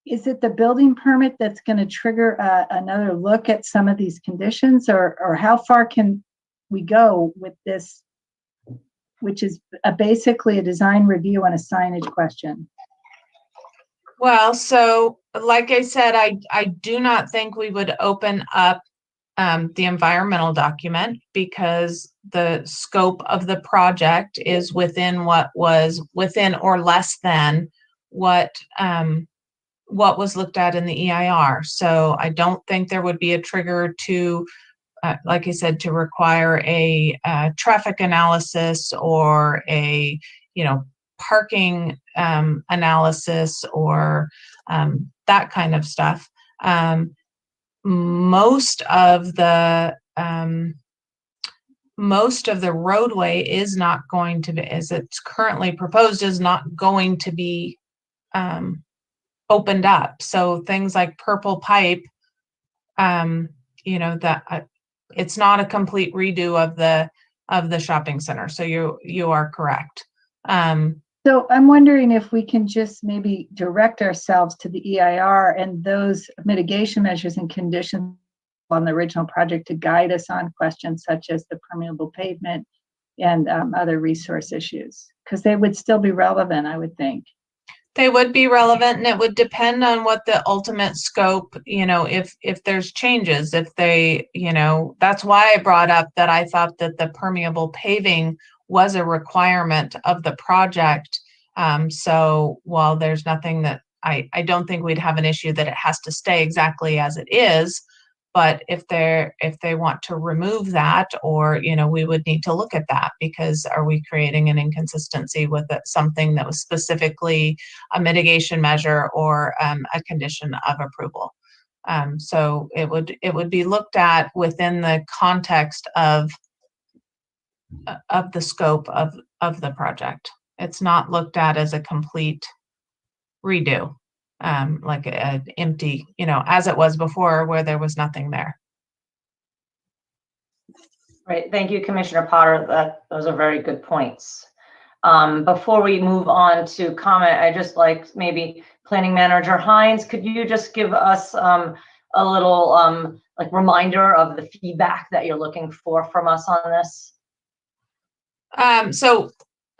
is it the building permit that's going to trigger another look at some of these conditions, or how far can we go with this, which is basically a design review and a signage question? Well, so like I said, I do not think we would open up the environmental document because the scope of the project is within what was within or less than what was looked at in the EIR. So I don't think there would be a trigger to, like I said, to require a traffic analysis or a, parking analysis or that kind of stuff. Most of the roadway is not going to be, as it's currently proposed, is not going to be opened up. So things like purple pipe, that it's not a complete redo of the shopping center. So you are correct. So I'm wondering if we can just maybe direct ourselves to the EIR and those mitigation measures and conditions on the original project to guide us on questions such as the permeable pavement and other resource issues, because they would still be relevant, I would think. They would be relevant, and it would depend on what the ultimate scope, if there's changes, if they, that's why I brought up that I thought that the permeable paving was a requirement of the project. So while there's nothing that I don't think we'd have an issue that it has to stay exactly as it is, but if they want to remove that, or, we would need to look at that, because are we creating an inconsistency with something that was specifically a mitigation measure or a condition of approval? So it would be looked at within the context of the scope of the project. It's not looked at as a complete redo, like an empty, as it was before where there was nothing there. Right, thank you, Commissioner Potter. Those are very good points. Before we move on to comment, I just like maybe Planning Manager Hines, could you just give us a little reminder of the feedback that you're looking for from us on this? So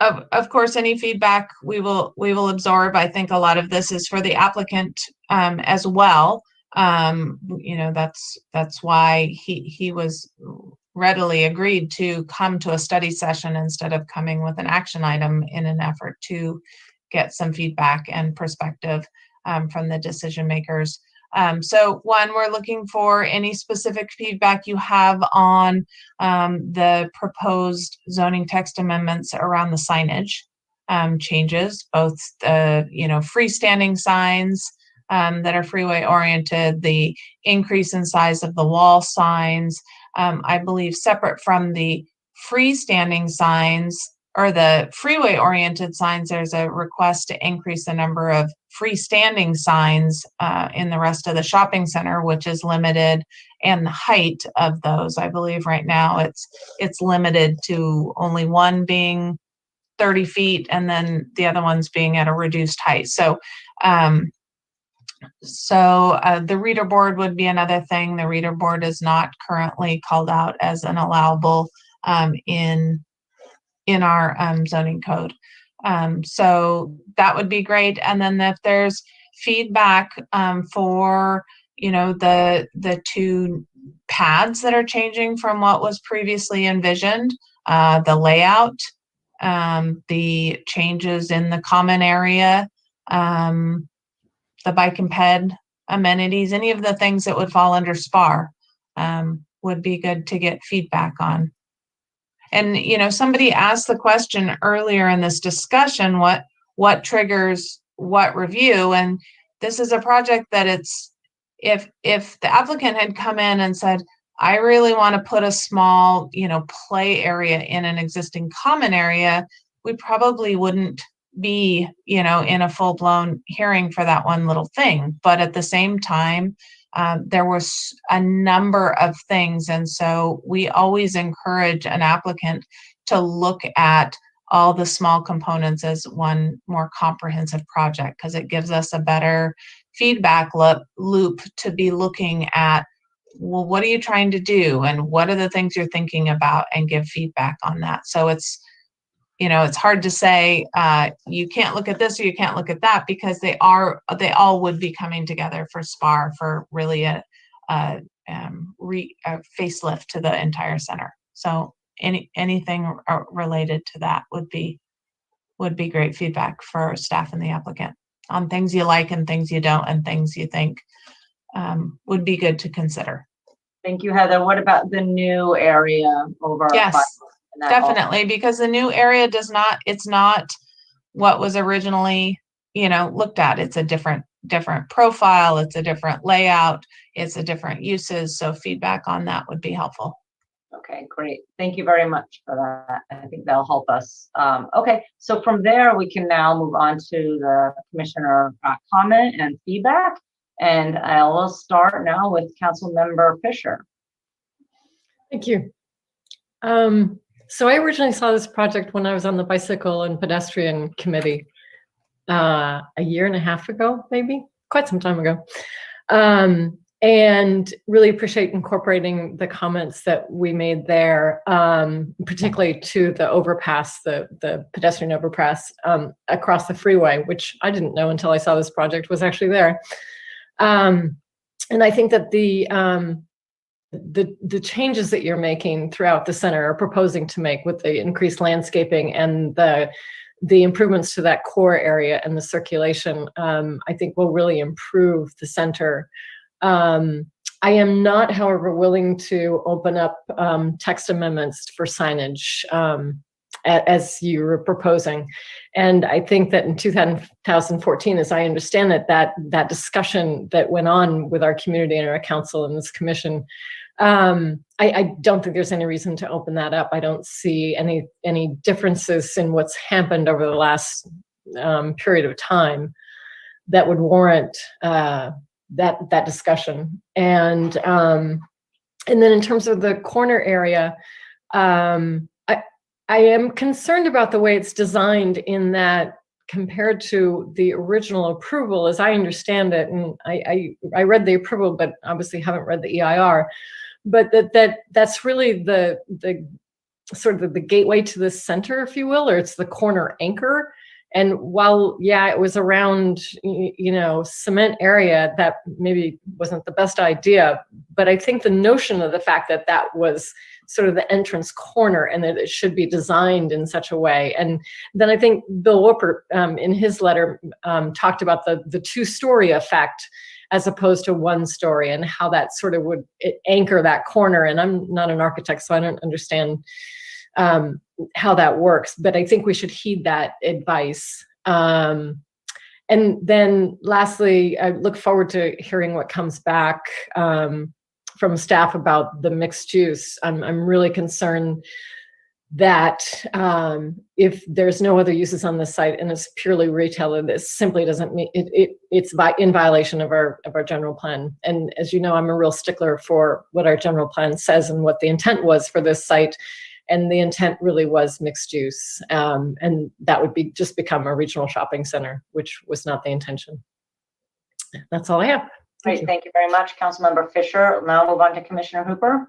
of course, any feedback we will absorb. I think a lot of this is for the applicant as well. That's why he was readily agreed to come to a study session instead of coming with an action item in an effort to get some feedback and perspective from the decision makers. So one, we're looking for any specific feedback you have on the proposed zoning text amendments around the signage changes, both the freestanding signs that are freeway oriented, the increase in size of the wall signs. I believe separate from the freestanding signs or the freeway oriented signs, there's a request to increase the number of freestanding signs in the rest of the shopping center, which is limited, and the height of those. I believe right now it's limited to only one being 30 feet and then the other ones being at a reduced height. So the reader board would be another thing. The reader board is not currently called out as an allowable in our zoning code. So that would be great. And then if there's feedback for, the two pads that are changing from what was previously envisioned, the layout, the changes in the common area, the bike and ped amenities, any of the things that would fall under SPAR, would be good to get feedback on. And, somebody asked the question earlier in this discussion, what triggers what review? And this is a project that if the applicant had come in and said, I really want to put a small, play area in an existing common area, we probably wouldn't be, in a full-blown hearing for that one little thing. But at the same time, there was a number of things. And so we always encourage an applicant to look at all the small components as one more comprehensive project, because it gives us a better feedback loop to be looking at, well, what are you trying to do? And what are the things you're thinking about, and give feedback on that. So it's hard to say, you can't look at this or you can't look at that, because they all would be coming together for SPAR for really a facelift to the entire center. So anything related to that would be great feedback for staff and the applicant on things you like and things you don't, and things you think would be good to consider. Thank you, Heather. What about the new area over? Yes, definitely, because the new area it's not what was originally, looked at. It's a different profile. It's a different layout. It's a different uses. So feedback on that would be helpful. Okay, great. Thank you very much for that. I think that'll help us. Okay, so from there, we can now move on to the commissioner comment and feedback. And I will start now with Council Member Fisher. Thank you. So I originally saw this project when I was on the Bicycle and Pedestrian Committee a year and a half ago, maybe, quite some time ago. And really appreciate incorporating the comments that we made there, particularly to the overpass, the pedestrian overpass across the freeway, which I didn't know until I saw this project was actually there. And I think that the changes that you're making throughout the center, are proposing to make with the increased landscaping and the improvements to that core area and the circulation, I think will really improve the center. I am not, however, willing to open up text amendments for signage as you were proposing. And I think that in 2014, as I understand it, that discussion that went on with our community and our council and this commission, I don't think there's any reason to open that up. I don't see any differences in what's happened over the last period of time that would warrant that discussion. And then in terms of the corner area, I am concerned about the way it's designed, in that compared to the original approval, as I understand it, and I read the approval, but obviously haven't read the EIR, but that's really the sort of the gateway to the center, if you will, or it's the corner anchor. And while, yeah, it was around, cement area, that maybe wasn't the best idea, but I think the notion of the fact that that was sort of the entrance corner and that it should be designed in such a way. And then I think Bill Whooper, in his letter, talked about the two-story effect as opposed to one story, and how that sort of would anchor that corner. And I'm not an architect, so I don't understand how that works, but I think we should heed that advice. And then lastly, I look forward to hearing what comes back from staff about the mixed use. I'm really concerned that if there's no other uses on the site and it's purely retail, this simply doesn't mean it's in violation of our general plan. And as you know, I'm a real stickler for what our general plan says and what the intent was for this site. And the intent really was mixed use. And that would just become a regional shopping center, which was not the intention. That's all I have. Great, thank you very much, Councilmember Fisher. Now move on to Commissioner Hooper.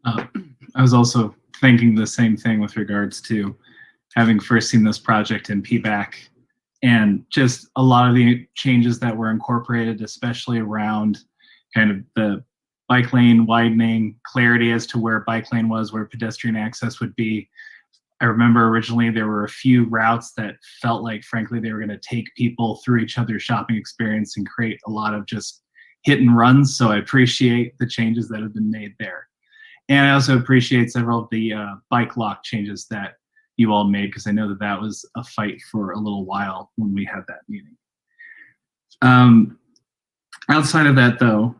I was also thinking the same thing with regards to having first seen this project in PBAC, and just a lot of the changes that were incorporated, especially around kind of the bike lane widening, clarity as to where bike lane was, where pedestrian access would be. I remember originally there were a few routes that felt like, frankly, they were going to take people through each other's shopping experience and create a lot of just hit and runs. So I appreciate the changes that have been made there. And I also appreciate several of the bike lock changes that you all made, because I know that that was a fight for a little while when we had that meeting. Outside of that, though,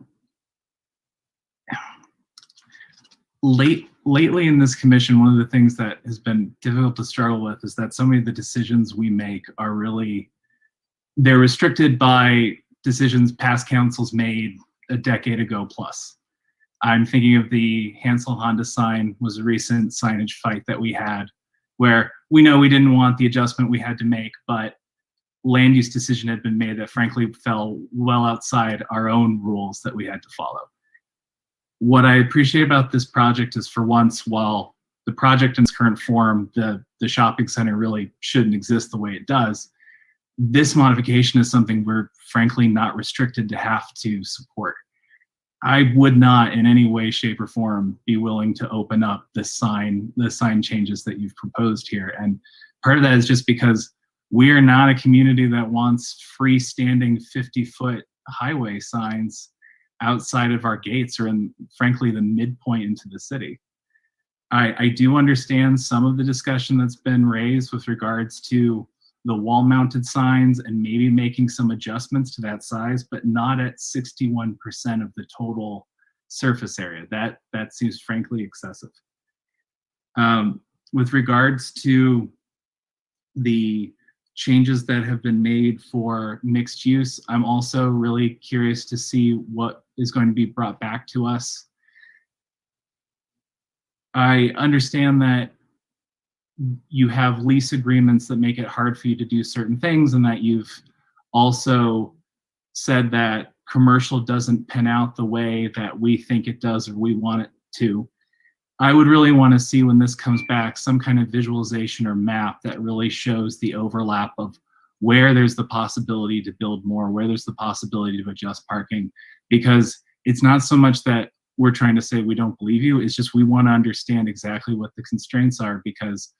lately in this commission, one of the things that has been difficult to struggle with is that so many of the decisions we make are really, they're restricted by decisions past councils made a decade ago plus. I'm thinking of the Hansel Honda sign was a recent signage fight that we had, where we know we didn't want the adjustment we had to make, but land use decision had been made that frankly fell well outside our own rules that we had to follow. What I appreciate about this project is, for once, while the project in its current form, the shopping center really shouldn't exist the way it does, this modification is something we're frankly not restricted to have to support. I would not in any way, shape, or form be willing to open up the sign changes that you've proposed here. And part of that is just because we are not a community that wants freestanding 50-foot highway signs outside of our gates or in, frankly, the midpoint into the city. I do understand some of the discussion that's been raised with regards to the wall-mounted signs and maybe making some adjustments to that size, but not at 61% of the total surface area. That seems frankly excessive. With regards to the changes that have been made for mixed use, I'm also really curious to see what is going to be brought back to us. I understand that you have lease agreements that make it hard for you to do certain things, and that you've also said that commercial doesn't pan out the way that we think it does or we want it to. I would really want to see, when this comes back, some kind of visualization or map that really shows the overlap of where there's the possibility to build more, where there's the possibility to adjust parking, because it's not so much that we're trying to say we don't believe you, it's just we want to understand exactly what the constraints are, because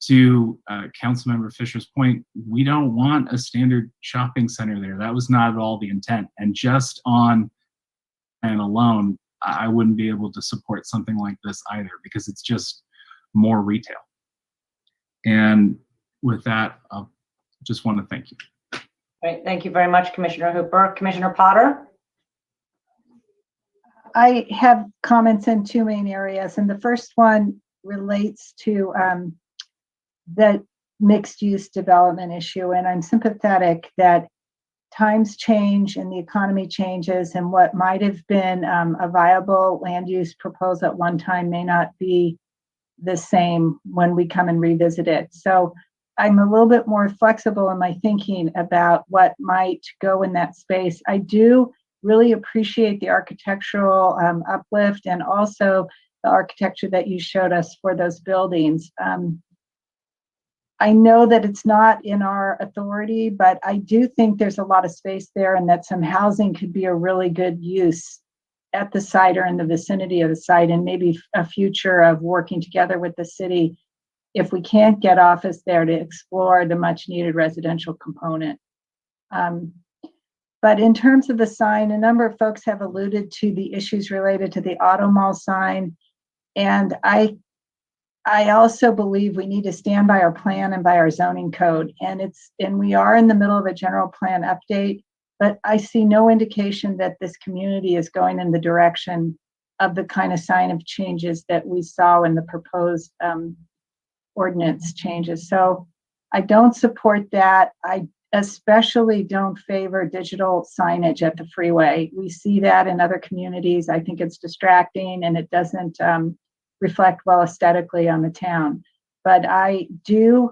to Councilmember Fisher's point, we don't want a standard shopping center there. That was not at all the intent. And just on and alone, I wouldn't be able to support something like this either, because it's just more retail. And with that, I just want to thank you. Great, thank you very much, Commissioner Hooper. Commissioner Potter? I have comments in two main areas, and the first one relates to the mixed-use development issue, and I'm sympathetic that times change and the economy changes, and what might have been a viable land use proposal at one time may not be the same when we come and revisit it. So I'm a little bit more flexible in my thinking about what might go in that space. I do really appreciate the architectural uplift, and also the architecture that you showed us for those buildings. I know that it's not in our authority, but I do think there's a lot of space there, and that some housing could be a really good use at the site or in the vicinity of the site, and maybe a future of working together with the city, if we can't get office there, to explore the much needed residential component. But in terms of the sign, a number of folks have alluded to the issues related to the auto mall sign, and I also believe we need to stand by our plan and by our zoning code. And we are in the middle of a general plan update, but I see no indication that this community is going in the direction of the kind of sign of changes that we saw in the proposed ordinance changes. So I don't support that. I especially don't favor digital signage at the freeway. We see that in other communities. I think it's distracting, and it doesn't reflect well aesthetically on the town. But I do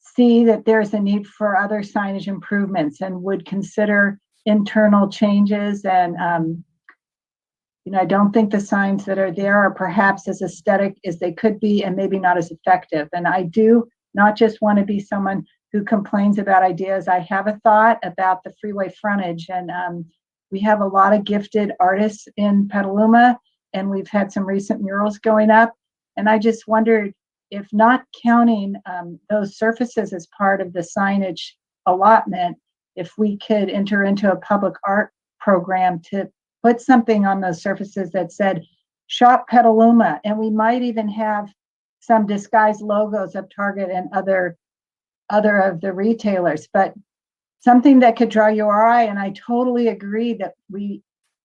see that there's a need for other signage improvements, and would consider internal changes. And I don't think the signs that are there are perhaps as aesthetic as they could be, and maybe not as effective. And I do not just want to be someone who complains about ideas. I have a thought about the freeway frontage, and We have a lot of gifted artists in Petaluma, and we've had some recent murals going up. And I just wondered if, not counting those surfaces as part of the signage allotment, if we could enter into a public art program to put something on those surfaces that said Shop Petaluma, and we might even have some disguised logos of Target and other of the retailers, but something that could draw your eye. And I totally agree that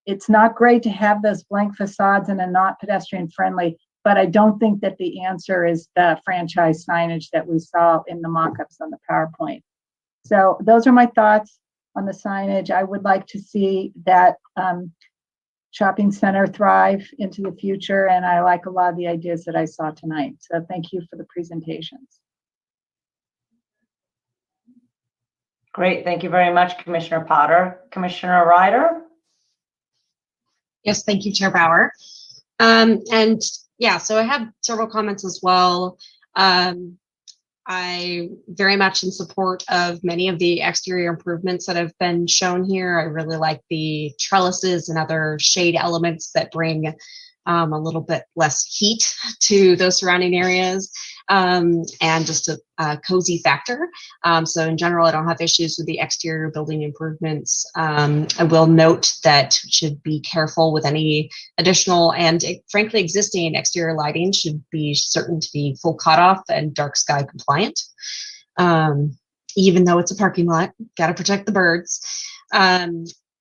it's not great to have those blank facades and a not pedestrian friendly, but I don't think that the answer is the franchise signage that we saw in the mock-ups on the PowerPoint. So those are my thoughts on the signage. I would like to see that shopping center thrive into the future, and I like a lot of the ideas that I saw tonight. So thank you for the presentations. Great, thank you very much, Commissioner Potter. Commissioner Ryder? Yes, thank you, Chair Bauer. And yeah, so I have several comments as well. I very much in support of many of the exterior improvements that have been shown here. I really like the trellises and other shade elements that bring a little bit less heat to those surrounding areas, and just a cozy factor. So in general, I don't have issues with the exterior building improvements. I will note that we should be careful with any additional and frankly existing exterior lighting should be certain to be full cutoff and dark sky compliant. Even though it's a parking lot, got to protect the birds.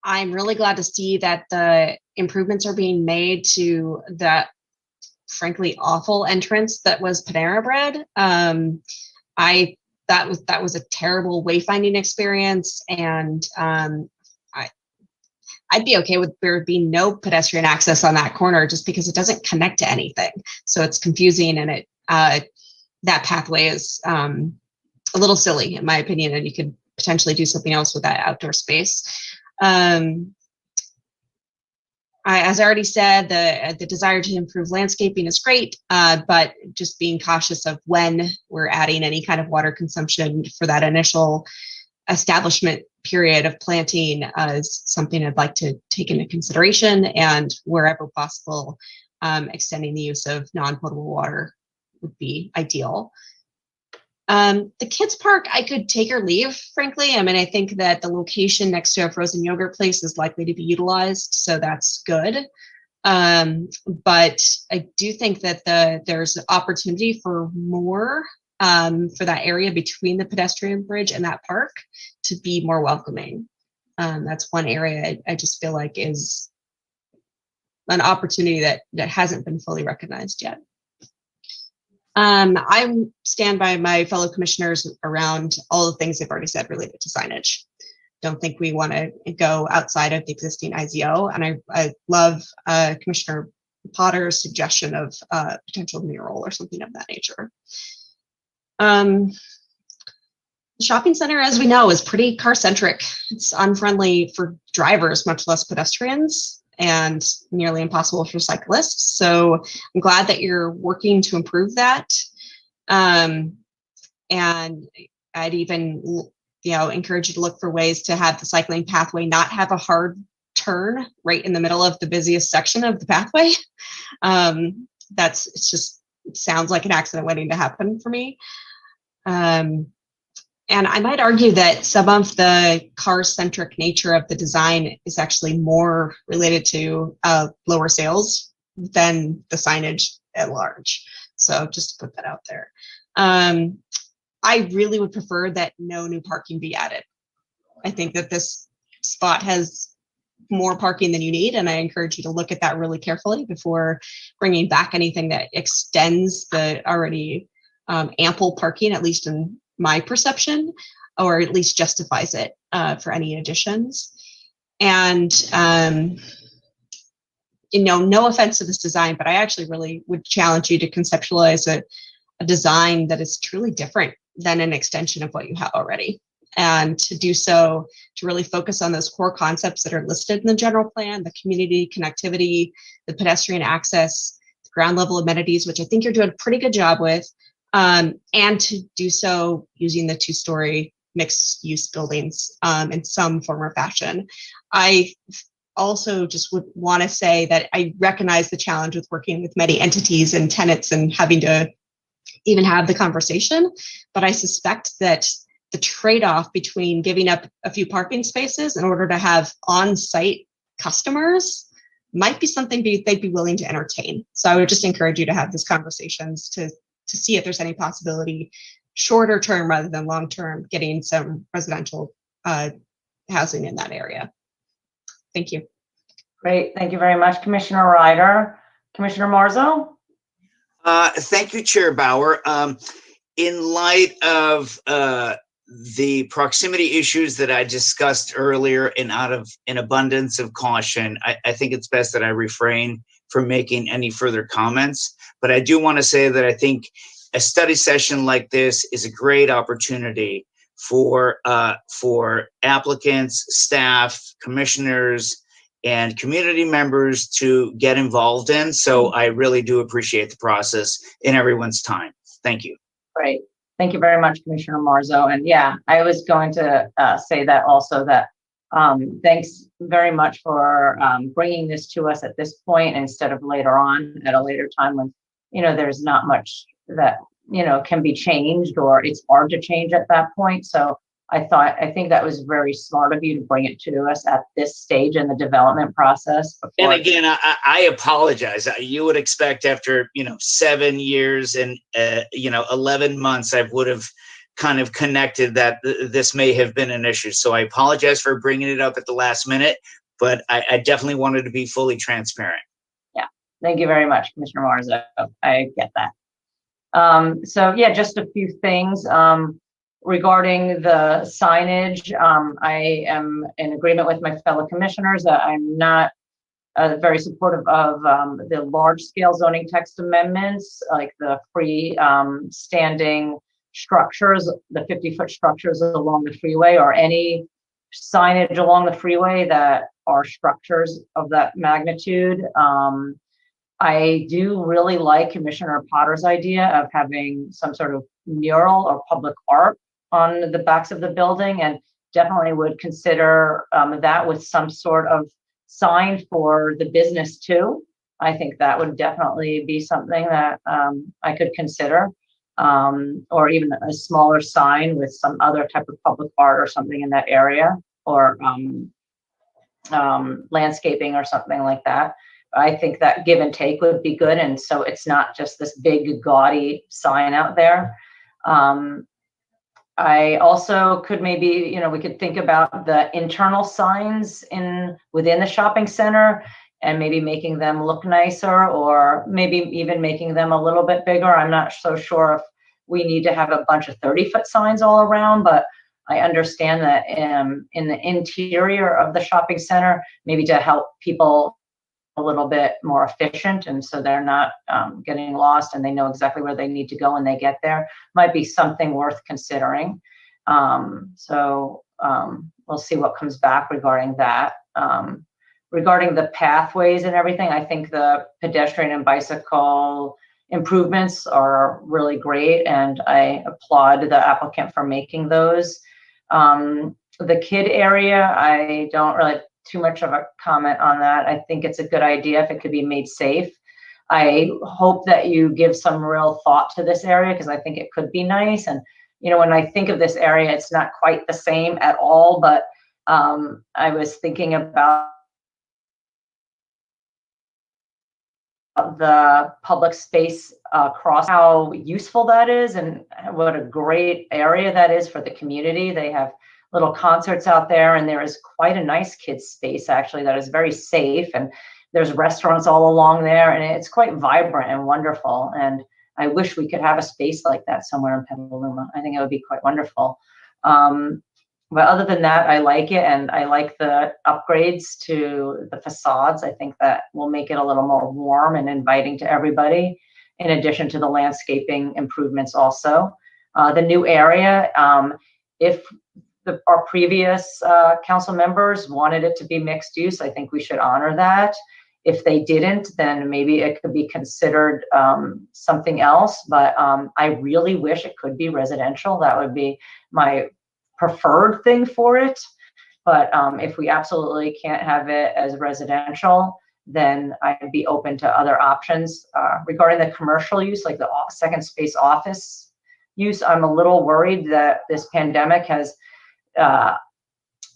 I'm really glad to see that the improvements are being made to that frankly awful entrance that was Panera Bread. That was a terrible wayfinding experience, and I'd be okay with there being no pedestrian access on that corner just because it doesn't connect to anything. So it's confusing, and that pathway is a little silly in my opinion, and you could potentially do something else with that outdoor space. As I already said, the desire to improve landscaping is great, but just being cautious of when we're adding any kind of water consumption for that initial establishment period of planting is something I'd like to take into consideration, and wherever possible, extending the use of non-potable water would be ideal. The kids park, I could take or leave, frankly. I mean, I think that the location next to a frozen yogurt place is likely to be utilized, so that's good. But I do think that there's opportunity for more for that area between the pedestrian bridge and that park to be more welcoming. That's one area I just feel like is an opportunity that hasn't been fully recognized yet. I stand by my fellow commissioners around all the things they've already said related to signage. Don't think we want to go outside of the existing IZO, and I love Commissioner Potter's suggestion of potential mural or something of that nature. The shopping center, as we know, is pretty car-centric. It's unfriendly for drivers, much less pedestrians, and nearly impossible for cyclists. So I'm glad that you're working to improve that. And I'd even, encourage you to look for ways to have the cycling pathway not have a hard turn right in the middle of the busiest section of the pathway. It sounds like an accident waiting to happen for me. And I might argue that some of the car-centric nature of the design is actually more related to lower sales than the signage at large. So just to put that out there. I really would prefer that no new parking be added. I think that this spot has more parking than you need, and I encourage you to look at that really carefully before bringing back anything that extends the already ample parking, at least in my perception, or at least justifies it for any additions. And no offense to this design, but I actually really would challenge you to conceptualize a design that is truly different than an extension of what you have already. And to do so, to really focus on those core concepts that are listed in the general plan, the community connectivity, the pedestrian access, the ground level amenities, which I think you're doing a pretty good job with, and to do so using the two-story mixed use buildings in some form or fashion. I also just would want to say that I recognize the challenge with working with many entities and tenants and having to even have the conversation. But I suspect that the trade-off between giving up a few parking spaces in order to have on-site customers might be something they'd be willing to entertain. So I would just encourage you to have these conversations to see if there's any possibility, shorter term rather than long term, getting some residential housing in that area. Thank you. Great, thank you very much, Commissioner Ryder. Commissioner Marzo? Thank you, Chair Bauer. In light of the proximity issues that I discussed earlier, and out of an abundance of caution, I think it's best that I refrain from making any further comments. But I do want to say that I think a study session like this is a great opportunity for applicants, staff, commissioners, and community members to get involved in. So I really do appreciate the process and everyone's time. Thank you. Great. Thank you very much, Commissioner Marzo. And yeah, I was going to say that also, that thanks very much for bringing this to us at this point instead of later on at a later time when, there's not much that, can be changed, or it's hard to change at that point. So I think that was very smart of you to bring it to us at this stage in the development process. And again, I apologize. You would expect after, 7 years and, 11 months, I would have kind of connected that this may have been an issue. So I apologize for bringing it up at the last minute, but I definitely wanted to be fully transparent. Yeah, thank you very much, Commissioner Marzo. I get that. So yeah, just a few things. Regarding the signage, I am in agreement with my fellow commissioners that I'm not very supportive of the large-scale zoning text amendments, like the freestanding structures, the 50-foot structures along the freeway, or any signage along the freeway that are structures of that magnitude. I do really like Commissioner Potter's idea of having some sort of mural or public art on the backs of the building, and definitely would consider that with some sort of sign for the business too. I think that would definitely be something that I could consider, or even a smaller sign with some other type of public art or something in that area, or landscaping or something like that. I think that give and take would be good, and so it's not just this big gaudy sign out there. I also could maybe, we could think about the internal signs within the shopping center and maybe making them look nicer, or maybe even making them a little bit bigger. I'm not so sure if we need to have a bunch of 30-foot signs all around, but I understand that in the interior of the shopping center, maybe to help people a little bit more efficient, and so they're not getting lost and they know exactly where they need to go when they get there, might be something worth considering. So we'll see what comes back regarding that. Regarding the pathways and everything, I think the pedestrian and bicycle improvements are really great, and I applaud the applicant for making those. The kid area, I don't really too much of a comment on that. I think it's a good idea if it could be made safe. I hope that you give some real thought to this area, because I think it could be nice. And, when I think of this area, it's not quite the same at all, but I was thinking about the public space across, how useful that is and what a great area that is for the community. They have little concerts out there, and there is quite a nice kids space actually that is very safe, and there's restaurants all along there, and it's quite vibrant and wonderful. And I wish we could have a space like that somewhere in Petaluma. I think it would be quite wonderful. But other than that, I like it, and I like the upgrades to the facades. I think that will make it a little more warm and inviting to everybody, in addition to the landscaping improvements also. The new area, if our previous council members wanted it to be mixed use, I think we should honor that. If they didn't, then maybe it could be considered something else. But I really wish it could be residential. That would be my preferred thing for it. But if we absolutely can't have it as residential, then I'd be open to other options. Regarding the commercial use, like the second space office use, I'm a little worried that this pandemic has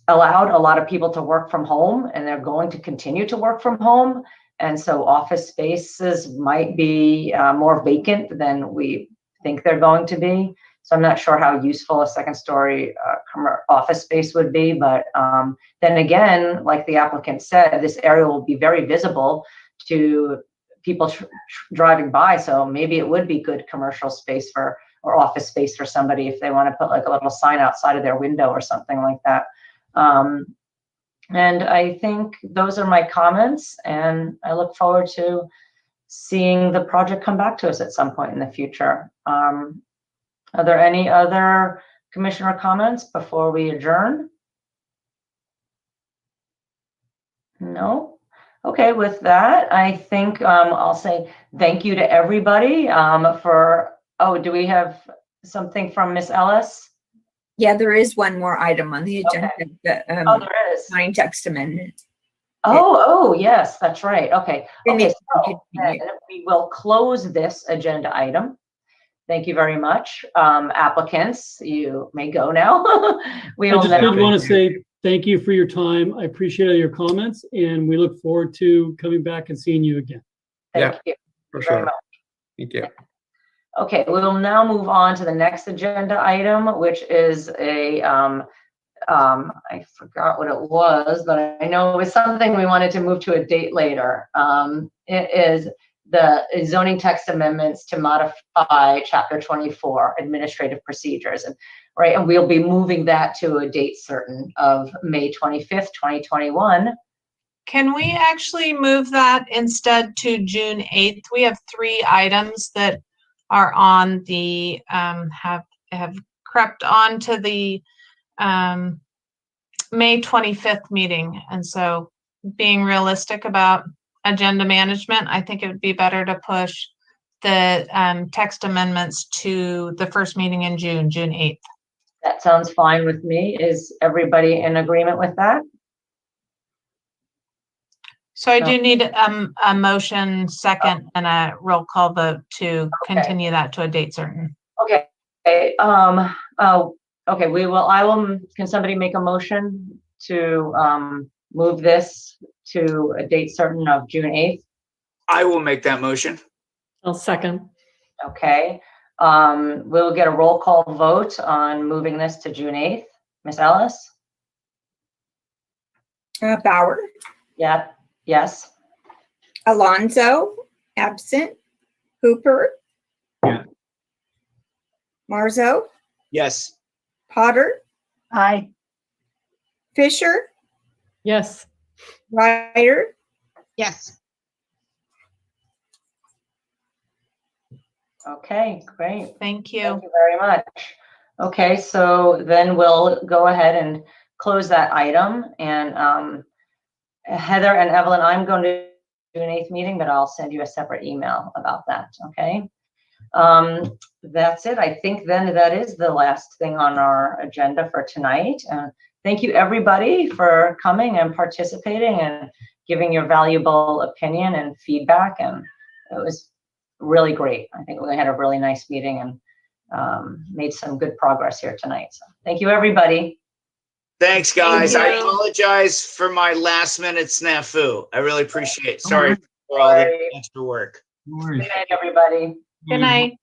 allowed a lot of people to work from home, and they're going to continue to work from home. And so office spaces might be more vacant than we think they're going to be. So I'm not sure how useful a second story office space would be. But then again, like the applicant said, this area will be very visible to people driving by. So maybe it would be good commercial space or office space for somebody if they want to put like a little sign outside of their window or something like that. And I think those are my comments, and I look forward to seeing the project come back to us at some point in the future. Are there any other commissioner comments before we adjourn? No? Okay, with that, I think I'll say thank you to everybody for, oh, do we have something from Miss Ellis? Yeah, there is one more item on the agenda. Okay. The, Oh, there is. Signed text amendment. Oh, yes, that's right. Okay. Okay, so continue. then we will close this agenda item. Thank you very much. Applicants, you may go now. We I will just now. did want to say thank you for your time. I appreciate all your comments, and we look forward to coming back and seeing you again. Thank you For very sure. much. Thank you. Okay, we will now move on to the next agenda item, which is a, I forgot what it was, but I know it was something we wanted to move to a date later. It is the zoning text amendments to modify Chapter 24 administrative procedures. And right, and we'll be moving that to a date certain of May 25th, 2021. Can we actually move that instead to June 8th? We have 3 items that are on the, have crept onto the May 25th meeting. And so being realistic about agenda management, I think it would be better to push the text amendments to the first meeting in June, June 8th. That sounds fine with me. Is everybody in agreement with that? So I do need a motion second and a roll call vote to continue that to a date certain. Okay. Okay, can somebody make a motion to move this to a date certain of June 8th? I will make that motion. I'll second. Okay. We'll get a roll call vote on moving this to June 8th. Miss Ellis? Bauer, Yeah. Yes. Alonso, absent. Hooper. Yeah. Marzo, Yes. Potter, Aye. Fisher, Yes. Ryder, Yes. Okay, great. Thank you. Thank you very much. Okay, so then we'll go ahead and close that item. And Heather and Evelyn, I'm going to do an 8th meeting, but I'll send you a separate email about that, okay? That's it. I think then that is the last thing on our agenda for tonight. Thank you everybody for coming and participating and giving your valuable opinion and feedback. And it was really great. I think we had a really nice meeting and made some good progress here tonight. So thank you, everybody. Thanks, guys. Thank I you. apologize for my last minute snafu. I really appreciate it. Sorry for all the extra work. No worries. Good night, everybody. Good night.